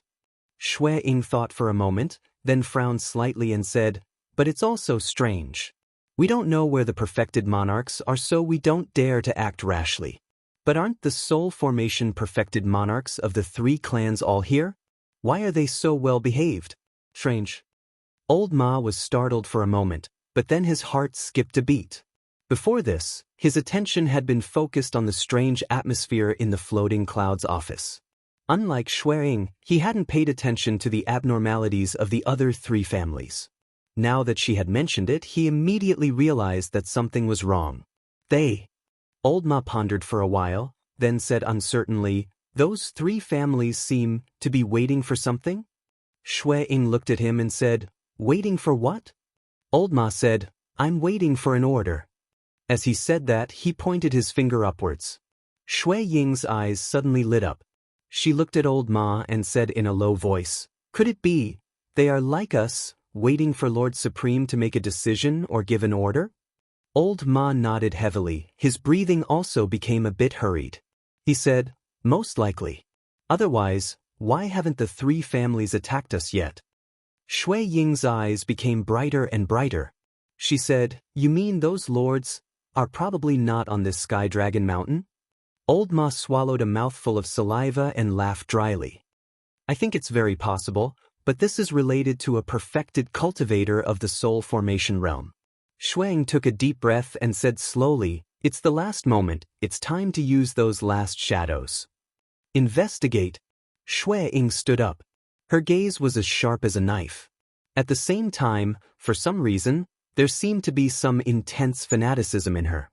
Shui-Ying thought for a moment, then frowned slightly and said, "But it's also strange. We don't know where the perfected monarchs are, so we don't dare to act rashly. But aren't the soul formation perfected monarchs of the 3 clans all here? Why are they so well behaved? Strange." Old Ma was startled for a moment, but then his heart skipped a beat. Before this, his attention had been focused on the strange atmosphere in the floating clouds office. Unlike Shui-Ying, he hadn't paid attention to the abnormalities of the other 3 families. Now that she had mentioned it, he immediately realized that something was wrong. Old Ma pondered for a while, then said uncertainly, "Those 3 families seem to be waiting for something?" Shui-Ying looked at him and said, "Waiting for what?" Old Ma said, "I'm waiting for an order." As he said that, he pointed his finger upwards. Shui-Ying's eyes suddenly lit up. She looked at Old Ma and said in a low voice, "Could it be, they are like us, waiting for Lord Supreme to make a decision or give an order?" Old Ma nodded heavily. His breathing also became a bit hurried. He said, "Most likely. Otherwise, why haven't the 3 families attacked us yet?" Shui-Ying's eyes became brighter and brighter. She said, "You mean those lords are probably not on this Sky Dragon Mountain?" Old Ma swallowed a mouthful of saliva and laughed dryly. "I think it's very possible, but this is related to a perfected cultivator of the soul formation realm." Shui-Ying took a deep breath and said slowly, "It's the last moment, it's time to use those last shadows." "Investigate." Shui-Ying stood up. Her gaze was as sharp as a knife. At the same time, for some reason, there seemed to be some intense fanaticism in her.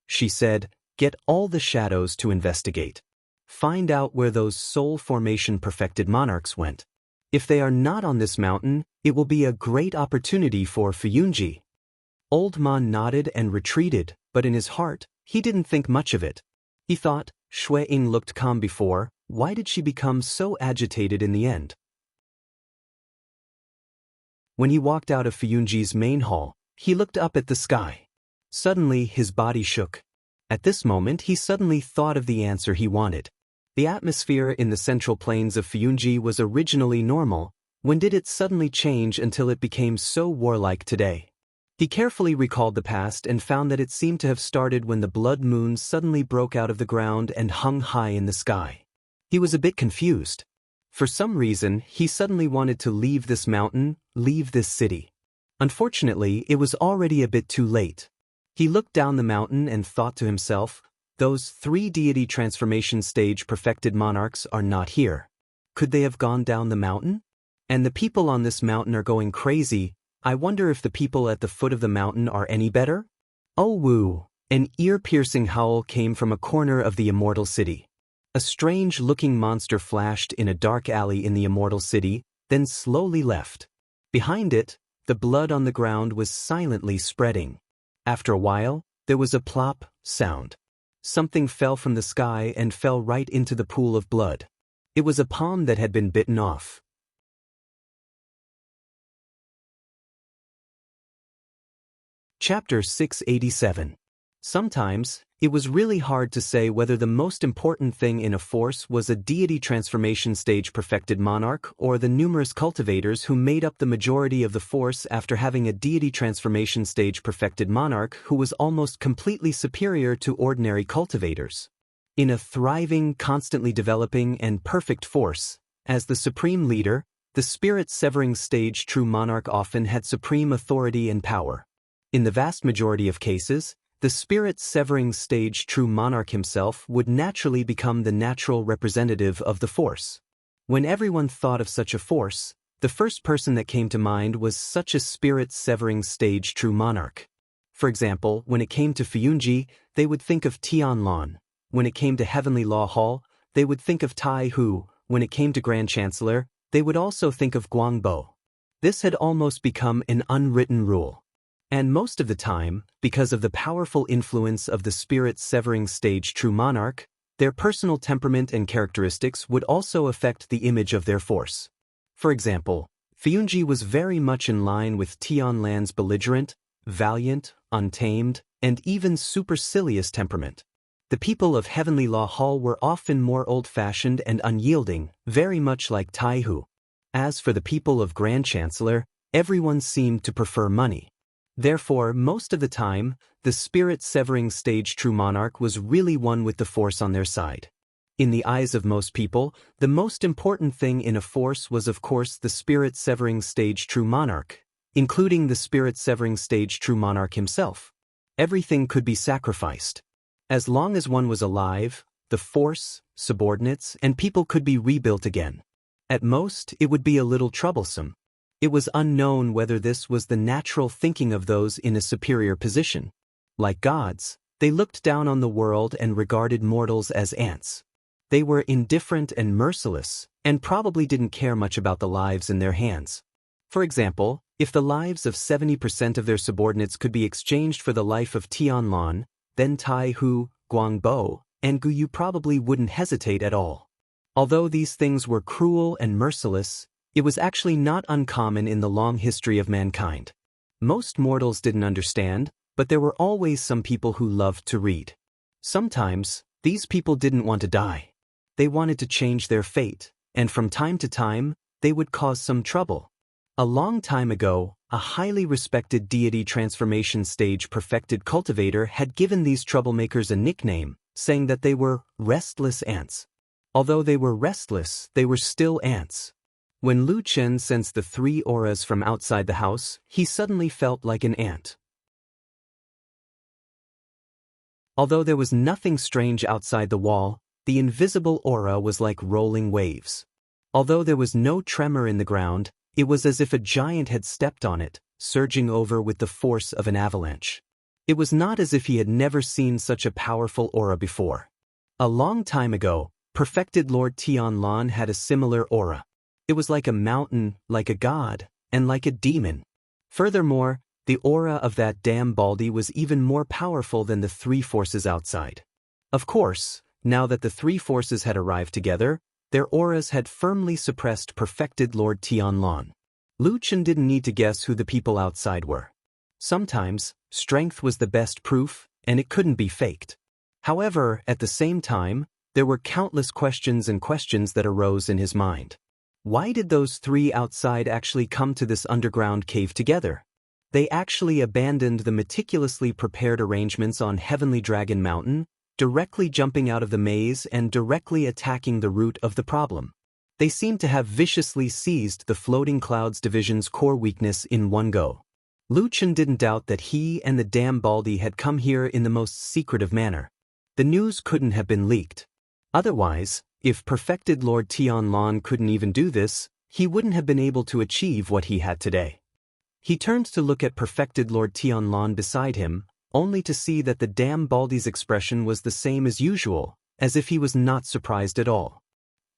She said, "Get all the shadows to investigate. Find out where those soul formation perfected monarchs went. If they are not on this mountain, it will be a great opportunity for Fuyunji." Old Ma nodded and retreated, but in his heart, he didn't think much of it. He thought, Shui-Ying looked calm before, why did she become so agitated in the end? When he walked out of Fuyunji's main hall, he looked up at the sky. Suddenly, his body shook. At this moment, he suddenly thought of the answer he wanted. The atmosphere in the central plains of Fuyunji was originally normal. When did it suddenly change until it became so warlike today? He carefully recalled the past and found that it seemed to have started when the blood moon suddenly broke out of the ground and hung high in the sky. He was a bit confused. For some reason, he suddenly wanted to leave this mountain, leave this city. Unfortunately, it was already a bit too late. He looked down the mountain and thought to himself, those 3 deity transformation stage perfected monarchs are not here. Could they have gone down the mountain? And the people on this mountain are going crazy. I wonder if the people at the foot of the mountain are any better? Oh woo! An ear-piercing howl came from a corner of the Immortal City. A strange-looking monster flashed in a dark alley in the Immortal City, then slowly left. Behind it, the blood on the ground was silently spreading. After a while, there was a plop sound. Something fell from the sky and fell right into the pool of blood. It was a palm that had been bitten off. Chapter 687. Sometimes, it was really hard to say whether the most important thing in a force was a deity transformation stage perfected monarch or the numerous cultivators who made up the majority of the force after having a deity transformation stage perfected monarch who was almost completely superior to ordinary cultivators. In a thriving, constantly developing, and perfect force, as the supreme leader, the spirit-severing stage true monarch often had supreme authority and power. In the vast majority of cases, the spirit-severing stage true monarch himself would naturally become the natural representative of the force. When everyone thought of such a force, the first person that came to mind was such a spirit-severing stage true monarch. For example, when it came to Fiyunji, they would think of Tianlan. When it came to Heavenly Law Hall, they would think of Tai Hu. When it came to Grand Chancellor, they would also think of Guangbo. This had almost become an unwritten rule. And most of the time, because of the powerful influence of the spirit-severing stage true monarch, their personal temperament and characteristics would also affect the image of their force. For example, Fiyunji was very much in line with Tianlan's belligerent, valiant, untamed, and even supercilious temperament. The people of Heavenly Law Hall were often more old-fashioned and unyielding, very much like Tai Hu. As for the people of Grand Chancellor, everyone seemed to prefer money. Therefore, most of the time, the spirit-severing stage true monarch was really one with the force on their side. In the eyes of most people, the most important thing in a force was of course the spirit-severing stage true monarch, including the spirit-severing stage true monarch himself. Everything could be sacrificed. As long as one was alive, the force, subordinates, and people could be rebuilt again. At most, it would be a little troublesome. It was unknown whether this was the natural thinking of those in a superior position. Like gods, they looked down on the world and regarded mortals as ants. They were indifferent and merciless, and probably didn't care much about the lives in their hands. For example, if the lives of 70% of their subordinates could be exchanged for the life of Tianlan, then Tai Hu, Guangbo, and Guyu probably wouldn't hesitate at all. Although these things were cruel and merciless, it was actually not uncommon in the long history of mankind. Most mortals didn't understand, but there were always some people who loved to read. Sometimes, these people didn't want to die. They wanted to change their fate, and from time to time, they would cause some trouble. A long time ago, a highly respected deity transformation stage perfected cultivator had given these troublemakers a nickname, saying that they were restless ants. Although they were restless, they were still ants. When Lu Chen sensed the three auras from outside the house, he suddenly felt like an ant. Although there was nothing strange outside the wall, the invisible aura was like rolling waves. Although there was no tremor in the ground, it was as if a giant had stepped on it, surging over with the force of an avalanche. It was not as if he had never seen such a powerful aura before. A long time ago, perfected Lord Tianlan had a similar aura. It was like a mountain, like a god, and like a demon. Furthermore, the aura of that damn Baldy was even more powerful than the three forces outside. Of course, now that the three forces had arrived together, their auras had firmly suppressed perfected Lord Tianlan. Lu Chen didn't need to guess who the people outside were. Sometimes, strength was the best proof, and it couldn't be faked. However, at the same time, there were countless questions that arose in his mind. Why did those three outside actually come to this underground cave together? They actually abandoned the meticulously prepared arrangements on Heavenly Dragon Mountain, directly jumping out of the maze and directly attacking the root of the problem. They seemed to have viciously seized the Floating Clouds Division's core weakness in one go. Lu Chen didn't doubt that he and the damn Baldy had come here in the most secretive manner. The news couldn't have been leaked. Otherwise, if perfected Lord Tianlan couldn't even do this, he wouldn't have been able to achieve what he had today. He turned to look at perfected Lord Tianlan beside him, only to see that the damn Baldy's expression was the same as usual, as if he was not surprised at all.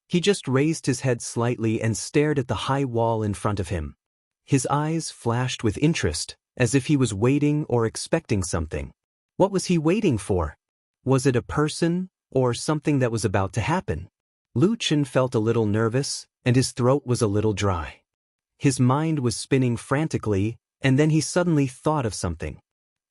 He just raised his head slightly and stared at the high wall in front of him. His eyes flashed with interest, as if he was waiting or expecting something. What was he waiting for? Was it a person, or something that was about to happen? Lu Chen felt a little nervous, and his throat was a little dry. His mind was spinning frantically, and then he suddenly thought of something.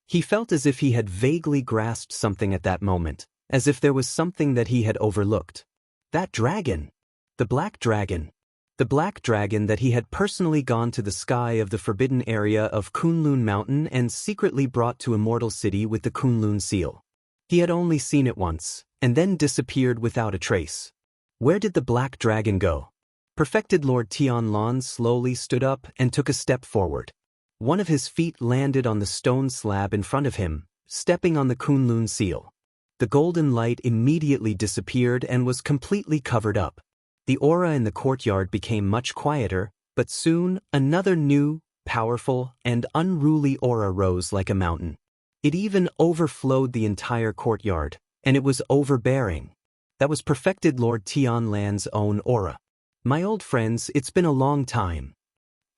He felt as if he had vaguely grasped something at that moment, as if there was something that he had overlooked. That dragon! The black dragon! The black dragon that he had personally gone to the sky of the forbidden area of Kunlun Mountain and secretly brought to Immortal City with the Kunlun seal. He had only seen it once, and then disappeared without a trace. Where did the black dragon go? Perfected Lord Tianlan slowly stood up and took a step forward. One of his feet landed on the stone slab in front of him, stepping on the Kunlun seal. The golden light immediately disappeared and was completely covered up. The aura in the courtyard became much quieter, but soon another new, powerful, and unruly aura rose like a mountain. It even overflowed the entire courtyard, and it was overbearing. That was Perfected Lord Tianlan's own aura. My old friends, it's been a long time.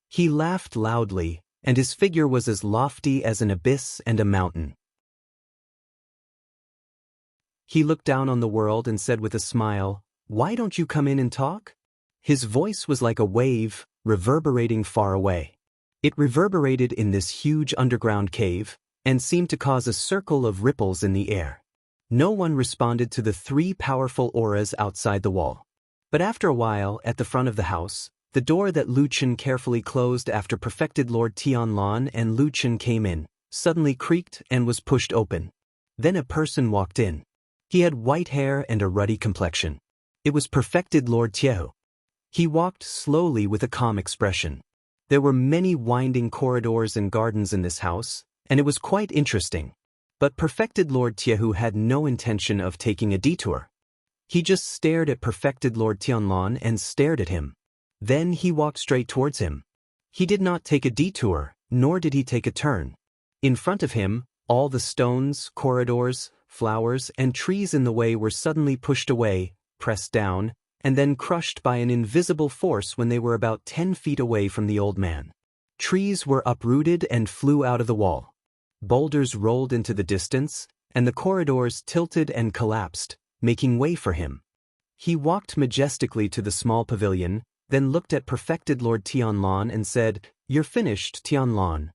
He laughed loudly, and his figure was as lofty as an abyss and a mountain. He looked down on the world and said with a smile, "Why don't you come in and talk?" His voice was like a wave, reverberating far away. It reverberated in this huge underground cave, and seemed to cause a circle of ripples in the air. No one responded to the three powerful auras outside the wall. But after a while, at the front of the house, the door that Lu Chen carefully closed after Perfected Lord Tianlan and Lu Chen came in, suddenly creaked and was pushed open. Then a person walked in. He had white hair and a ruddy complexion. It was Perfected Lord Jianghu. He walked slowly with a calm expression. There were many winding corridors and gardens in this house, and it was quite interesting. But Perfected Lord Jianghu had no intention of taking a detour. He just stared at Perfected Lord Tianlan and stared at him. Then he walked straight towards him. He did not take a detour, nor did he take a turn. In front of him, all the stones, corridors, flowers, and trees in the way were suddenly pushed away, pressed down, and then crushed by an invisible force when they were about 10 feet away from the old man. Trees were uprooted and flew out of the wall. Boulders rolled into the distance, and the corridors tilted and collapsed, making way for him. He walked majestically to the small pavilion, then looked at Perfected Lord Tianlan and said, "You're finished, Tianlan."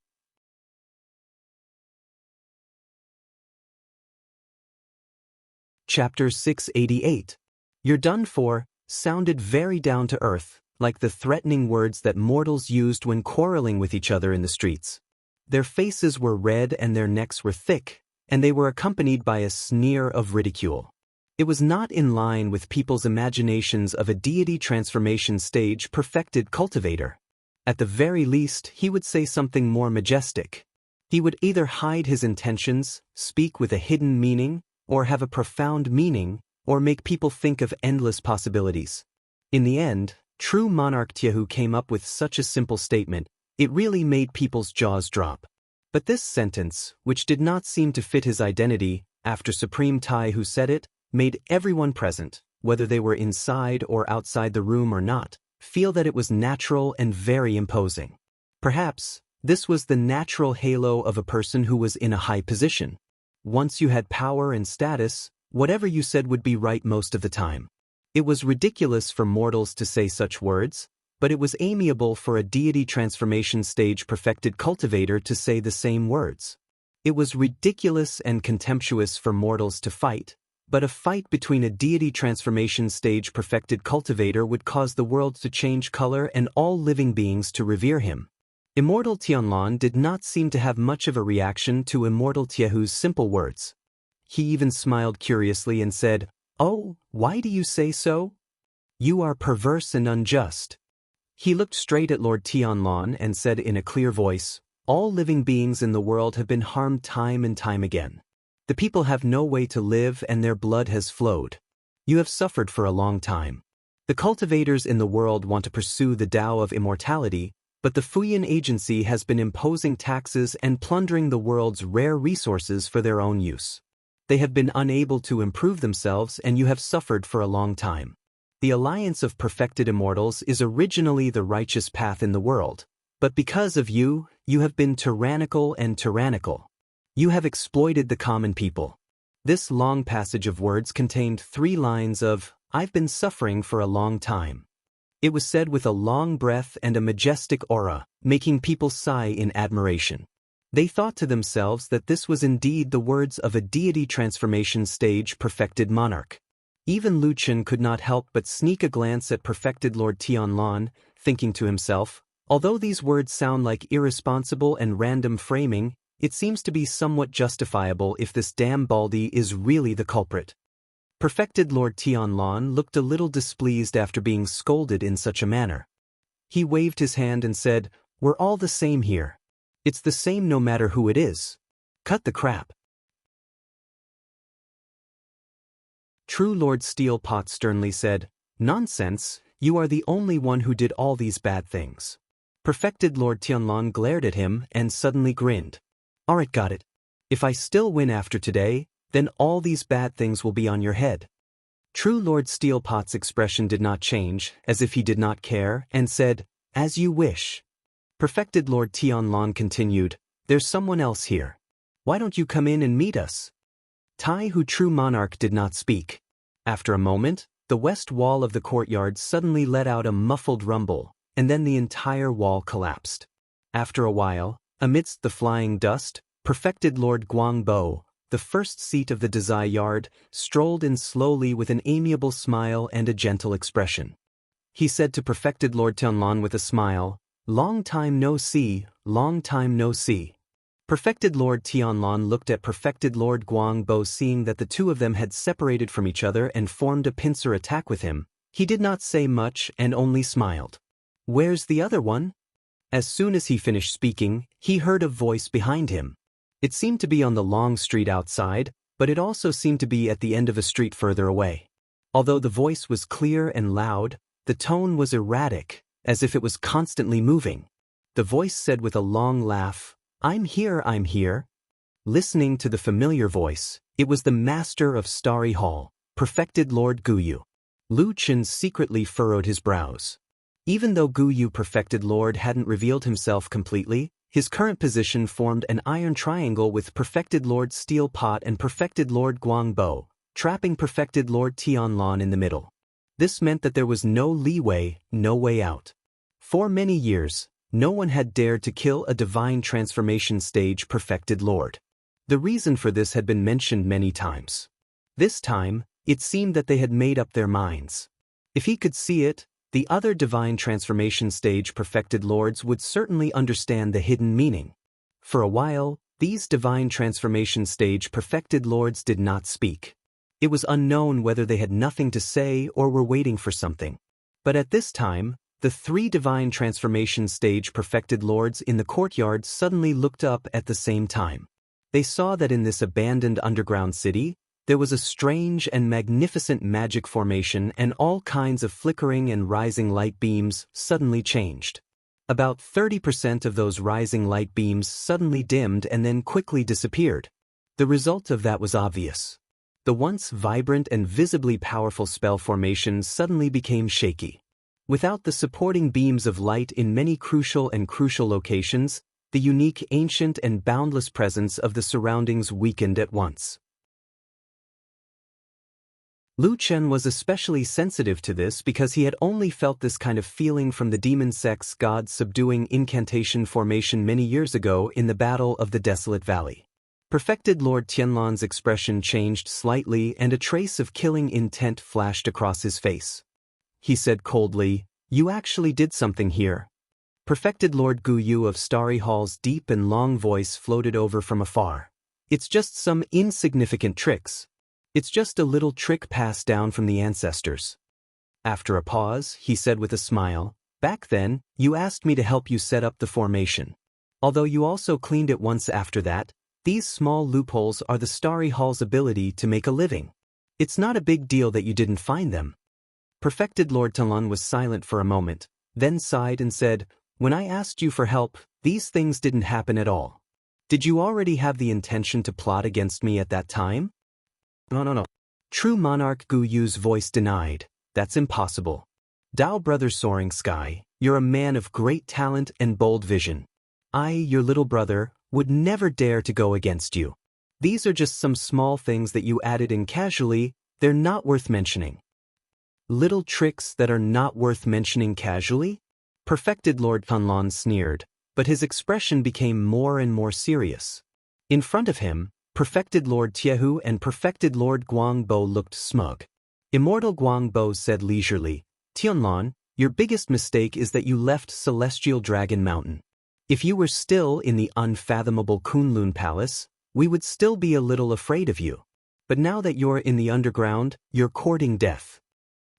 Chapter 688. "You're done for," sounded very down to earth, like the threatening words that mortals used when quarreling with each other in the streets. Their faces were red and their necks were thick, and they were accompanied by a sneer of ridicule. It was not in line with people's imaginations of a deity transformation stage perfected cultivator. At the very least, he would say something more majestic. He would either hide his intentions, speak with a hidden meaning, or have a profound meaning, or make people think of endless possibilities. In the end, true monarch Jianghu came up with such a simple statement, it really made people's jaws drop. But this sentence, which did not seem to fit his identity, after Supreme Tai who said it, made everyone present, whether they were inside or outside the room or not, feel that it was natural and very imposing. Perhaps, this was the natural halo of a person who was in a high position. Once you had power and status, whatever you said would be right most of the time. It was ridiculous for mortals to say such words, but it was amiable for a deity transformation stage perfected cultivator to say the same words. It was ridiculous and contemptuous for mortals to fight, but a fight between a deity transformation stage perfected cultivator would cause the world to change color and all living beings to revere him. Immortal Tianlan did not seem to have much of a reaction to Immortal Jianghu's simple words. He even smiled curiously and said, "Oh, why do you say so? You are perverse and unjust." He looked straight at Lord Tianlan and said in a clear voice, "All living beings in the world have been harmed time and time again. The people have no way to live and their blood has flowed. You have suffered for a long time. The cultivators in the world want to pursue the Tao of immortality, but the Fuyan Agency has been imposing taxes and plundering the world's rare resources for their own use. They have been unable to improve themselves and you have suffered for a long time. The alliance of perfected immortals is originally the righteous path in the world, but because of you, you have been tyrannical and tyrannical. You have exploited the common people." This long passage of words contained 3 lines of, "I've been suffering for a long time." It was said with a long breath and a majestic aura, making people sigh in admiration. They thought to themselves that this was indeed the words of a deity transformation stage perfected monarch. Even Lu Chen could not help but sneak a glance at perfected Lord Tianlan, thinking to himself, although these words sound like irresponsible and random framing, it seems to be somewhat justifiable if this damn Baldy is really the culprit. Perfected Lord Tianlan looked a little displeased after being scolded in such a manner. He waved his hand and said, "We're all the same here. It's the same no matter who it is. Cut the crap." True Lord Steelpot sternly said, "Nonsense, you are the only one who did all these bad things." Perfected Lord Tianlan glared at him and suddenly grinned. "Alright, got it. If I still win after today, then all these bad things will be on your head." True Lord Steelpot's expression did not change, as if he did not care, and said, "As you wish." Perfected Lord Tianlan continued, "There's someone else here. Why don't you come in and meet us?" Tai Hu True Monarch did not speak. After a moment, the west wall of the courtyard suddenly let out a muffled rumble, and then the entire wall collapsed. After a while, amidst the flying dust, perfected Lord Guangbo, the first seat of the Desai Yard, strolled in slowly with an amiable smile and a gentle expression. He said to perfected Lord Tianlan with a smile, "Long time no see, long time no see." Perfected Lord Tianlan looked at perfected Lord Guangbo, seeing that the two of them had separated from each other and formed a pincer attack with him. He did not say much and only smiled. "Where's the other one?" As soon as he finished speaking, he heard a voice behind him. It seemed to be on the long street outside, but it also seemed to be at the end of a street further away. Although the voice was clear and loud, the tone was erratic, as if it was constantly moving. The voice said with a long laugh, I'm here." Listening to the familiar voice, it was the master of Starry Hall, perfected Lord Guyu. Lu Chen secretly furrowed his brows. Even though Guyu perfected Lord hadn't revealed himself completely, his current position formed an iron triangle with perfected Lord Steelpot and perfected Lord Guangbo, trapping perfected Lord Tianlan in the middle. This meant that there was no leeway, no way out. For many years, no one had dared to kill a divine transformation stage perfected Lord. The reason for this had been mentioned many times. This time, it seemed that they had made up their minds. If he could see it, the other divine transformation stage perfected lords would certainly understand the hidden meaning. For a while, these divine transformation stage perfected lords did not speak. It was unknown whether they had nothing to say or were waiting for something. But at this time, the three divine transformation stage perfected lords in the courtyard suddenly looked up at the same time. They saw that in this abandoned underground city, there was a strange and magnificent magic formation, and all kinds of flickering and rising light beams suddenly changed. About 30% of those rising light beams suddenly dimmed and then quickly disappeared. The result of that was obvious. The once vibrant and visibly powerful spell formation suddenly became shaky. Without the supporting beams of light in many crucial locations, the unique, ancient and boundless presence of the surroundings weakened at once. Lu Chen was especially sensitive to this because he had only felt this kind of feeling from the demon sex god subduing incantation formation many years ago in the Battle of the Desolate Valley. Perfected Lord Tianlan's expression changed slightly and a trace of killing intent flashed across his face. He said coldly, "You actually did something here." Perfected Lord Guyu of Starry Hall's deep and long voice floated over from afar. "It's just some insignificant tricks. It's just a little trick passed down from the ancestors." After a pause, he said with a smile, "Back then, you asked me to help you set up the formation. Although you also cleaned it once after that, these small loopholes are the Starry Hall's ability to make a living. It's not a big deal that you didn't find them." Perfected Lord Tianlan was silent for a moment, then sighed and said, "When I asked you for help, these things didn't happen at all. Did you already have the intention to plot against me at that time?" No. True Monarch Guyu's voice denied, "That's impossible. Dao Brother Soaring Sky, you're a man of great talent and bold vision. I, your little brother, would never dare to go against you. These are just some small things that you added in casually, they're not worth mentioning." "Little tricks that are not worth mentioning casually?" Perfected Lord Tianlan sneered. but his expression became more and more serious. In front of him, Perfected Lord Jianghu and Perfected Lord Guangbo looked smug. Immortal Guangbo said leisurely, "Tianlan, your biggest mistake is that you left Celestial Dragon Mountain. If you were still in the unfathomable Kunlun Palace, we would still be a little afraid of you. But now that you're in the underground, you're courting death."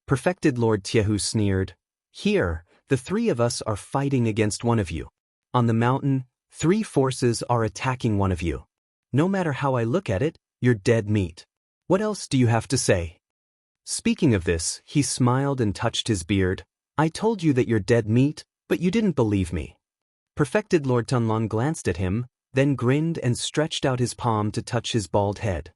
Perfected Lord Jianghu sneered, "Here, the three of us are fighting against one of you. On the mountain, 3 forces are attacking one of you. No matter how I look at it, you're dead meat. What else do you have to say?" Speaking of this, he smiled and touched his beard. "I told you that you're dead meat, but you didn't believe me." Perfected Lord Tianlan glanced at him, then grinned and stretched out his palm to touch his bald head.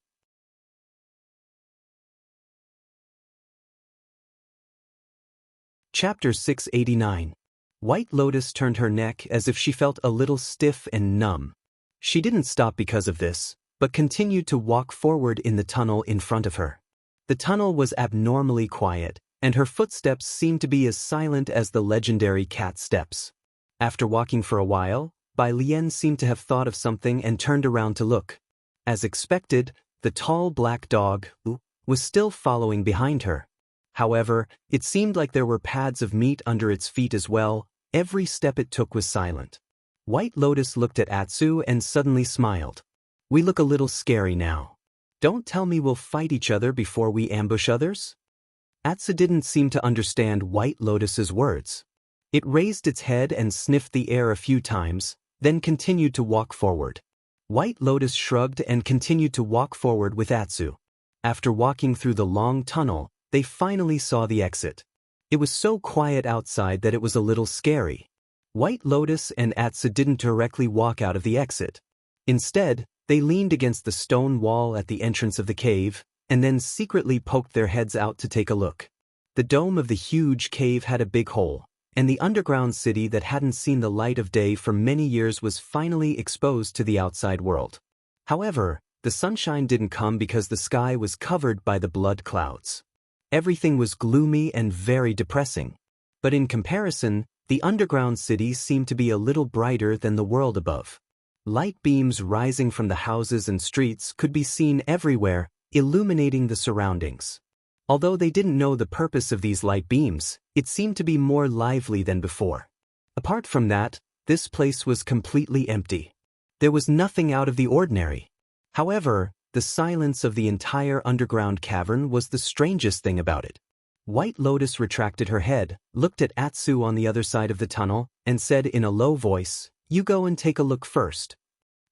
Chapter 689. White Lotus turned her neck as if she felt a little stiff and numb. She didn't stop because of this, but continued to walk forward in the tunnel in front of her. The tunnel was abnormally quiet, and her footsteps seemed to be as silent as the legendary cat steps. After walking for a while, Bai Lian seemed to have thought of something and turned around to look. As expected, the tall black dog, Wu, was still following behind her. However, it seemed like there were pads of meat under its feet as well. Every step it took was silent. White Lotus looked at Atsu and suddenly smiled. "We look a little scary now. Don't tell me we'll fight each other before we ambush others?" Atsu didn't seem to understand White Lotus's words. It raised its head and sniffed the air a few times, then continued to walk forward. White Lotus shrugged and continued to walk forward with Atsu. After walking through the long tunnel, they finally saw the exit. It was so quiet outside that it was a little scary. White Lotus and Atsu didn't directly walk out of the exit. Instead, they leaned against the stone wall at the entrance of the cave, and then secretly poked their heads out to take a look. The dome of the huge cave had a big hole, and the underground city that hadn't seen the light of day for many years was finally exposed to the outside world. However, the sunshine didn't come because the sky was covered by the blood clouds. Everything was gloomy and very depressing. But in comparison, the underground city seemed to be a little brighter than the world above. Light beams rising from the houses and streets could be seen everywhere, illuminating the surroundings. Although they didn't know the purpose of these light beams, it seemed to be more lively than before. Apart from that, this place was completely empty. There was nothing out of the ordinary. However, the silence of the entire underground cavern was the strangest thing about it. White Lotus retracted her head, looked at Atsu on the other side of the tunnel, and said in a low voice, "You go and take a look first."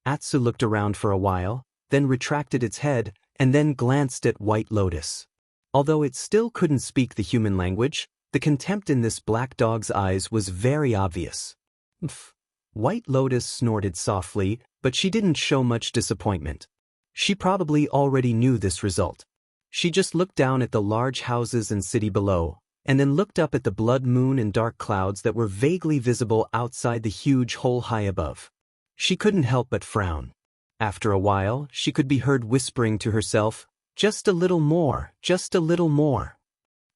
Atsu looked around for a while, then retracted its head, and then glanced at White Lotus. Although it still couldn't speak the human language, the contempt in this black dog's eyes was very obvious. "Pff." White Lotus snorted softly, but she didn't show much disappointment. She probably already knew this result. She just looked down at the large houses and city below, and then looked up at the blood moon and dark clouds that were vaguely visible outside the huge hole high above. She couldn't help but frown. After a while, she could be heard whispering to herself, "Just a little more, just a little more."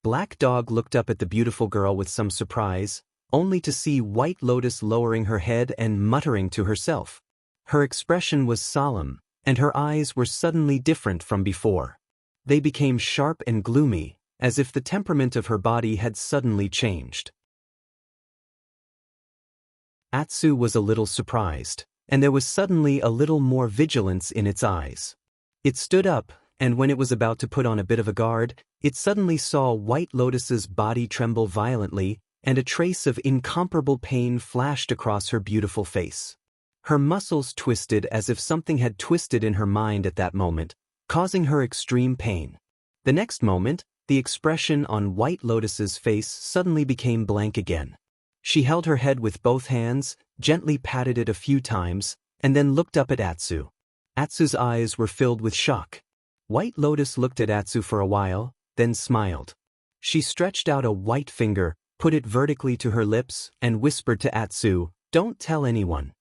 Black Dog looked up at the beautiful girl with some surprise, only to see White Lotus lowering her head and muttering to herself. Her expression was solemn, and her eyes were suddenly different from before. They became sharp and gloomy, as if the temperament of her body had suddenly changed. Atsu was a little surprised, and there was suddenly a little more vigilance in its eyes. It stood up, and when it was about to put on a bit of a guard, it suddenly saw White Lotus's body tremble violently, and a trace of incomparable pain flashed across her beautiful face. Her muscles twisted as if something had twisted in her mind at that moment, causing her extreme pain. The next moment, the expression on White Lotus's face suddenly became blank again. She held her head with both hands, gently patted it a few times, and then looked up at Atsu. Atsu's eyes were filled with shock. White Lotus looked at Atsu for a while, then smiled. She stretched out a white finger, put it vertically to her lips, and whispered to Atsu, "Don't tell anyone."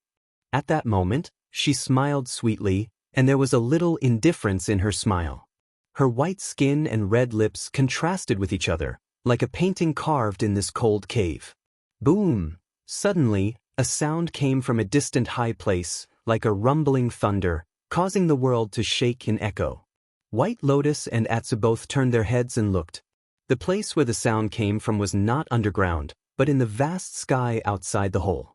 At that moment, she smiled sweetly, and there was a little indifference in her smile. Her white skin and red lips contrasted with each other, like a painting carved in this cold cave. Boom! Suddenly, A sound came from a distant high place, like a rumbling thunder, causing the world to shake in echo. White Lotus and Atsu both turned their heads and looked. The place where the sound came from was not underground, but in the vast sky outside the hole.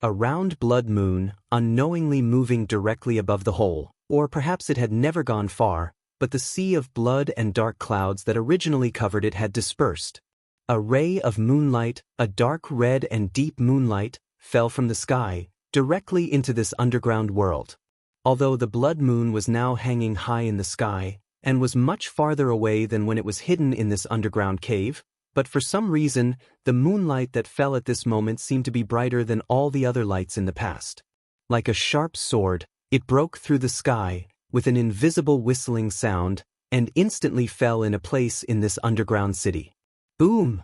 A round blood moon, unknowingly moving directly above the hole, or perhaps it had never gone far, but the sea of blood and dark clouds that originally covered it had dispersed. A ray of moonlight, a dark red and deep moonlight, fell from the sky, directly into this underground world. Although the blood moon was now hanging high in the sky, and was much farther away than when it was hidden in this underground cave, but for some reason, the moonlight that fell at this moment seemed to be brighter than all the other lights in the past. Like a sharp sword, it broke through the sky, with an invisible whistling sound, and instantly fell in a place in this underground city. Boom!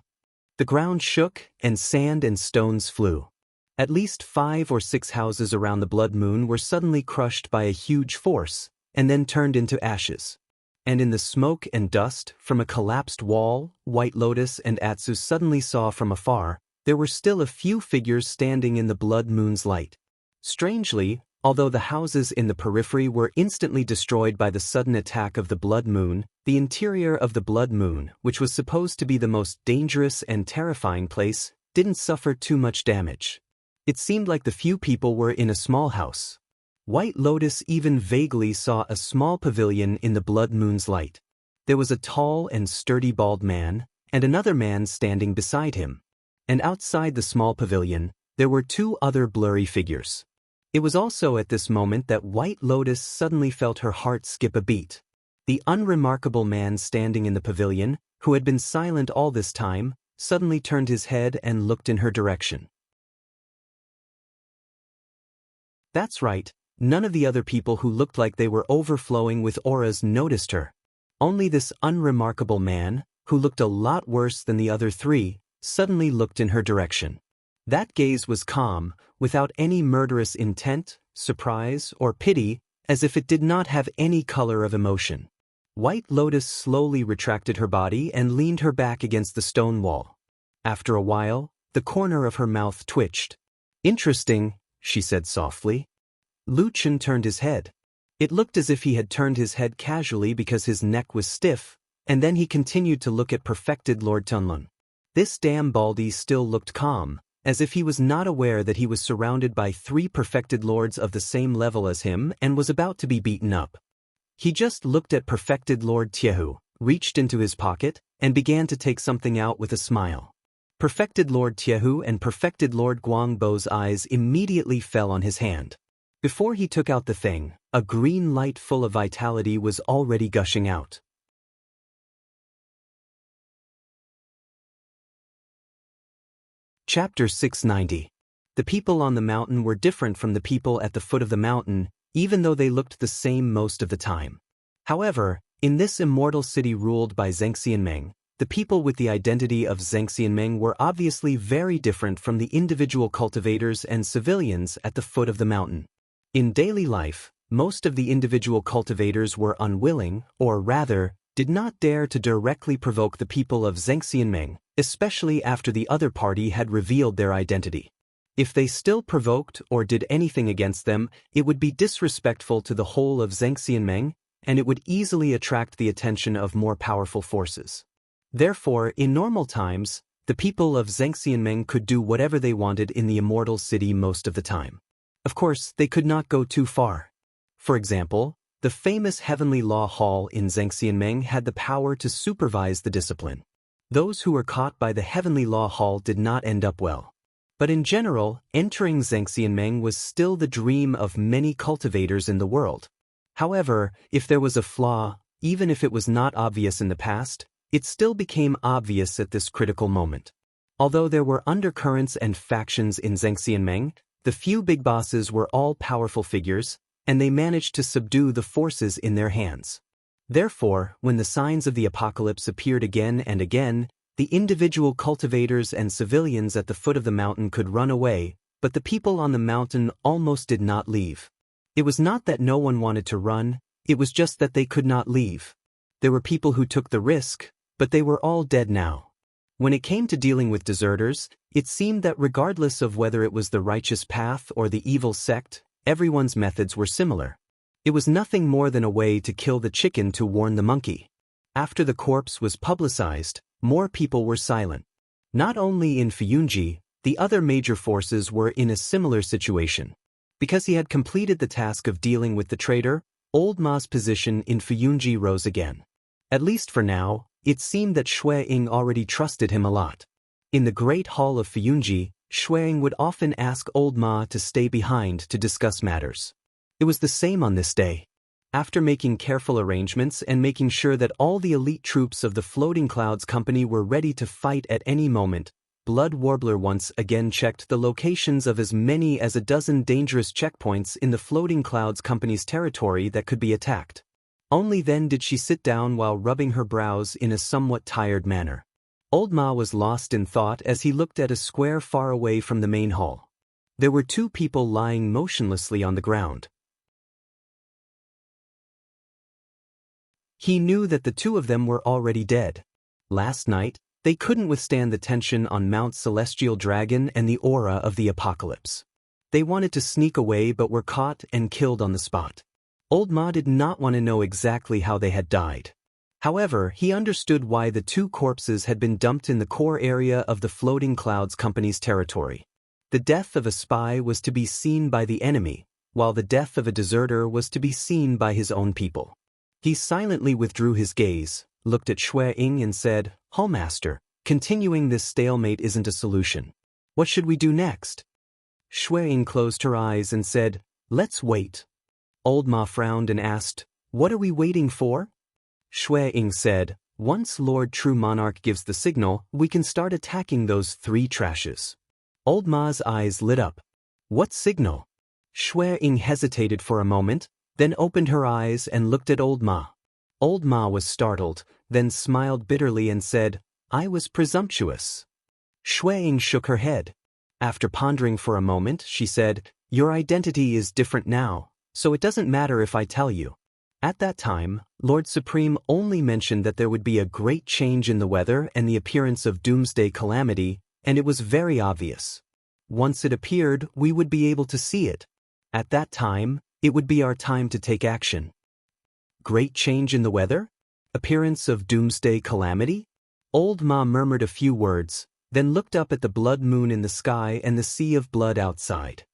The ground shook, and sand and stones flew. At least 5 or 6 houses around the blood moon were suddenly crushed by a huge force, and then turned into ashes. And in the smoke and dust from a collapsed wall, White Lotus and Atsu suddenly saw from afar, there were still a few figures standing in the blood moon's light. Strangely, although the houses in the periphery were instantly destroyed by the sudden attack of the blood moon, the interior of the blood moon, which was supposed to be the most dangerous and terrifying place, didn't suffer too much damage. It seemed like the few people were in a small house. White Lotus even vaguely saw a small pavilion in the blood moon's light. There was a tall and sturdy bald man, and another man standing beside him. And outside the small pavilion, there were 2 other blurry figures. It was also at this moment that White Lotus suddenly felt her heart skip a beat. The unremarkable man standing in the pavilion, who had been silent all this time, suddenly turned his head and looked in her direction. That's right, none of the other people who looked like they were overflowing with auras noticed her. Only this unremarkable man, who looked a lot worse than the other 3, suddenly looked in her direction. That gaze was calm, without any murderous intent, surprise, or pity, as if it did not have any color of emotion. White Lotus slowly retracted her body and leaned her back against the stone wall. After a while, the corner of her mouth twitched. "Interesting," she said softly. Lu Chen turned his head. It looked as if he had turned his head casually because his neck was stiff, and then he continued to look at perfected Lord Tunlun. This damn Baldy still looked calm, as if he was not aware that he was surrounded by 3 perfected lords of the same level as him and was about to be beaten up. He just looked at perfected Lord Jianghu, reached into his pocket, and began to take something out with a smile. Perfected Lord Jianghu and perfected Lord Guangbo's eyes immediately fell on his hand. Before he took out the thing, a green light full of vitality was already gushing out. Chapter 690. The people on the mountain were different from the people at the foot of the mountain, even though they looked the same most of the time. However, in this immortal city ruled by Zhengxianmeng, the people with the identity of Zhengxianmeng were obviously very different from the individual cultivators and civilians at the foot of the mountain. In daily life, most of the individual cultivators were unwilling, or rather, did not dare to directly provoke the people of Zhengxianmeng, especially after the other party had revealed their identity. If they still provoked or did anything against them, it would be disrespectful to the whole of Zhengxianmeng, and it would easily attract the attention of more powerful forces. Therefore, in normal times, the people of Zhengxianmeng could do whatever they wanted in the immortal city most of the time. Of course, they could not go too far. For example, the famous Heavenly Law Hall in Zhengxianmeng had the power to supervise the discipline. Those who were caught by the Heavenly Law Hall did not end up well. But in general, entering Zhengxianmeng was still the dream of many cultivators in the world. However, if there was a flaw, even if it was not obvious in the past, it still became obvious at this critical moment. Although there were undercurrents and factions in Zhengxianmeng, the few big bosses were all powerful figures, and they managed to subdue the forces in their hands. Therefore, when the signs of the apocalypse appeared again and again, the individual cultivators and civilians at the foot of the mountain could run away, but the people on the mountain almost did not leave. It was not that no one wanted to run, it was just that they could not leave. There were people who took the risk, but they were all dead now. When it came to dealing with deserters, it seemed that regardless of whether it was the righteous path or the evil sect, everyone's methods were similar. It was nothing more than a way to kill the chicken to warn the monkey. After the corpse was publicized, more people were silent. Not only in Fuyunji, the other major forces were in a similar situation. Because he had completed the task of dealing with the traitor, Old Ma's position in Fuyunji rose again. At least for now, it seemed that Shueying already trusted him a lot. In the Great Hall of Fuyunji, Shueying would often ask Old Ma to stay behind to discuss matters. It was the same on this day. After making careful arrangements and making sure that all the elite troops of the Floating Clouds Company were ready to fight at any moment, Blood Warbler once again checked the locations of as many as a dozen dangerous checkpoints in the Floating Clouds Company's territory that could be attacked. Only then did she sit down while rubbing her brows in a somewhat tired manner. Old Ma was lost in thought as he looked at a square far away from the main hall. There were two people lying motionlessly on the ground. He knew that the two of them were already dead. Last night, they couldn't withstand the tension on Mount Celestial Dragon and the aura of the apocalypse. They wanted to sneak away but were caught and killed on the spot. Old Ma did not want to know exactly how they had died. However, he understood why the two corpses had been dumped in the core area of the Floating Clouds Company's territory. The death of a spy was to be seen by the enemy, while the death of a deserter was to be seen by his own people. He silently withdrew his gaze, looked at Shueying and said, "Hallmaster, continuing this stalemate isn't a solution. What should we do next?" Shueying closed her eyes and said, "Let's wait." Old Ma frowned and asked, "What are we waiting for?" Shueying said, "Once Lord True Monarch gives the signal, we can start attacking those three trashes." Old Ma's eyes lit up. "What signal?" Shueying hesitated for a moment, then opened her eyes and looked at Old Ma. Old Ma was startled, then smiled bitterly and said, "I was presumptuous." Shueying shook her head. After pondering for a moment, she said, "Your identity is different now, so it doesn't matter if I tell you." At that time, Lord Supreme only mentioned that there would be a great change in the weather and the appearance of doomsday calamity, and it was very obvious. Once it appeared, we would be able to see it. At that time, it would be our time to take action. Great change in the weather? Appearance of doomsday calamity? Old Ma murmured a few words, then looked up at the blood moon in the sky and the sea of blood outside.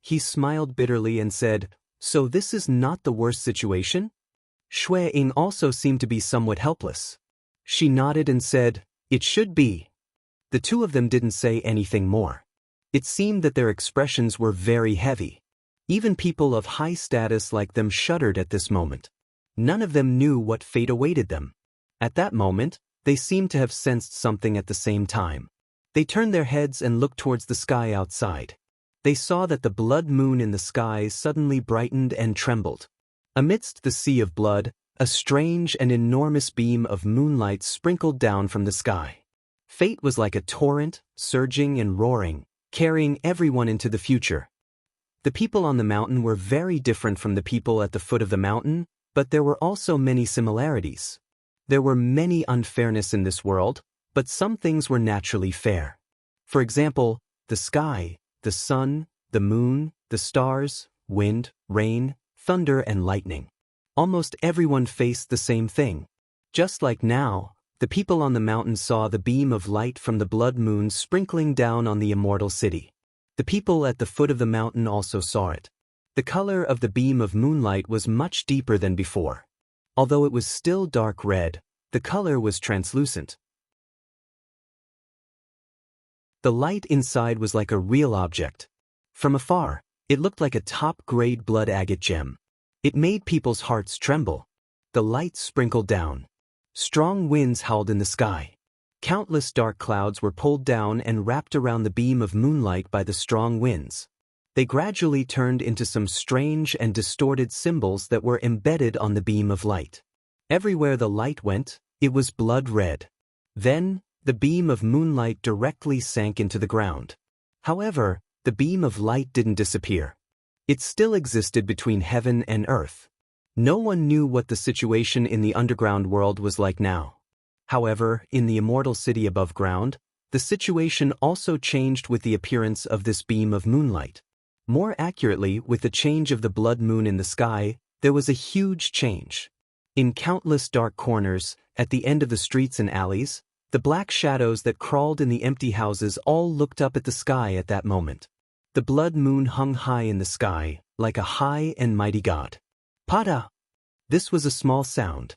He smiled bitterly and said, "So this is not the worst situation?" Shueying also seemed to be somewhat helpless. She nodded and said, "It should be." The two of them didn't say anything more. It seemed that their expressions were very heavy. Even people of high status like them shuddered at this moment. None of them knew what fate awaited them. At that moment, they seemed to have sensed something at the same time. They turned their heads and looked towards the sky outside. They saw that the blood moon in the sky suddenly brightened and trembled. Amidst the sea of blood, a strange and enormous beam of moonlight sprinkled down from the sky. Fate was like a torrent, surging and roaring, carrying everyone into the future. The people on the mountain were very different from the people at the foot of the mountain, but there were also many similarities. There were many unfairness in this world, but some things were naturally fair. For example, the sky, the sun, the moon, the stars, wind, rain, thunder and lightning. Almost everyone faced the same thing. Just like now, the people on the mountain saw the beam of light from the blood moon sprinkling down on the immortal city. The people at the foot of the mountain also saw it. The color of the beam of moonlight was much deeper than before. Although it was still dark red, the color was translucent. The light inside was like a real object. From afar, it looked like a top-grade blood agate gem. It made people's hearts tremble. The light sprinkled down. Strong winds howled in the sky. Countless dark clouds were pulled down and wrapped around the beam of moonlight by the strong winds. They gradually turned into some strange and distorted symbols that were embedded on the beam of light. Everywhere the light went, it was blood red. Then, the beam of moonlight directly sank into the ground. However, the beam of light didn't disappear. It still existed between heaven and earth. No one knew what the situation in the underground world was like now. However, in the immortal city above ground, the situation also changed with the appearance of this beam of moonlight. More accurately, with the change of the blood moon in the sky, there was a huge change. In countless dark corners, at the end of the streets and alleys, the black shadows that crawled in the empty houses all looked up at the sky at that moment. The blood moon hung high in the sky, like a high and mighty god. Pada! This was a small sound.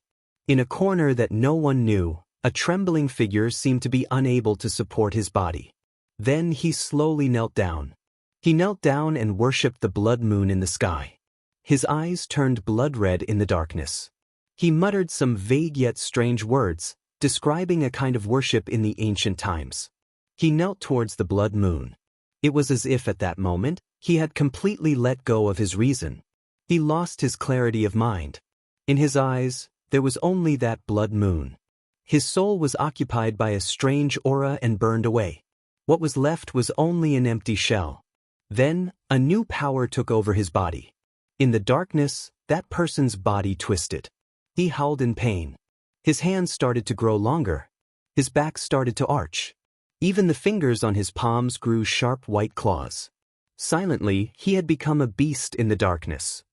In a corner that no one knew, a trembling figure seemed to be unable to support his body. Then he slowly knelt down. He knelt down and worshipped the blood moon in the sky. His eyes turned blood red in the darkness. He muttered some vague yet strange words, describing a kind of worship in the ancient times. He knelt towards the blood moon. It was as if at that moment, he had completely let go of his reason. He lost his clarity of mind. In his eyes, there was only that blood moon. His soul was occupied by a strange aura and burned away. What was left was only an empty shell. Then, a new power took over his body. In the darkness, that person's body twisted. He howled in pain. His hands started to grow longer. His back started to arch. Even the fingers on his palms grew sharp white claws. Silently, he had become a beast in the darkness.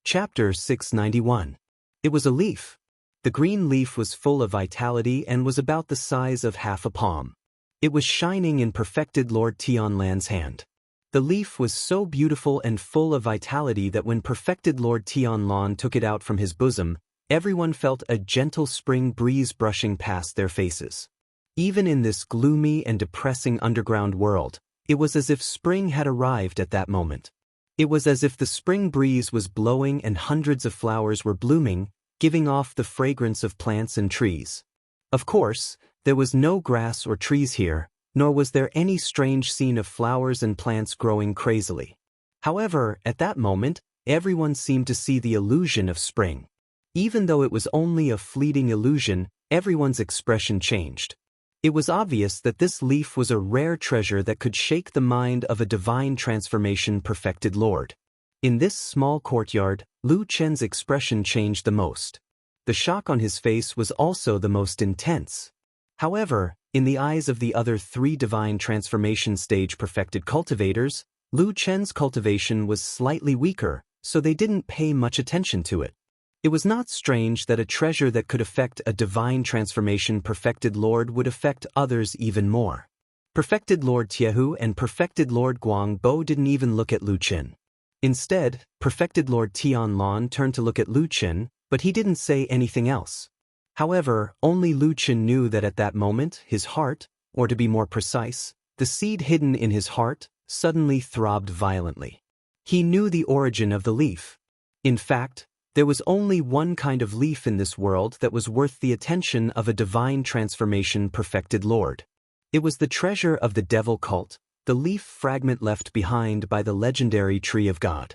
Chapter 691. It was a leaf. The green leaf was full of vitality and was about the size of half a palm. It was shining in perfected Lord Tianlan's hand. The leaf was so beautiful and full of vitality that when perfected Lord Tianlan took it out from his bosom, everyone felt a gentle spring breeze brushing past their faces. Even in this gloomy and depressing underground world, it was as if spring had arrived at that moment. It was as if the spring breeze was blowing and hundreds of flowers were blooming, giving off the fragrance of plants and trees. Of course, there was no grass or trees here, nor was there any strange scene of flowers and plants growing crazily. However, at that moment, everyone seemed to see the illusion of spring. Even though it was only a fleeting illusion, everyone's expression changed. It was obvious that this leaf was a rare treasure that could shake the mind of a divine transformation perfected lord. In this small courtyard, Lu Chen's expression changed the most. The shock on his face was also the most intense. However, in the eyes of the other three divine transformation stage perfected cultivators, Lu Chen's cultivation was slightly weaker, so they didn't pay much attention to it. It was not strange that a treasure that could affect a divine transformation perfected lord would affect others even more. Perfected Lord Jianghu and perfected Lord Guangbo didn't even look at Lu Chen. Instead, perfected Lord Tianlan turned to look at Lu Chen, but he didn't say anything else. However, only Lu Chen knew that at that moment, his heart, or to be more precise, the seed hidden in his heart, suddenly throbbed violently. He knew the origin of the leaf. In fact, there was only one kind of leaf in this world that was worth the attention of a divine transformation perfected lord. It was the treasure of the devil cult, the leaf fragment left behind by the legendary Tree of God.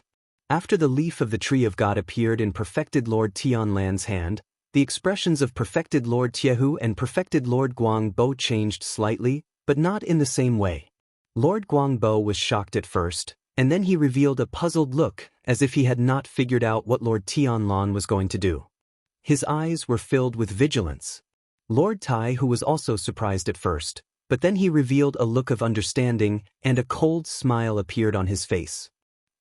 After the leaf of the Tree of God appeared in perfected Lord Tianlan's hand, the expressions of perfected Lord Jianghu and perfected Lord Guangbo changed slightly, but not in the same way. Lord Guangbo was shocked at first, and then he revealed a puzzled look, as if he had not figured out what Lord Tianlan was going to do. His eyes were filled with vigilance. Lord Tai, who was also surprised at first, but then he revealed a look of understanding, and a cold smile appeared on his face.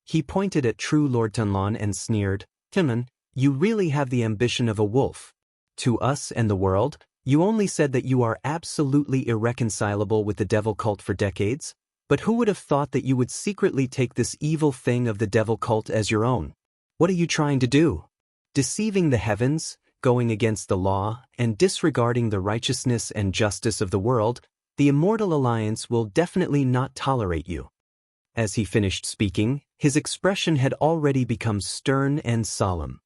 He pointed at true Lord Tianlan and sneered, "Tianlan, you really have the ambition of a wolf. To us and the world, you only said that you are absolutely irreconcilable with the devil cult for decades, but who would have thought that you would secretly take this evil thing of the devil cult as your own? What are you trying to do? Deceiving the heavens, going against the law, and disregarding the righteousness and justice of the world, the Immortal Alliance will definitely not tolerate you." As he finished speaking, his expression had already become stern and solemn.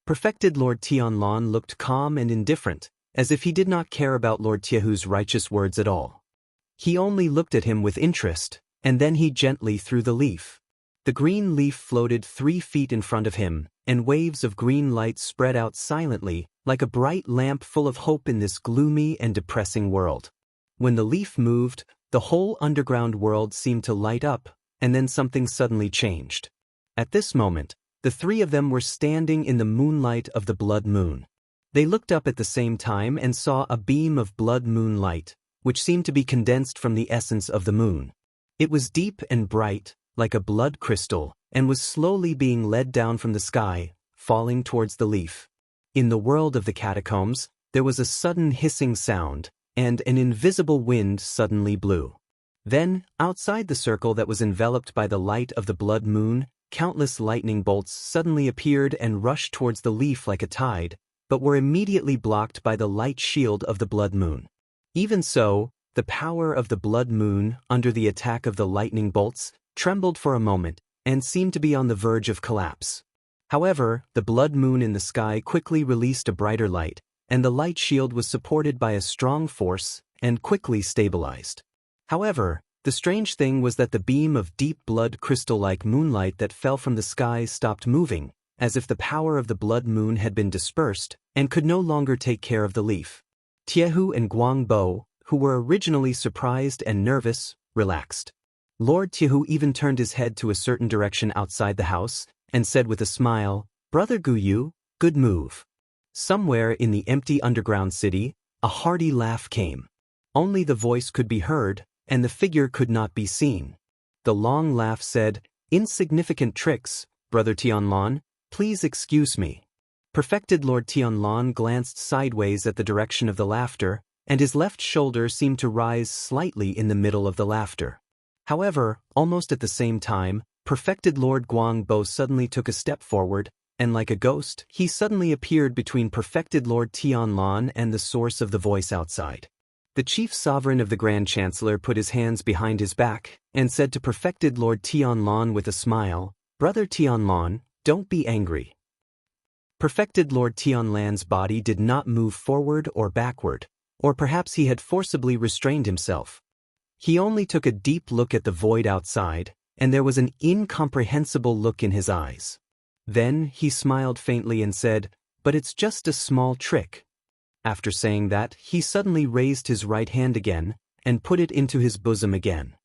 Perfected Lord Tianlan looked calm and indifferent, as if he did not care about Lord Jianghu's righteous words at all. He only looked at him with interest, and then he gently threw the leaf. The green leaf floated 3 feet in front of him, and waves of green light spread out silently, like a bright lamp full of hope in this gloomy and depressing world. When the leaf moved, the whole underground world seemed to light up, and then something suddenly changed. At this moment, the three of them were standing in the moonlight of the blood moon. They looked up at the same time and saw a beam of blood moon light, which seemed to be condensed from the essence of the moon. It was deep and bright, like a blood crystal, and was slowly being led down from the sky, falling towards the leaf. In the world of the catacombs, there was a sudden hissing sound, and an invisible wind suddenly blew. Then, outside the circle that was enveloped by the light of the blood moon, countless lightning bolts suddenly appeared and rushed towards the leaf like a tide, but were immediately blocked by the light shield of the blood moon. Even so, the power of the blood moon, under the attack of the lightning bolts, trembled for a moment, and seemed to be on the verge of collapse. However, the blood moon in the sky quickly released a brighter light, and the light shield was supported by a strong force, and quickly stabilized. However, the strange thing was that the beam of deep blood crystal-like moonlight that fell from the sky stopped moving, as if the power of the blood moon had been dispersed, and could no longer take care of the leaf. Jianghu and Guangbo, who were originally surprised and nervous, relaxed. Lord Jianghu even turned his head to a certain direction outside the house, and said with a smile, "Brother Guyu, good move." Somewhere in the empty underground city, a hearty laugh came. Only the voice could be heard, and the figure could not be seen. The long laugh said, "Insignificant tricks, Brother Tianlan, please excuse me." Perfected Lord Tianlan glanced sideways at the direction of the laughter, and his left shoulder seemed to rise slightly in the middle of the laughter. However, almost at the same time, Perfected Lord Guangbo suddenly took a step forward, and like a ghost, he suddenly appeared between Perfected Lord Tianlan and the source of the voice outside. The chief sovereign of the Grand Chancellor put his hands behind his back, and said to Perfected Lord Tianlan with a smile, "Brother Tianlan, don't be angry." Perfected Lord Tianlan's body did not move forward or backward, or perhaps he had forcibly restrained himself. He only took a deep look at the void outside, and there was an incomprehensible look in his eyes. Then he smiled faintly and said, "But it's just a small trick." After saying that, he suddenly raised his right hand again, and put it into his bosom again.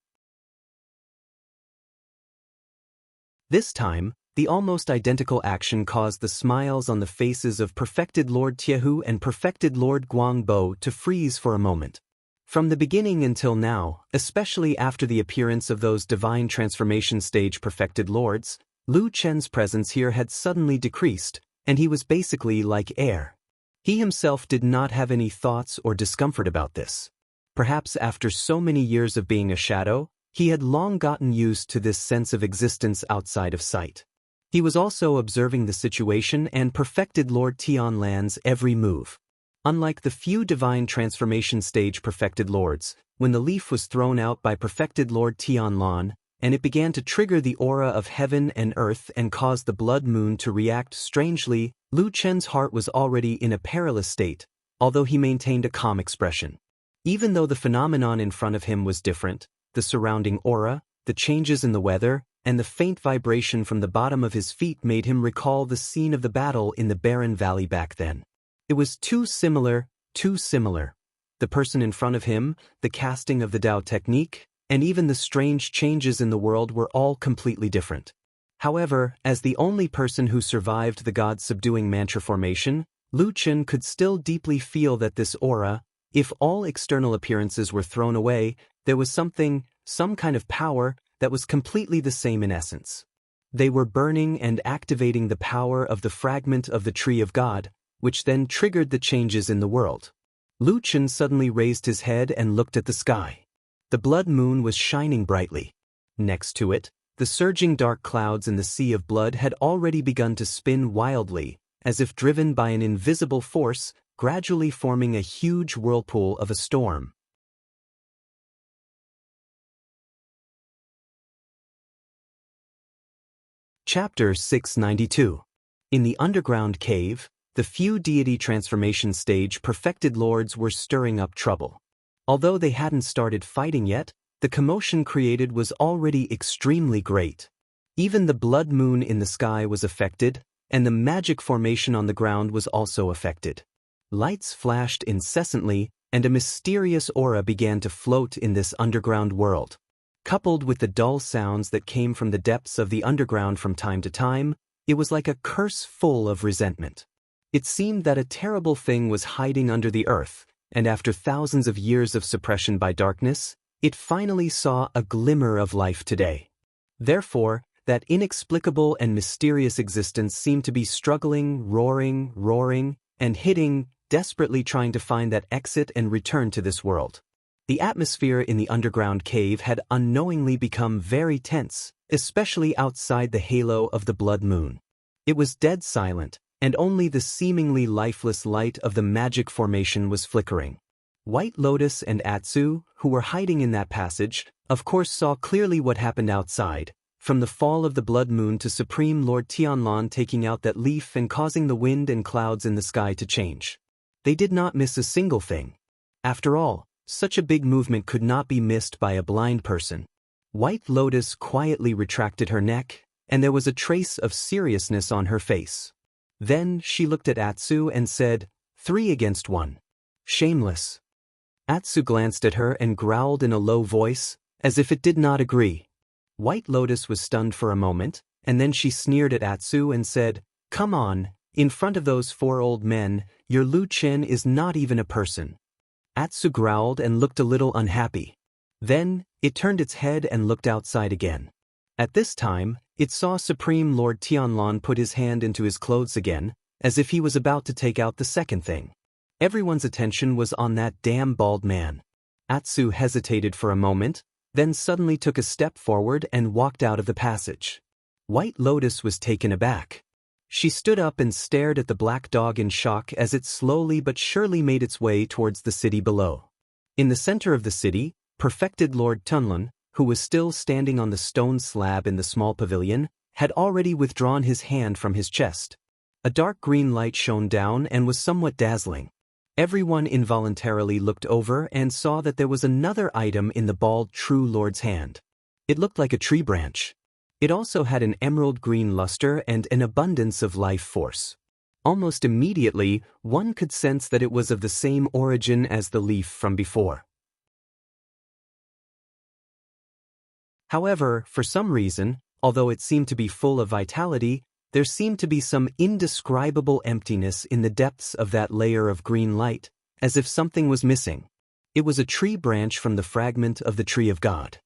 This time, the almost identical action caused the smiles on the faces of Perfected Lord Jianghu and Perfected Lord Guangbo to freeze for a moment. From the beginning until now, especially after the appearance of those divine transformation stage Perfected Lords, Lu Chen's presence here had suddenly decreased, and he was basically like air. He himself did not have any thoughts or discomfort about this. Perhaps after so many years of being a shadow, he had long gotten used to this sense of existence outside of sight. He was also observing the situation and Perfected Lord Tianlan's every move. Unlike the few divine transformation stage Perfected Lords, when the leaf was thrown out by Perfected Lord Tianlan, and it began to trigger the aura of heaven and earth and cause the blood moon to react strangely, Lu Chen's heart was already in a perilous state, although he maintained a calm expression. Even though the phenomenon in front of him was different, the surrounding aura, the changes in the weather, and the faint vibration from the bottom of his feet made him recall the scene of the battle in the barren valley back then. It was too similar, too similar. The person in front of him, the casting of the Tao technique, and even the strange changes in the world were all completely different. However, as the only person who survived the God-subduing mantra formation, Lu Chen could still deeply feel that this aura, if all external appearances were thrown away, there was something, some kind of power, that was completely the same in essence. They were burning and activating the power of the fragment of the tree of God, which then triggered the changes in the world. Lu Chen suddenly raised his head and looked at the sky. The blood moon was shining brightly. Next to it, the surging dark clouds in the sea of blood had already begun to spin wildly, as if driven by an invisible force, gradually forming a huge whirlpool of a storm. Chapter 692. In the underground cave, the few deity transformation stage Perfected Lords were stirring up trouble. Although they hadn't started fighting yet, the commotion created was already extremely great. Even the blood moon in the sky was affected, and the magic formation on the ground was also affected. Lights flashed incessantly, and a mysterious aura began to float in this underground world. Coupled with the dull sounds that came from the depths of the underground from time to time, it was like a curse full of resentment. It seemed that a terrible thing was hiding under the earth, and after thousands of years of suppression by darkness, it finally saw a glimmer of life today. Therefore, that inexplicable and mysterious existence seemed to be struggling, roaring, and hitting, desperately trying to find that exit and return to this world. The atmosphere in the underground cave had unknowingly become very tense, especially outside the halo of the blood moon. It was dead silent, and only the seemingly lifeless light of the magic formation was flickering. White Lotus and Atsu, who were hiding in that passage, of course saw clearly what happened outside, from the fall of the blood moon to Supreme Lord Tianlan taking out that leaf and causing the wind and clouds in the sky to change. They did not miss a single thing. After all, such a big movement could not be missed by a blind person. White Lotus quietly retracted her neck, and there was a trace of seriousness on her face. Then she looked at Atsu and said, 3 against 1. Shameless. Atsu glanced at her and growled in a low voice, as if it did not agree. White Lotus was stunned for a moment, and then she sneered at Atsu and said, "Come on, in front of those 4 old men, your Lu Chen is not even a person." Atsu growled and looked a little unhappy. Then, it turned its head and looked outside again. At this time, it saw Supreme Lord Tianlan put his hand into his clothes again, as if he was about to take out the second thing. Everyone's attention was on that damn bald man. Atsu hesitated for a moment, then suddenly took a step forward and walked out of the passage. White Lotus was taken aback. She stood up and stared at the black dog in shock as it slowly but surely made its way towards the city below. In the center of the city, Perfected Lord Tunlun, who was still standing on the stone slab in the small pavilion, had already withdrawn his hand from his chest. A dark green light shone down and was somewhat dazzling. Everyone involuntarily looked over and saw that there was another item in the bald True Lord's hand. It looked like a tree branch. It also had an emerald green luster and an abundance of life force. Almost immediately, one could sense that it was of the same origin as the leaf from before. However, for some reason, although it seemed to be full of vitality, there seemed to be some indescribable emptiness in the depths of that layer of green light, as if something was missing. It was a tree branch from the fragment of the Tree of God.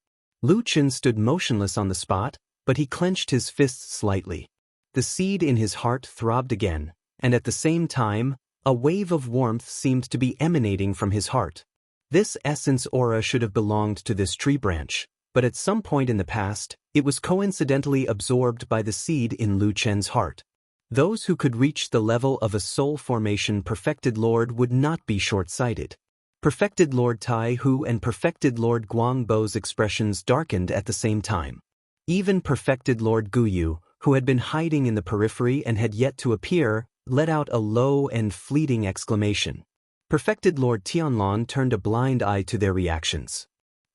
Lu Chen stood motionless on the spot, but he clenched his fists slightly. The seed in his heart throbbed again, and at the same time, a wave of warmth seemed to be emanating from his heart. This essence aura should have belonged to this tree branch, but at some point in the past, it was coincidentally absorbed by the seed in Lu Chen's heart. Those who could reach the level of a soul formation Perfected Lord would not be short-sighted. Perfected Lord Tai Hu and Perfected Lord Guangbo's expressions darkened at the same time. Even Perfected Lord Guyu, who had been hiding in the periphery and had yet to appear, let out a low and fleeting exclamation. Perfected Lord Tianlan turned a blind eye to their reactions.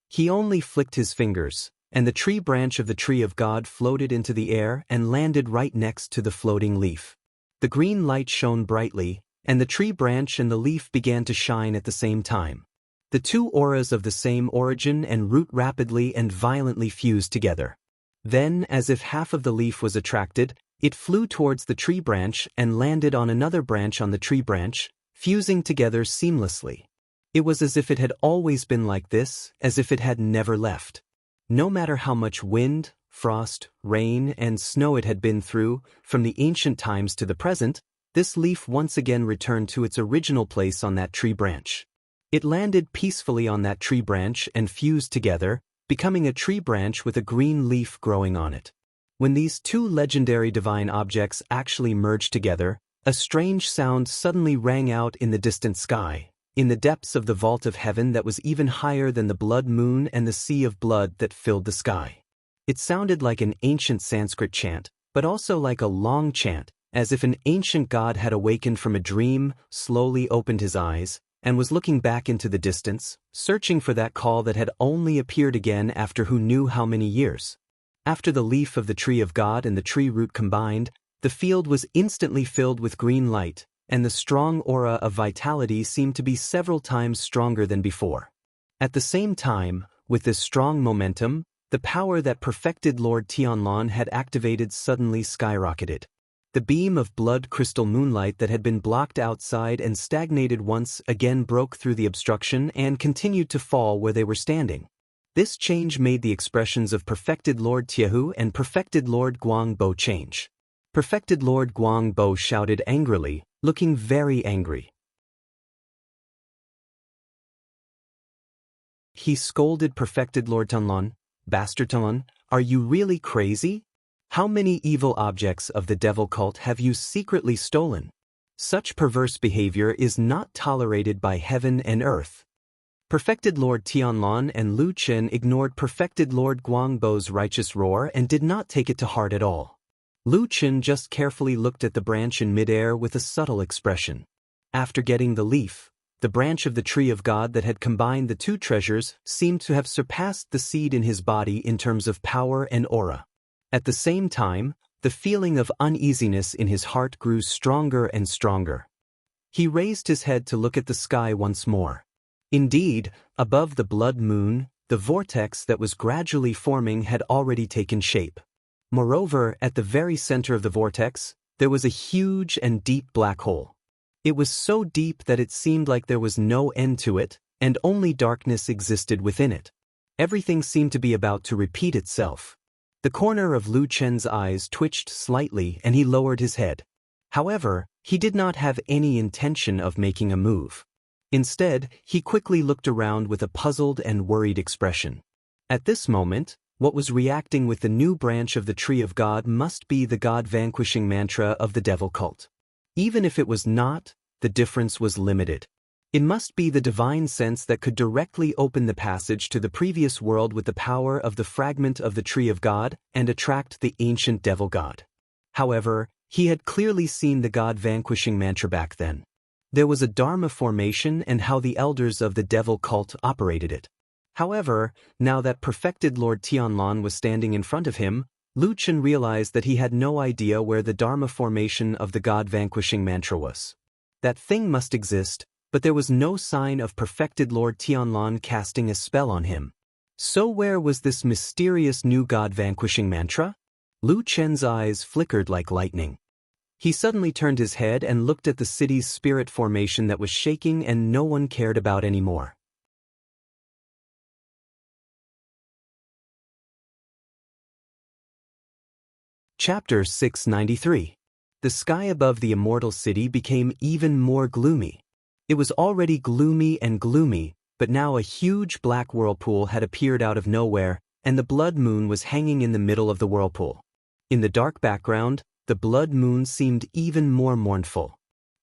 He only flicked his fingers, and the tree branch of the Tree of God floated into the air and landed right next to the floating leaf. The green light shone brightly, and the tree branch and the leaf began to shine at the same time. The 2 auras of the same origin and root rapidly and violently fused together. Then, as if half of the leaf was attracted, it flew towards the tree branch and landed on another branch on the tree branch, fusing together seamlessly. It was as if it had always been like this, as if it had never left. No matter how much wind, frost, rain, and snow it had been through, from the ancient times to the present, this leaf once again returned to its original place on that tree branch. It landed peacefully on that tree branch and fused together, becoming a tree branch with a green leaf growing on it. When these 2 legendary divine objects actually merged together, a strange sound suddenly rang out in the distant sky, in the depths of the vault of heaven that was even higher than the blood moon and the sea of blood that filled the sky. It sounded like an ancient Sanskrit chant, but also like a long chant, as if an ancient god had awakened from a dream, slowly opened his eyes, and was looking back into the distance, searching for that call that had only appeared again after who knew how many years. After the leaf of the Tree of God and the tree root combined, the field was instantly filled with green light, and the strong aura of vitality seemed to be several times stronger than before. At the same time, with this strong momentum, The power that perfected Lord Tianlan had activated suddenly skyrocketed. The beam of blood crystal moonlight that had been blocked outside and stagnated once again broke through the obstruction and continued to fall where they were standing. This change made the expressions of perfected Lord Tiahu and perfected Lord Guangbo change. Perfected Lord Guangbo shouted angrily, looking very angry. He scolded perfected Lord Tianlan, "Bastard Tianlan, are you really crazy? How many evil objects of the devil cult have you secretly stolen? Such perverse behavior is not tolerated by heaven and earth." Perfected Lord Tianlan and Lu Chen ignored perfected Lord Guangbo's righteous roar and did not take it to heart at all. Lu Chen just carefully looked at the branch in midair with a subtle expression. After getting the leaf, the branch of the tree of God that had combined the two treasures seemed to have surpassed the seed in his body in terms of power and aura. At the same time, the feeling of uneasiness in his heart grew stronger and stronger. He raised his head to look at the sky once more. Indeed, above the blood moon, the vortex that was gradually forming had already taken shape. Moreover, at the very center of the vortex, there was a huge and deep black hole. It was so deep that it seemed like there was no end to it, and only darkness existed within it. Everything seemed to be about to repeat itself. The corner of Lu Chen's eyes twitched slightly and he lowered his head. However, he did not have any intention of making a move. Instead, he quickly looked around with a puzzled and worried expression. At this moment, what was reacting with the new branch of the Tree of God must be the God-vanquishing mantra of the devil cult. Even if it was not, the difference was limited. It must be the divine sense that could directly open the passage to the previous world with the power of the fragment of the Tree of God and attract the ancient devil god. However, he had clearly seen the God-vanquishing mantra back then. There was a Dharma formation and how the elders of the devil cult operated it. However, now that perfected Lord Tianlan was standing in front of him, Lu Chen realized that he had no idea where the Dharma formation of the God-vanquishing mantra was. That thing must exist, but there was no sign of perfected Lord Tianlan casting a spell on him. So where was this mysterious new God-vanquishing mantra? Lu Chen's eyes flickered like lightning. He suddenly turned his head and looked at the city's spirit formation that was shaking and no one cared about anymore. Chapter 693. The sky above the immortal city became even more gloomy. It was already gloomy and gloomy, but now a huge black whirlpool had appeared out of nowhere, and the blood moon was hanging in the middle of the whirlpool. In the dark background, the blood moon seemed even more mournful.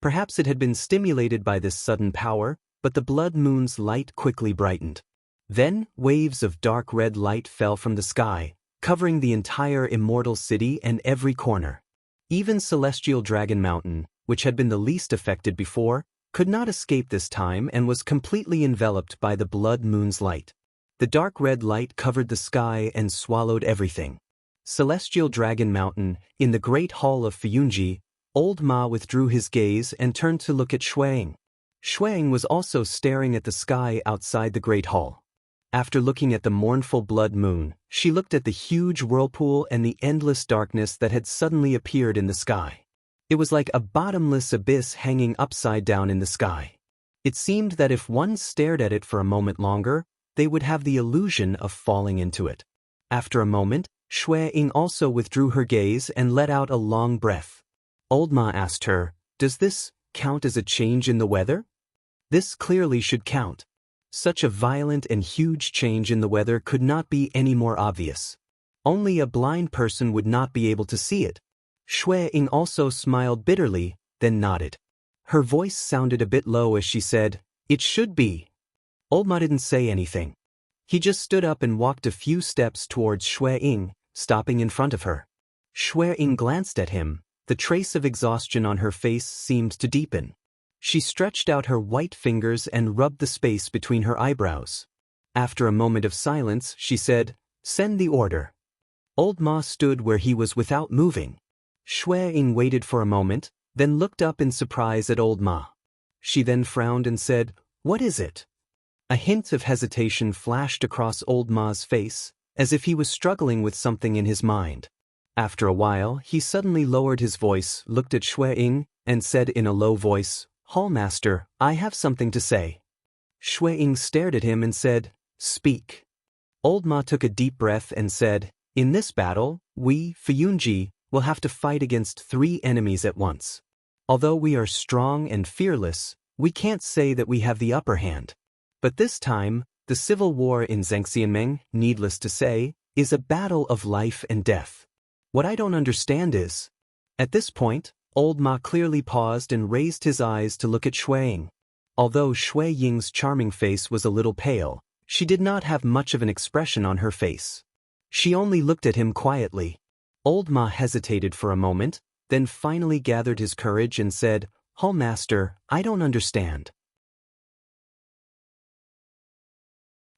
Perhaps it had been stimulated by this sudden power, but the blood moon's light quickly brightened. Then, waves of dark red light fell from the sky, covering the entire immortal city and every corner. Even Celestial Dragon Mountain, which had been the least affected before, could not escape this time and was completely enveloped by the blood moon's light. The dark red light covered the sky and swallowed everything. Celestial Dragon Mountain, in the great hall of Fuyunji, old Ma withdrew his gaze and turned to look at Shuang. Shuang was also staring at the sky outside the great hall. After looking at the mournful blood moon, she looked at the huge whirlpool and the endless darkness that had suddenly appeared in the sky. It was like a bottomless abyss hanging upside down in the sky. It seemed that if one stared at it for a moment longer, they would have the illusion of falling into it. After a moment, Shui Ying also withdrew her gaze and let out a long breath. Old Ma asked her, "Does this count as a change in the weather?" This clearly should count. Such a violent and huge change in the weather could not be any more obvious. Only a blind person would not be able to see it. Shui Ying also smiled bitterly, then nodded. Her voice sounded a bit low as she said, "It should be." Old Ma didn't say anything. He just stood up and walked a few steps towards Shui Ying, stopping in front of her. Shui Ying glanced at him. The trace of exhaustion on her face seemed to deepen. She stretched out her white fingers and rubbed the space between her eyebrows. After a moment of silence, she said, "Send the order." Old Ma stood where he was without moving. Shui Ying waited for a moment, then looked up in surprise at Old Ma. She then frowned and said, "What is it?" A hint of hesitation flashed across Old Ma's face, as if he was struggling with something in his mind. After a while, he suddenly lowered his voice, looked at Shui Ying, and said in a low voice, "Hallmaster, I have something to say." Shui Ying stared at him and said, "Speak." Old Ma took a deep breath and said, "In this battle, we, Fuyunji, will have to fight against 3 enemies at once. Although we are strong and fearless, we can't say that we have the upper hand. But this time, the civil war in Zhangxianmeng, needless to say, is a battle of life and death. What I don't understand is..." At this point, Old Ma clearly paused and raised his eyes to look at Shui Ying. Although Shui Ying's charming face was a little pale, she did not have much of an expression on her face. She only looked at him quietly. Old Ma hesitated for a moment, then finally gathered his courage and said, "Hallmaster, I don't understand."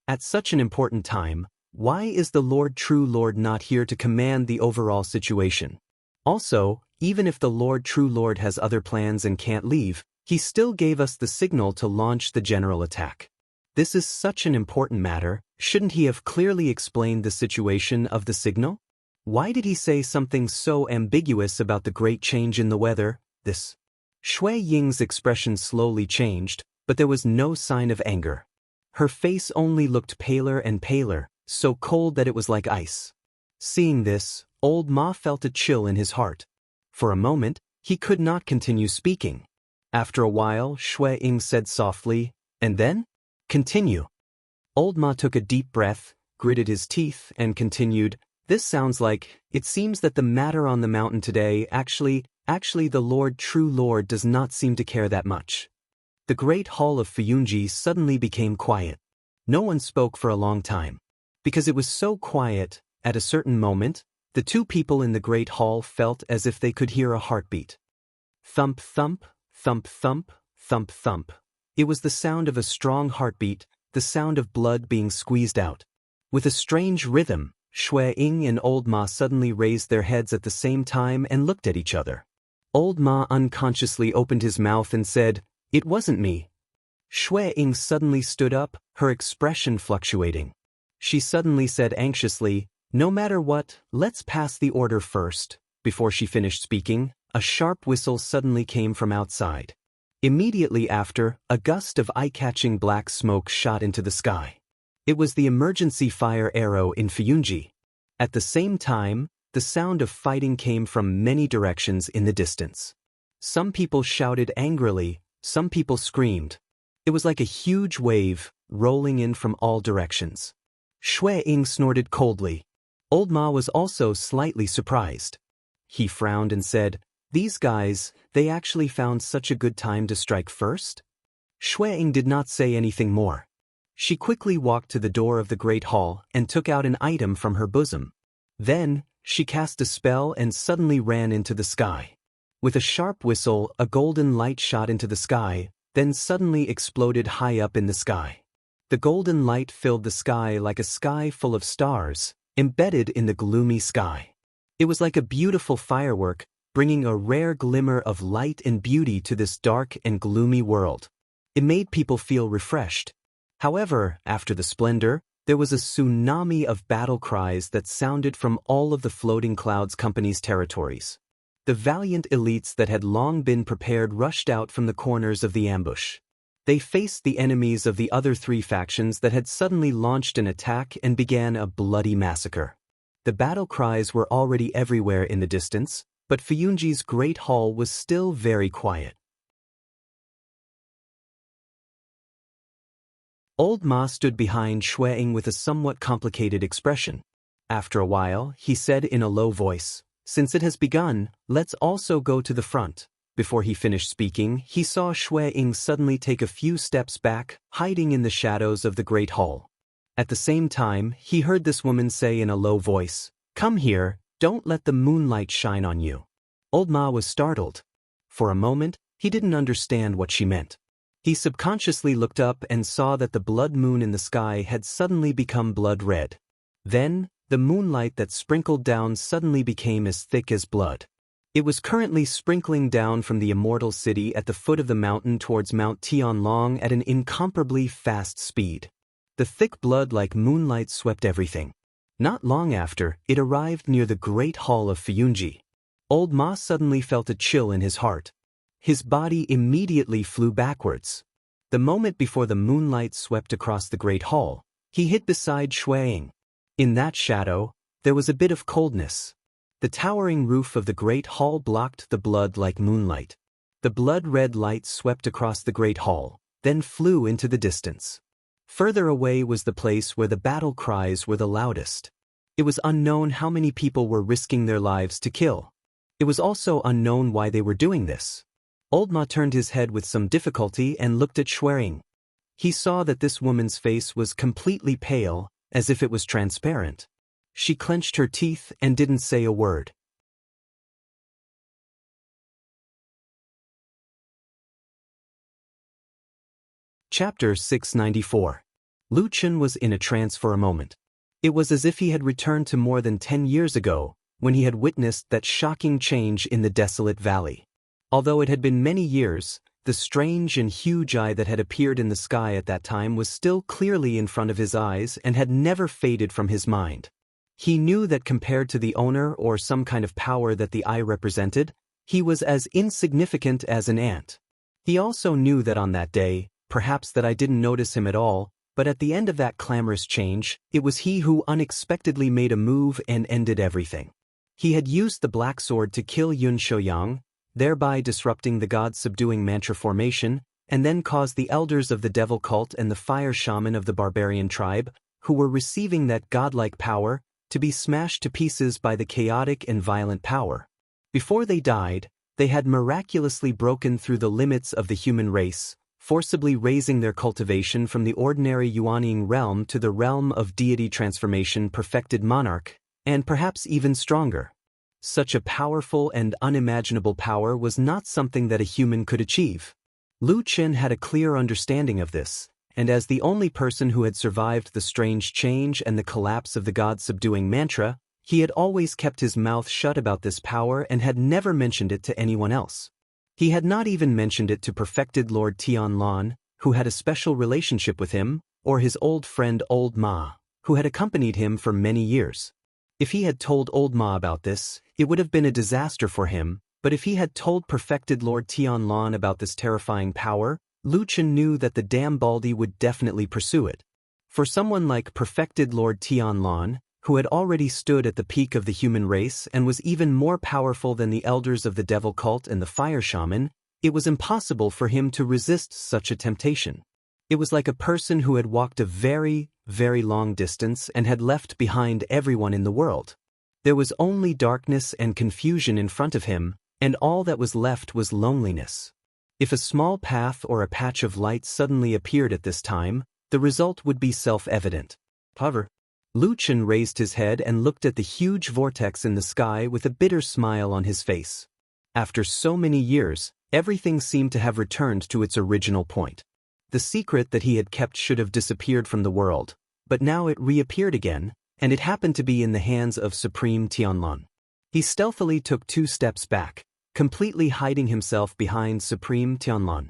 At such an important time, why is the True Lord not here to command the overall situation? Also, even if the True Lord has other plans and can't leave, he still gave us the signal to launch the general attack. This is such an important matter, shouldn't he have clearly explained the situation of the signal? Why did he say something so ambiguous about the great change in the weather, this? Shui Ying's expression slowly changed, but there was no sign of anger. Her face only looked paler and paler, so cold that it was like ice. Seeing this, Old Ma felt a chill in his heart. For a moment, he could not continue speaking. After a while, Shui Ying said softly, "And then? Continue." Old Ma took a deep breath, gritted his teeth, and continued, "This sounds like, it seems that the matter on the mountain today actually the True Lord does not seem to care that much." The great hall of Fuyunji suddenly became quiet. No one spoke for a long time. Because it was so quiet, at a certain moment, the 2 people in the great hall felt as if they could hear a heartbeat. Thump thump, thump thump, thump thump. It was the sound of a strong heartbeat, the sound of blood being squeezed out. With a strange rhythm, Shui Ying and Old Ma suddenly raised their heads at the same time and looked at each other. Old Ma unconsciously opened his mouth and said, "It wasn't me." Shui Ying suddenly stood up, her expression fluctuating. She suddenly said anxiously, "No matter what, let's pass the order first." Before she finished speaking, a sharp whistle suddenly came from outside. Immediately after, a gust of eye-catching black smoke shot into the sky. It was the emergency fire arrow in Fuyunji. At the same time, the sound of fighting came from many directions in the distance. Some people shouted angrily, some people screamed. It was like a huge wave, rolling in from all directions. Shui Ying snorted coldly. Old Ma was also slightly surprised. He frowned and said, "These guys, they actually found such a good time to strike first?" Shui Ying did not say anything more. She quickly walked to the door of the great hall and took out an item from her bosom. Then, she cast a spell and suddenly ran into the sky. With a sharp whistle, a golden light shot into the sky, then suddenly exploded high up in the sky. The golden light filled the sky like a sky full of stars, embedded in the gloomy sky. It was like a beautiful firework, bringing a rare glimmer of light and beauty to this dark and gloomy world. It made people feel refreshed. However, after the splendor, there was a tsunami of battle cries that sounded from all of the Floating Clouds Company's territories. The valiant elites that had long been prepared rushed out from the corners of the ambush. They faced the enemies of the other 3 factions that had suddenly launched an attack and began a bloody massacre. The battle cries were already everywhere in the distance, but Fuyunji's great hall was still very quiet. Old Ma stood behind Shui Ying with a somewhat complicated expression. After a while, he said in a low voice, "Since it has begun, let's also go to the front." Before he finished speaking, he saw Shui Ying suddenly take a few steps back, hiding in the shadows of the great hall. At the same time, he heard this woman say in a low voice, "Come here, don't let the moonlight shine on you." Old Ma was startled. For a moment, he didn't understand what she meant. He subconsciously looked up and saw that the blood moon in the sky had suddenly become blood red. Then, the moonlight that sprinkled down suddenly became as thick as blood. It was currently sprinkling down from the Immortal City at the foot of the mountain towards Mount Tianlong at an incomparably fast speed. The thick blood like moonlight swept everything. Not long after, it arrived near the Great Hall of Fiyunji. Old Ma suddenly felt a chill in his heart. His body immediately flew backwards. The moment before the moonlight swept across the Great Hall, he hid beside Shuang. In that shadow, there was a bit of coldness. The towering roof of the Great Hall blocked the blood like moonlight. The blood-red light swept across the Great Hall, then flew into the distance. Further away was the place where the battle cries were the loudest. It was unknown how many people were risking their lives to kill. It was also unknown why they were doing this. Old Ma turned his head with some difficulty and looked at Shuang. He saw that this woman's face was completely pale, as if it was transparent. She clenched her teeth and didn't say a word. Chapter 694. Lu Chen was in a trance for a moment. It was as if he had returned to more than 10 years ago, when he had witnessed that shocking change in the desolate valley. Although it had been many years, the strange and huge eye that had appeared in the sky at that time was still clearly in front of his eyes and had never faded from his mind. He knew that compared to the owner or some kind of power that the eye represented, he was as insignificant as an ant. He also knew that on that day, perhaps that I didn't notice him at all, but at the end of that clamorous change, it was he who unexpectedly made a move and ended everything. He had used the black sword to kill Yun Shouyang, thereby disrupting the god-subduing mantra formation, and then caused the elders of the devil cult and the fire shaman of the barbarian tribe, who were receiving that godlike power, to be smashed to pieces by the chaotic and violent power. Before they died, they had miraculously broken through the limits of the human race, forcibly raising their cultivation from the ordinary Yuanying realm to the realm of deity transformation perfected monarch, and perhaps even stronger. Such a powerful and unimaginable power was not something that a human could achieve. Lu Chen had a clear understanding of this, and as the only person who had survived the strange change and the collapse of the god-subduing mantra, he had always kept his mouth shut about this power and had never mentioned it to anyone else. He had not even mentioned it to perfected Lord Tianlan, who had a special relationship with him, or his old friend Old Ma, who had accompanied him for many years. If he had told Old Ma about this, it would have been a disaster for him, but if he had told perfected Lord Tianlan about this terrifying power, Lu Chen knew that the damn Baldy would definitely pursue it. For someone like perfected Lord Tianlan, who had already stood at the peak of the human race and was even more powerful than the elders of the devil cult and the fire shaman, it was impossible for him to resist such a temptation. It was like a person who had walked a very, very long distance and had left behind everyone in the world. There was only darkness and confusion in front of him, and all that was left was loneliness. If a small path or a patch of light suddenly appeared at this time, the result would be self-evident. However, Lu Chen raised his head and looked at the huge vortex in the sky with a bitter smile on his face. After so many years, everything seemed to have returned to its original point. The secret that he had kept should have disappeared from the world, but now it reappeared again, and it happened to be in the hands of Supreme Tianlan. He stealthily took 2 steps back, completely hiding himself behind Supreme Tianlan.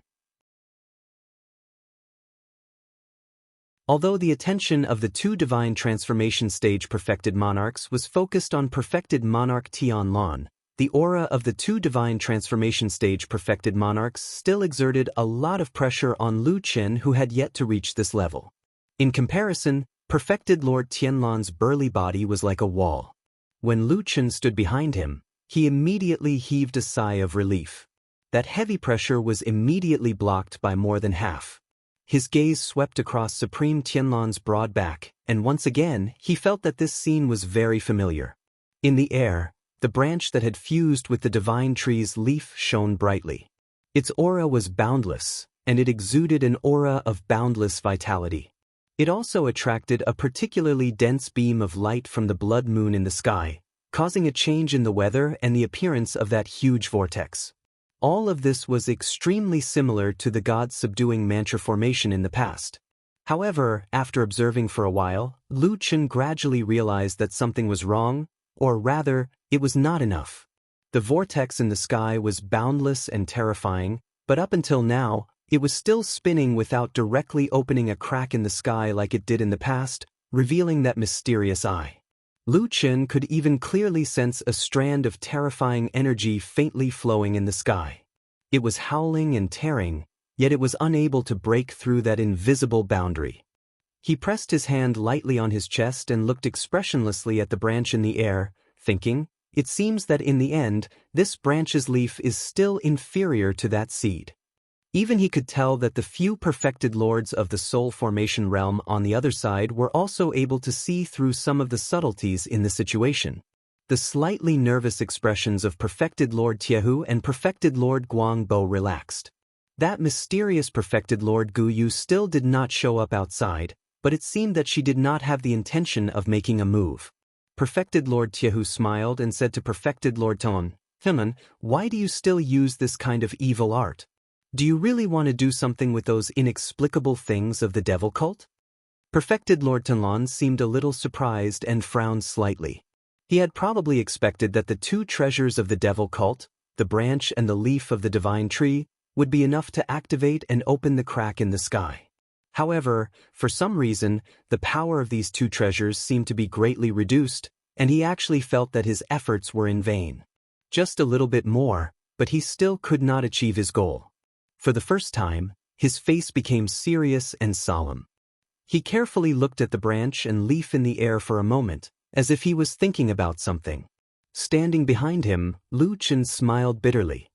Although the attention of the 2 divine transformation stage perfected monarchs was focused on perfected monarch Tianlan, the aura of the 2 divine transformation stage perfected monarchs still exerted a lot of pressure on Lu Chen, who had yet to reach this level. In comparison, perfected Lord Tianlan's burly body was like a wall. When Lu Chen stood behind him, he immediately heaved a sigh of relief. That heavy pressure was immediately blocked by more than half. His gaze swept across Supreme Tianlan's broad back, and once again he felt that this scene was very familiar. In the air, the branch that had fused with the divine tree's leaf shone brightly. Its aura was boundless, and it exuded an aura of boundless vitality. It also attracted a particularly dense beam of light from the blood moon in the sky, causing a change in the weather and the appearance of that huge vortex. All of this was extremely similar to the god-subduing mantra formation in the past. However, after observing for a while, Lu Chen gradually realized that something was wrong, or rather, it was not enough. The vortex in the sky was boundless and terrifying, but up until now, it was still spinning without directly opening a crack in the sky like it did in the past, revealing that mysterious eye. Lu Chen could even clearly sense a strand of terrifying energy faintly flowing in the sky. It was howling and tearing, yet it was unable to break through that invisible boundary. He pressed his hand lightly on his chest and looked expressionlessly at the branch in the air, thinking, it seems that in the end, this branch's leaf is still inferior to that seed. Even he could tell that the few perfected lords of the soul formation realm on the other side were also able to see through some of the subtleties in the situation. The slightly nervous expressions of perfected Lord Jianghu and perfected Lord Guangbo relaxed. That mysterious perfected Lord Guyu still did not show up outside, but it seemed that she did not have the intention of making a move. Perfected Lord Jianghu smiled and said to perfected Lord Ton, "Himan, why do you still use this kind of evil art? Do you really want to do something with those inexplicable things of the devil cult?" Perfected Lord Tanlon seemed a little surprised and frowned slightly. He had probably expected that the two treasures of the devil cult, the branch and the leaf of the divine tree, would be enough to activate and open the crack in the sky. However, for some reason, the power of these two treasures seemed to be greatly reduced, and he actually felt that his efforts were in vain. Just a little bit more, but he still could not achieve his goal. For the first time, his face became serious and solemn. He carefully looked at the branch and leaf in the air for a moment, as if he was thinking about something. Standing behind him, Lu Chen smiled bitterly.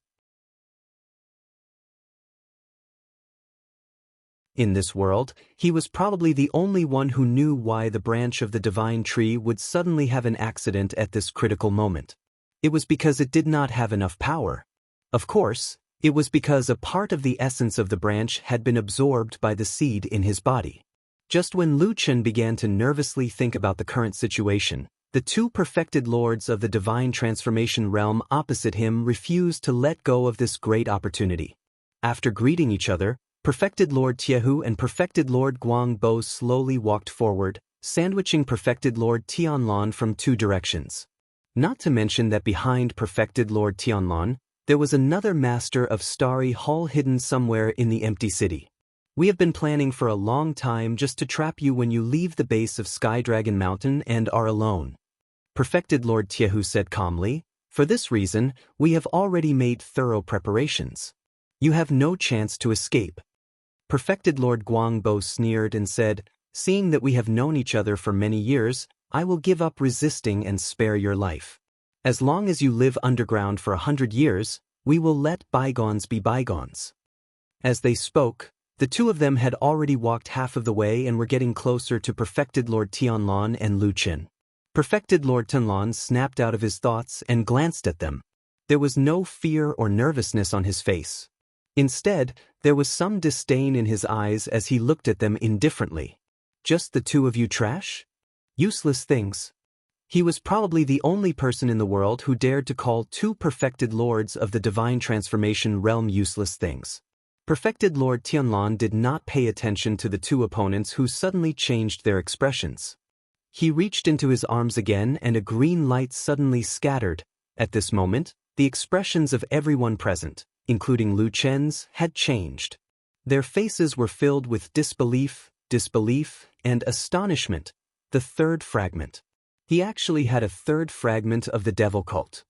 In this world, he was probably the only one who knew why the branch of the divine tree would suddenly have an accident at this critical moment. It was because it did not have enough power. Of course, it was because a part of the essence of the branch had been absorbed by the seed in his body. Just when Lu Chen began to nervously think about the current situation, the two perfected lords of the divine transformation realm opposite him refused to let go of this great opportunity. After greeting each other, perfected Lord Jianghu and perfected Lord Guangbo slowly walked forward, sandwiching perfected Lord Tianlon from two directions. Not to mention that behind perfected Lord Tianlon, there was another master of starry hall hidden somewhere in the empty city. "We have been planning for a long time just to trap you when you leave the base of Sky Dragon Mountain and are alone," perfected Lord Jianghu said calmly. "For this reason, we have already made thorough preparations. You have no chance to escape." Perfected Lord Guangbo sneered and said, "Seeing that we have known each other for many years, I will give up resisting and spare your life. As long as you live underground for 100 years, we will let bygones be bygones." As they spoke, the two of them had already walked half of the way and were getting closer to perfected Lord Tianlon and Lu Chen. Perfected Lord Tianlon snapped out of his thoughts and glanced at them. There was no fear or nervousness on his face. Instead, there was some disdain in his eyes as he looked at them indifferently. "Just the two of you trash? Useless things." He was probably the only person in the world who dared to call two perfected lords of the divine transformation realm useless things. Perfected Lord Tianlon did not pay attention to the two opponents who suddenly changed their expressions. He reached into his arms again and a green light suddenly scattered. At this moment, the expressions of everyone present, including Lu Chen's, had changed. Their faces were filled with disbelief, and astonishment. The third fragment. He actually had a third fragment of the devil cult.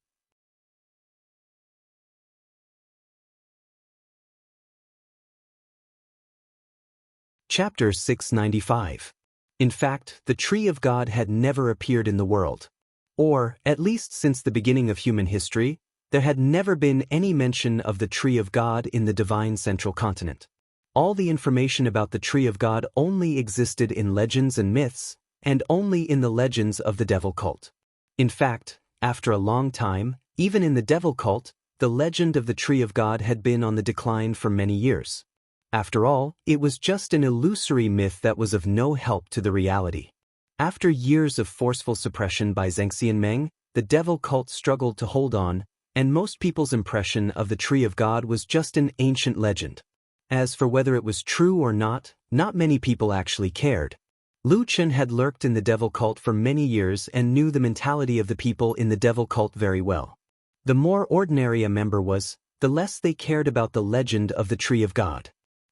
Chapter 695. In fact, the Tree of God had never appeared in the world. Or, at least since the beginning of human history, there had never been any mention of the Tree of God in the divine central continent. All the information about the Tree of God only existed in legends and myths, and only in the legends of the devil cult. In fact, after a long time, even in the devil cult, the legend of the Tree of God had been on the decline for many years. After all, it was just an illusory myth that was of no help to the reality. After years of forceful suppression by Zhengxian Meng, the devil cult struggled to hold on, and most people's impression of the Tree of God was just an ancient legend. As for whether it was true or not many people actually cared. Lu Chen had lurked in the devil cult for many years and knew the mentality of the people in the devil cult very well. The more ordinary a member was, the less they cared about the legend of the Tree of God.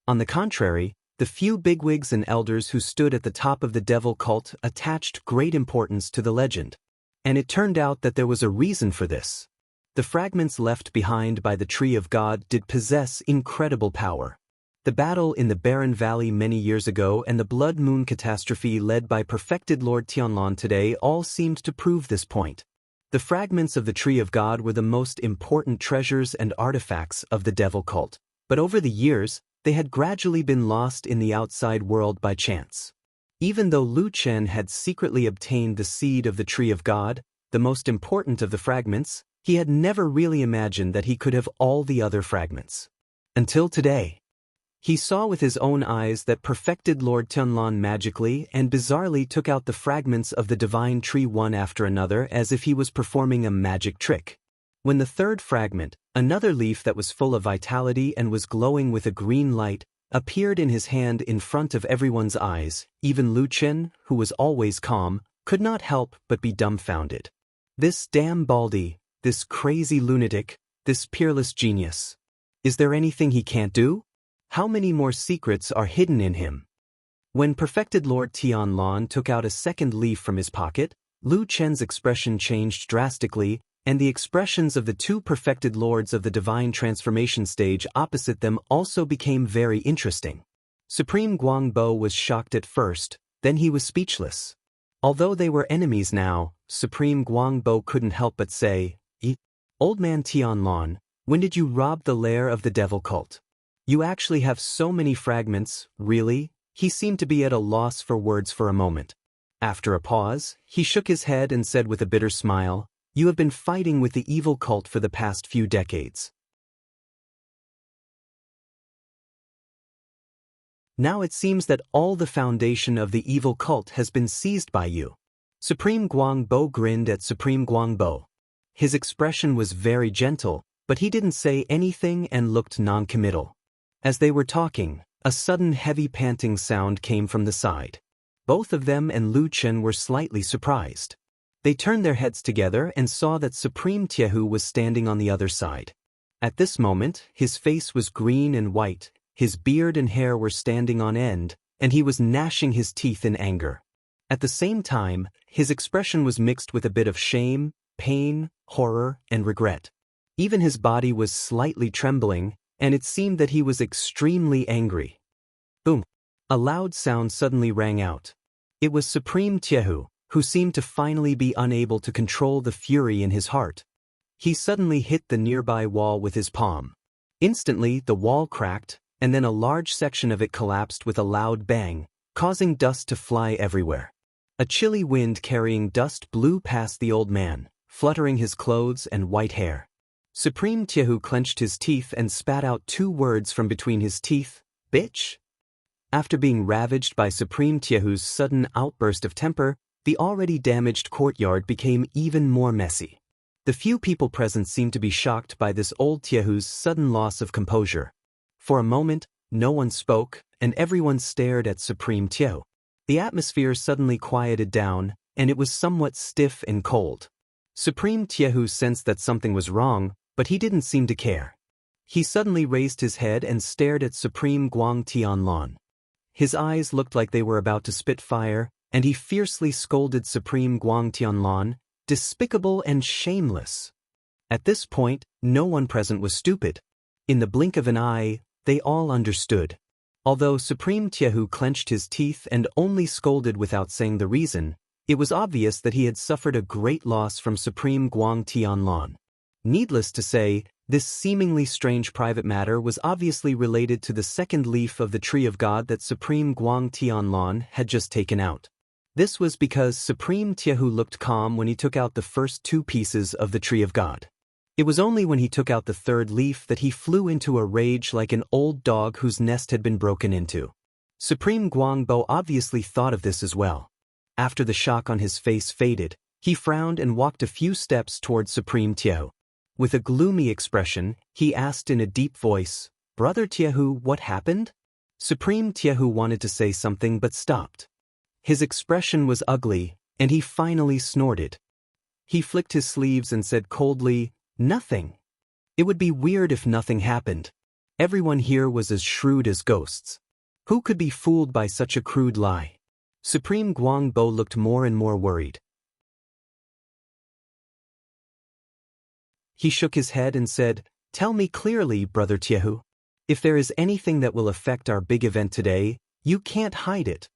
On the contrary, The few bigwigs and elders who stood at the top of the devil cult attached great importance to the legend. And it turned out that there was a reason for this. The fragments left behind by the Tree of God did possess incredible power. The battle in the Barren Valley many years ago and the Blood Moon catastrophe led by perfected Lord Tianlan today all seemed to prove this point. The fragments of the Tree of God were the most important treasures and artifacts of the devil cult, but over the years, they had gradually been lost in the outside world by chance. Even though Lu Chen had secretly obtained the seed of the Tree of God, the most important of the fragments, he had never really imagined that he could have all the other fragments. Until today. He saw with his own eyes that perfected Lord Tianlan magically and bizarrely took out the fragments of the divine tree one after another as if he was performing a magic trick. When the third fragment, another leaf that was full of vitality and was glowing with a green light, appeared in his hand in front of everyone's eyes, even Lu Chen, who was always calm, could not help but be dumbfounded. This damn Baldy, this crazy lunatic, this peerless genius. Is there anything he can't do? How many more secrets are hidden in him? When perfected Lord Tianlan took out a second leaf from his pocket, Lu Chen's expression changed drastically, and the expressions of the two perfected lords of the divine transformation stage opposite them also became very interesting. Supreme Guangbo was shocked at first, then he was speechless. Although they were enemies now, Supreme Guangbo couldn't help but say, "Old man Tianlan, when did you rob the lair of the devil cult? You actually have so many fragments, really?" He seemed to be at a loss for words for a moment. After a pause, he shook his head and said with a bitter smile, "You have been fighting with the evil cult for the past few decades. Now it seems that all the foundation of the evil cult has been seized by you." Supreme Guangbo grinned at Supreme Guangbo. His expression was very gentle, but he didn't say anything and looked non-committal. As they were talking, a sudden heavy panting sound came from the side. Both of them and Lu Chen were slightly surprised. They turned their heads together and saw that Supreme Jianghu was standing on the other side. At this moment, his face was green and white, his beard and hair were standing on end, and he was gnashing his teeth in anger. At the same time, his expression was mixed with a bit of shame, pain, horror, and regret. Even his body was slightly trembling, and it seemed that he was extremely angry. Boom! A loud sound suddenly rang out. It was Supreme Jianghu, who seemed to finally be unable to control the fury in his heart. He suddenly hit the nearby wall with his palm. Instantly, the wall cracked, and then a large section of it collapsed with a loud bang, causing dust to fly everywhere. A chilly wind carrying dust blew past the old man, fluttering his clothes and white hair. Supreme Jianghu clenched his teeth and spat out 2 words from between his teeth, "Bitch?" After being ravaged by Supreme Jianghu's sudden outburst of temper, the already damaged courtyard became even more messy. The few people present seemed to be shocked by this old Jianghu's sudden loss of composure. For a moment, no one spoke, and everyone stared at Supreme Jianghu. The atmosphere suddenly quieted down, and it was somewhat stiff and cold. Supreme Jianghu sensed that something was wrong, but he didn't seem to care. He suddenly raised his head and stared at Supreme Guang Tianlan. His eyes looked like they were about to spit fire, and he fiercely scolded Supreme Guang Tianlan, "Despicable and shameless." At this point, no one present was stupid. In the blink of an eye, they all understood. Although Supreme Jianghu clenched his teeth and only scolded without saying the reason, it was obvious that he had suffered a great loss from Supreme Guang Tianlan. Needless to say, this seemingly strange private matter was obviously related to the second leaf of the Tree of God that Supreme Guang Tianlan had just taken out. This was because Supreme Jianghu looked calm when he took out the first 2 pieces of the Tree of God. It was only when he took out the third leaf that he flew into a rage like an old dog whose nest had been broken into. Supreme Guangbo obviously thought of this as well. After the shock on his face faded, he frowned and walked a few steps towards Supreme Jianghu. With a gloomy expression, he asked in a deep voice, "Brother Jianghu, what happened?" Supreme Jianghu wanted to say something but stopped. His expression was ugly, and he finally snorted. He flicked his sleeves and said coldly, "Nothing. It would be weird if nothing happened. Everyone here was as shrewd as ghosts." Who could be fooled by such a crude lie? Supreme Guangbo looked more and more worried. He shook his head and said, "Tell me clearly, Brother Tiehu. If there is anything that will affect our big event today, you can't hide it."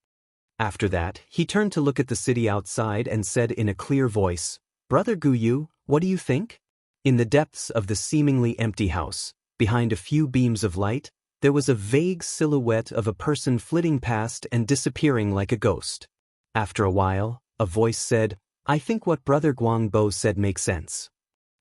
After that, he turned to look at the city outside and said in a clear voice, "Brother Guyu, what do you think?" In the depths of the seemingly empty house, behind a few beams of light, there was a vague silhouette of a person flitting past and disappearing like a ghost. After a while, a voice said, "I think what Brother Guangbo said makes sense."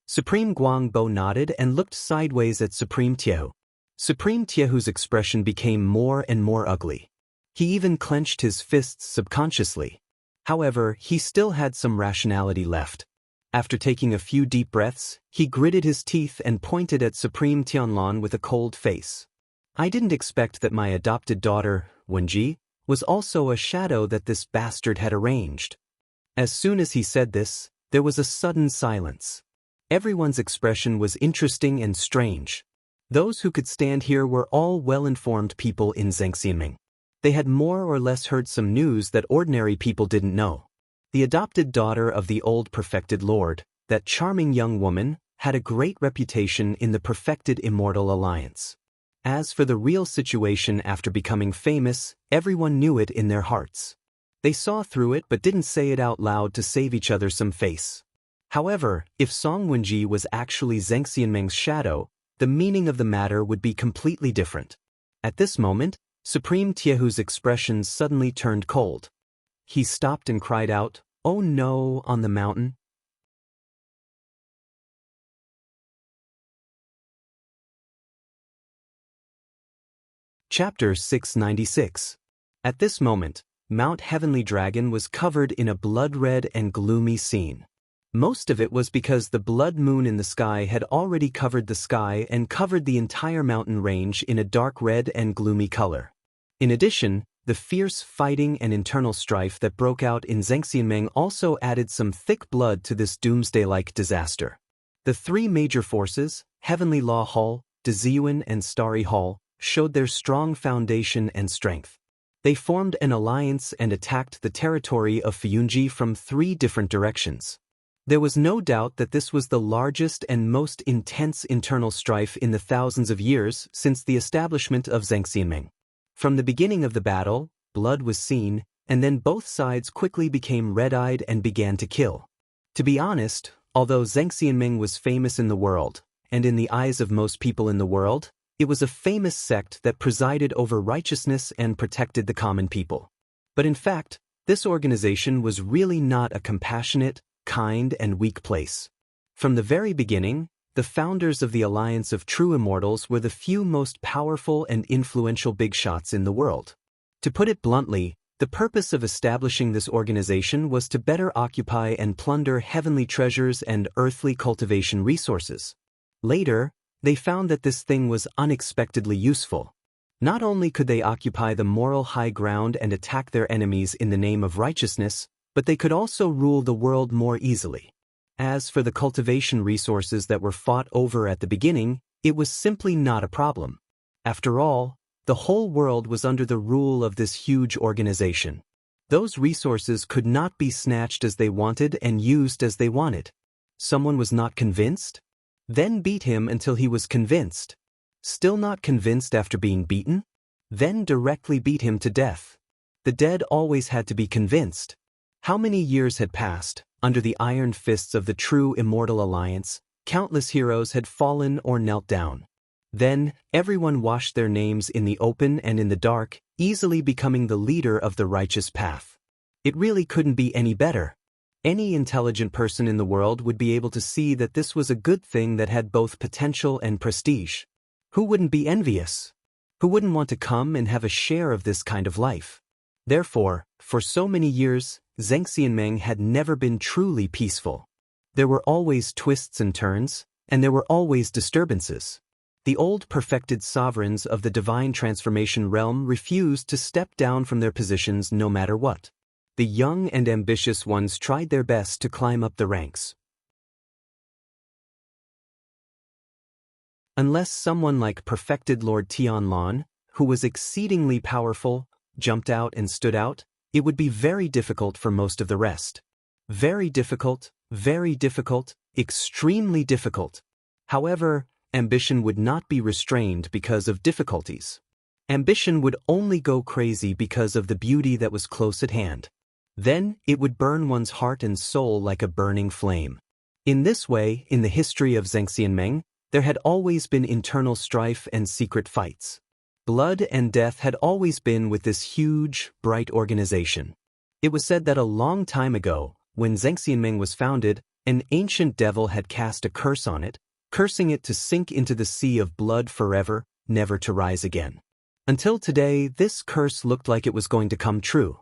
Supreme Guangbo nodded and looked sideways at Supreme Tiehu. Supreme Tiehu's expression became more and more ugly. He even clenched his fists subconsciously. However, he still had some rationality left. After taking a few deep breaths, he gritted his teeth and pointed at Supreme Tianlan with a cold face. "I didn't expect that my adopted daughter, Wenji, was also a shadow that this bastard had arranged." As soon as he said this, there was a sudden silence. Everyone's expression was interesting and strange. Those who could stand here were all well-informed people in Zhengxianming. They had more or less heard some news that ordinary people didn't know. The adopted daughter of the old perfected lord, that charming young woman, had a great reputation in the perfected Immortal alliance. As for the real situation after becoming famous, everyone knew it in their hearts. They saw through it but didn't say it out loud to save each other some face. However, if Song Wenji was actually Zhengxianmeng's shadow, the meaning of the matter would be completely different. At this moment, Supreme Tiehu's expression suddenly turned cold. He stopped and cried out, "Oh no, on the mountain." Chapter 696. At this moment, Mount Heavenly Dragon was covered in a blood-red and gloomy scene. Most of it was because the blood moon in the sky had already covered the sky and covered the entire mountain range in a dark red and gloomy color. In addition, the fierce fighting and internal strife that broke out in Zhengxianmeng also added some thick blood to this doomsday-like disaster. The three major forces, Heavenly Law Hall, Deziyuan and Starry Hall, showed their strong foundation and strength. They formed an alliance and attacked the territory of Fuyunji from three different directions. There was no doubt that this was the largest and most intense internal strife in the thousands of years since the establishment of Zhengxianmeng. From the beginning of the battle, blood was seen, and then both sides quickly became red-eyed and began to kill. To be honest, although Zhengxianmeng was famous in the world, and in the eyes of most people in the world, it was a famous sect that presided over righteousness and protected the common people. But in fact, this organization was really not a compassionate, kind and weak place. From the very beginning, the founders of the Alliance of True Immortals were the few most powerful and influential big shots in the world. To put it bluntly, the purpose of establishing this organization was to better occupy and plunder heavenly treasures and earthly cultivation resources. Later, they found that this thing was unexpectedly useful. Not only could they occupy the moral high ground and attack their enemies in the name of righteousness, but they could also rule the world more easily. As for the cultivation resources that were fought over at the beginning, it was simply not a problem. After all, the whole world was under the rule of this huge organization. Those resources could not be snatched as they wanted and used as they wanted. Someone was not convinced? Then beat him until he was convinced. Still not convinced after being beaten? Then directly beat him to death. The dead always had to be convinced. How many years had passed? Under the iron fists of the true Immortal Alliance, countless heroes had fallen or knelt down. Then, everyone washed their names in the open and in the dark, easily becoming the leader of the righteous path. It really couldn't be any better. Any intelligent person in the world would be able to see that this was a good thing that had both potential and prestige. Who wouldn't be envious? Who wouldn't want to come and have a share of this kind of life? Therefore, for so many years, Zhengxianmeng had never been truly peaceful. There were always twists and turns, and there were always disturbances. The old perfected sovereigns of the divine transformation realm refused to step down from their positions no matter what. The young and ambitious ones tried their best to climb up the ranks. Unless someone like perfected Lord Tianlan, who was exceedingly powerful, jumped out and stood out, it would be very difficult for most of the rest. Very difficult, extremely difficult. However, ambition would not be restrained because of difficulties. Ambition would only go crazy because of the beauty that was close at hand. Then, it would burn one's heart and soul like a burning flame. In this way, in the history of Zhengxianmeng, there had always been internal strife and secret fights. Blood and death had always been with this huge, bright organization. It was said that a long time ago, when Zhengxianmeng was founded, an ancient devil had cast a curse on it, cursing it to sink into the sea of blood forever, never to rise again. Until today, this curse looked like it was going to come true.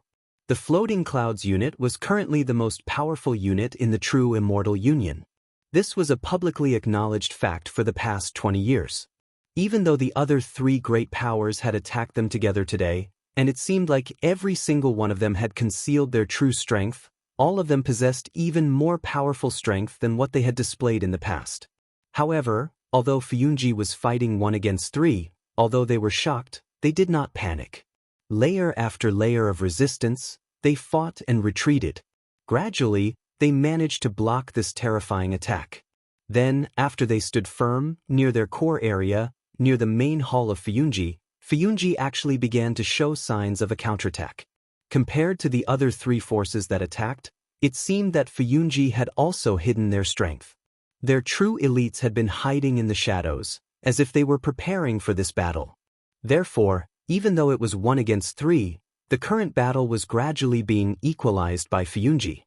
The Floating Clouds unit was currently the most powerful unit in the true Immortal Union. This was a publicly acknowledged fact for the past 20 years. Even though the other three great powers had attacked them together today, and it seemed like every single one of them had concealed their true strength, all of them possessed even more powerful strength than what they had displayed in the past. However, although Fuyunji was fighting 1 against 3, although they were shocked, they did not panic. Layer after layer of resistance, they fought and retreated. Gradually, they managed to block this terrifying attack. Then, after they stood firm, near their core area, near the main hall of Fuyunji actually began to show signs of a counterattack. Compared to the other 3 forces that attacked, it seemed that Fuyunji had also hidden their strength. Their true elites had been hiding in the shadows, as if they were preparing for this battle. Therefore, even though it was 1 against 3, the current battle was gradually being equalized by Fuyunji.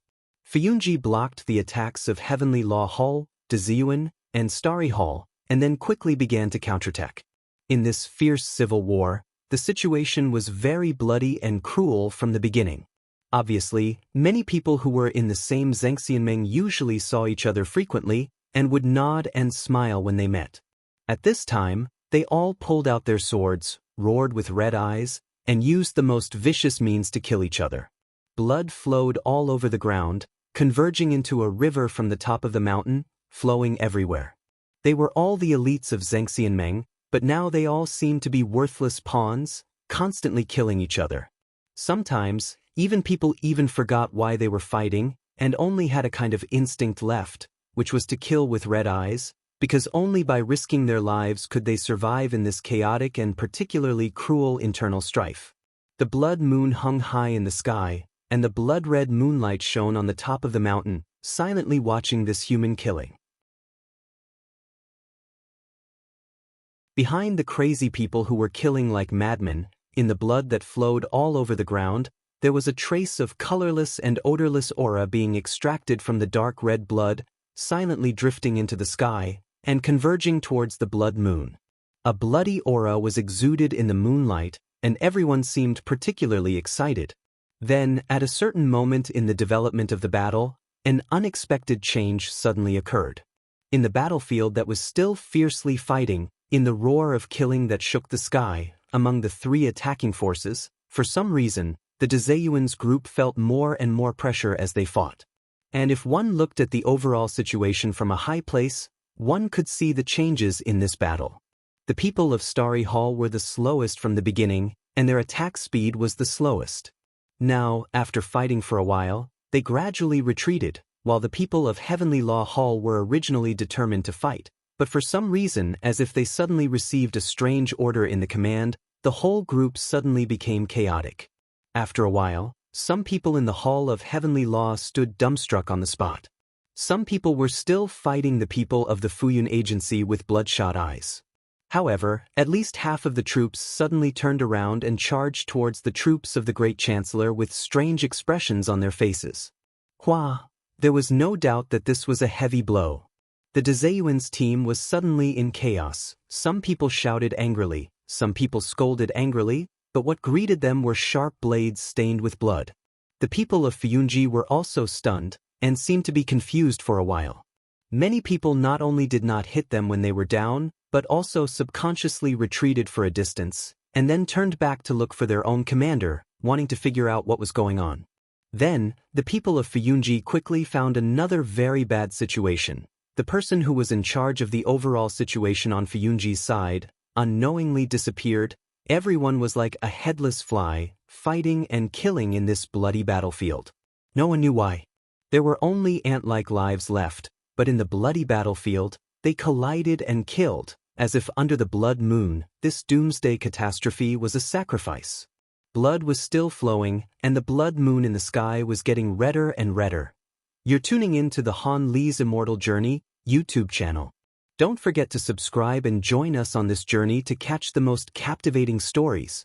Fuyunji blocked the attacks of Heavenly Law Hall, Deziyuan, and Starry Hall, and then quickly began to counterattack. In this fierce civil war, the situation was very bloody and cruel from the beginning. Obviously, many people who were in the same Zhengxianmeng usually saw each other frequently and would nod and smile when they met. At this time, they all pulled out their swords, roared with red eyes, and used the most vicious means to kill each other. Blood flowed all over the ground, converging into a river from the top of the mountain, flowing everywhere. They were all the elites of Zhengxianmeng, but now they all seemed to be worthless pawns, constantly killing each other. Sometimes, people even forgot why they were fighting and only had a kind of instinct left, which was to kill with red eyes, because only by risking their lives could they survive in this chaotic and particularly cruel internal strife. The blood moon hung high in the sky, and the blood-red moonlight shone on the top of the mountain, silently watching this human killing. Behind the crazy people who were killing like madmen, in the blood that flowed all over the ground, there was a trace of colorless and odorless aura being extracted from the dark red blood, silently drifting into the sky, and converging towards the blood moon. A bloody aura was exuded in the moonlight, and everyone seemed particularly excited. Then, at a certain moment in the development of the battle, an unexpected change suddenly occurred. In the battlefield that was still fiercely fighting, in the roar of killing that shook the sky, among the 3 attacking forces, for some reason, the Dezeyuan's group felt more and more pressure as they fought. And if one looked at the overall situation from a high place, one could see the changes in this battle. The people of Starry Hall were the slowest from the beginning, and their attack speed was the slowest. Now, after fighting for a while, they gradually retreated, while the people of Heavenly Law Hall were originally determined to fight, but for some reason, as if they suddenly received a strange order in the command, the whole group suddenly became chaotic. After a while, some people in the Hall of Heavenly Law stood dumbstruck on the spot. Some people were still fighting the people of the Fuyun Agency with bloodshot eyes. However, at least half of the troops suddenly turned around and charged towards the troops of the Great Chancellor with strange expressions on their faces. There was no doubt that this was a heavy blow. The Dezeyuan's team was suddenly in chaos. Some people shouted angrily, some people scolded angrily, but what greeted them were sharp blades stained with blood. The people of Fuyunji were also stunned, and seemed to be confused for a while. Many people not only did not hit them when they were down, but also subconsciously retreated for a distance, and then turned back to look for their own commander, wanting to figure out what was going on. Then, the people of Fuyunji quickly found another very bad situation. The person who was in charge of the overall situation on Fuyunji's side unknowingly disappeared, Everyone was like a headless fly, fighting and killing in this bloody battlefield. No one knew why. There were only ant-like lives left, but in the bloody battlefield, they collided and killed, as if under the blood moon, this doomsday catastrophe was a sacrifice. Blood was still flowing, and the blood moon in the sky was getting redder and redder. You're tuning in to the Han Li's Immortal Journey YouTube channel. Don't forget to subscribe and join us on this journey to catch the most captivating stories.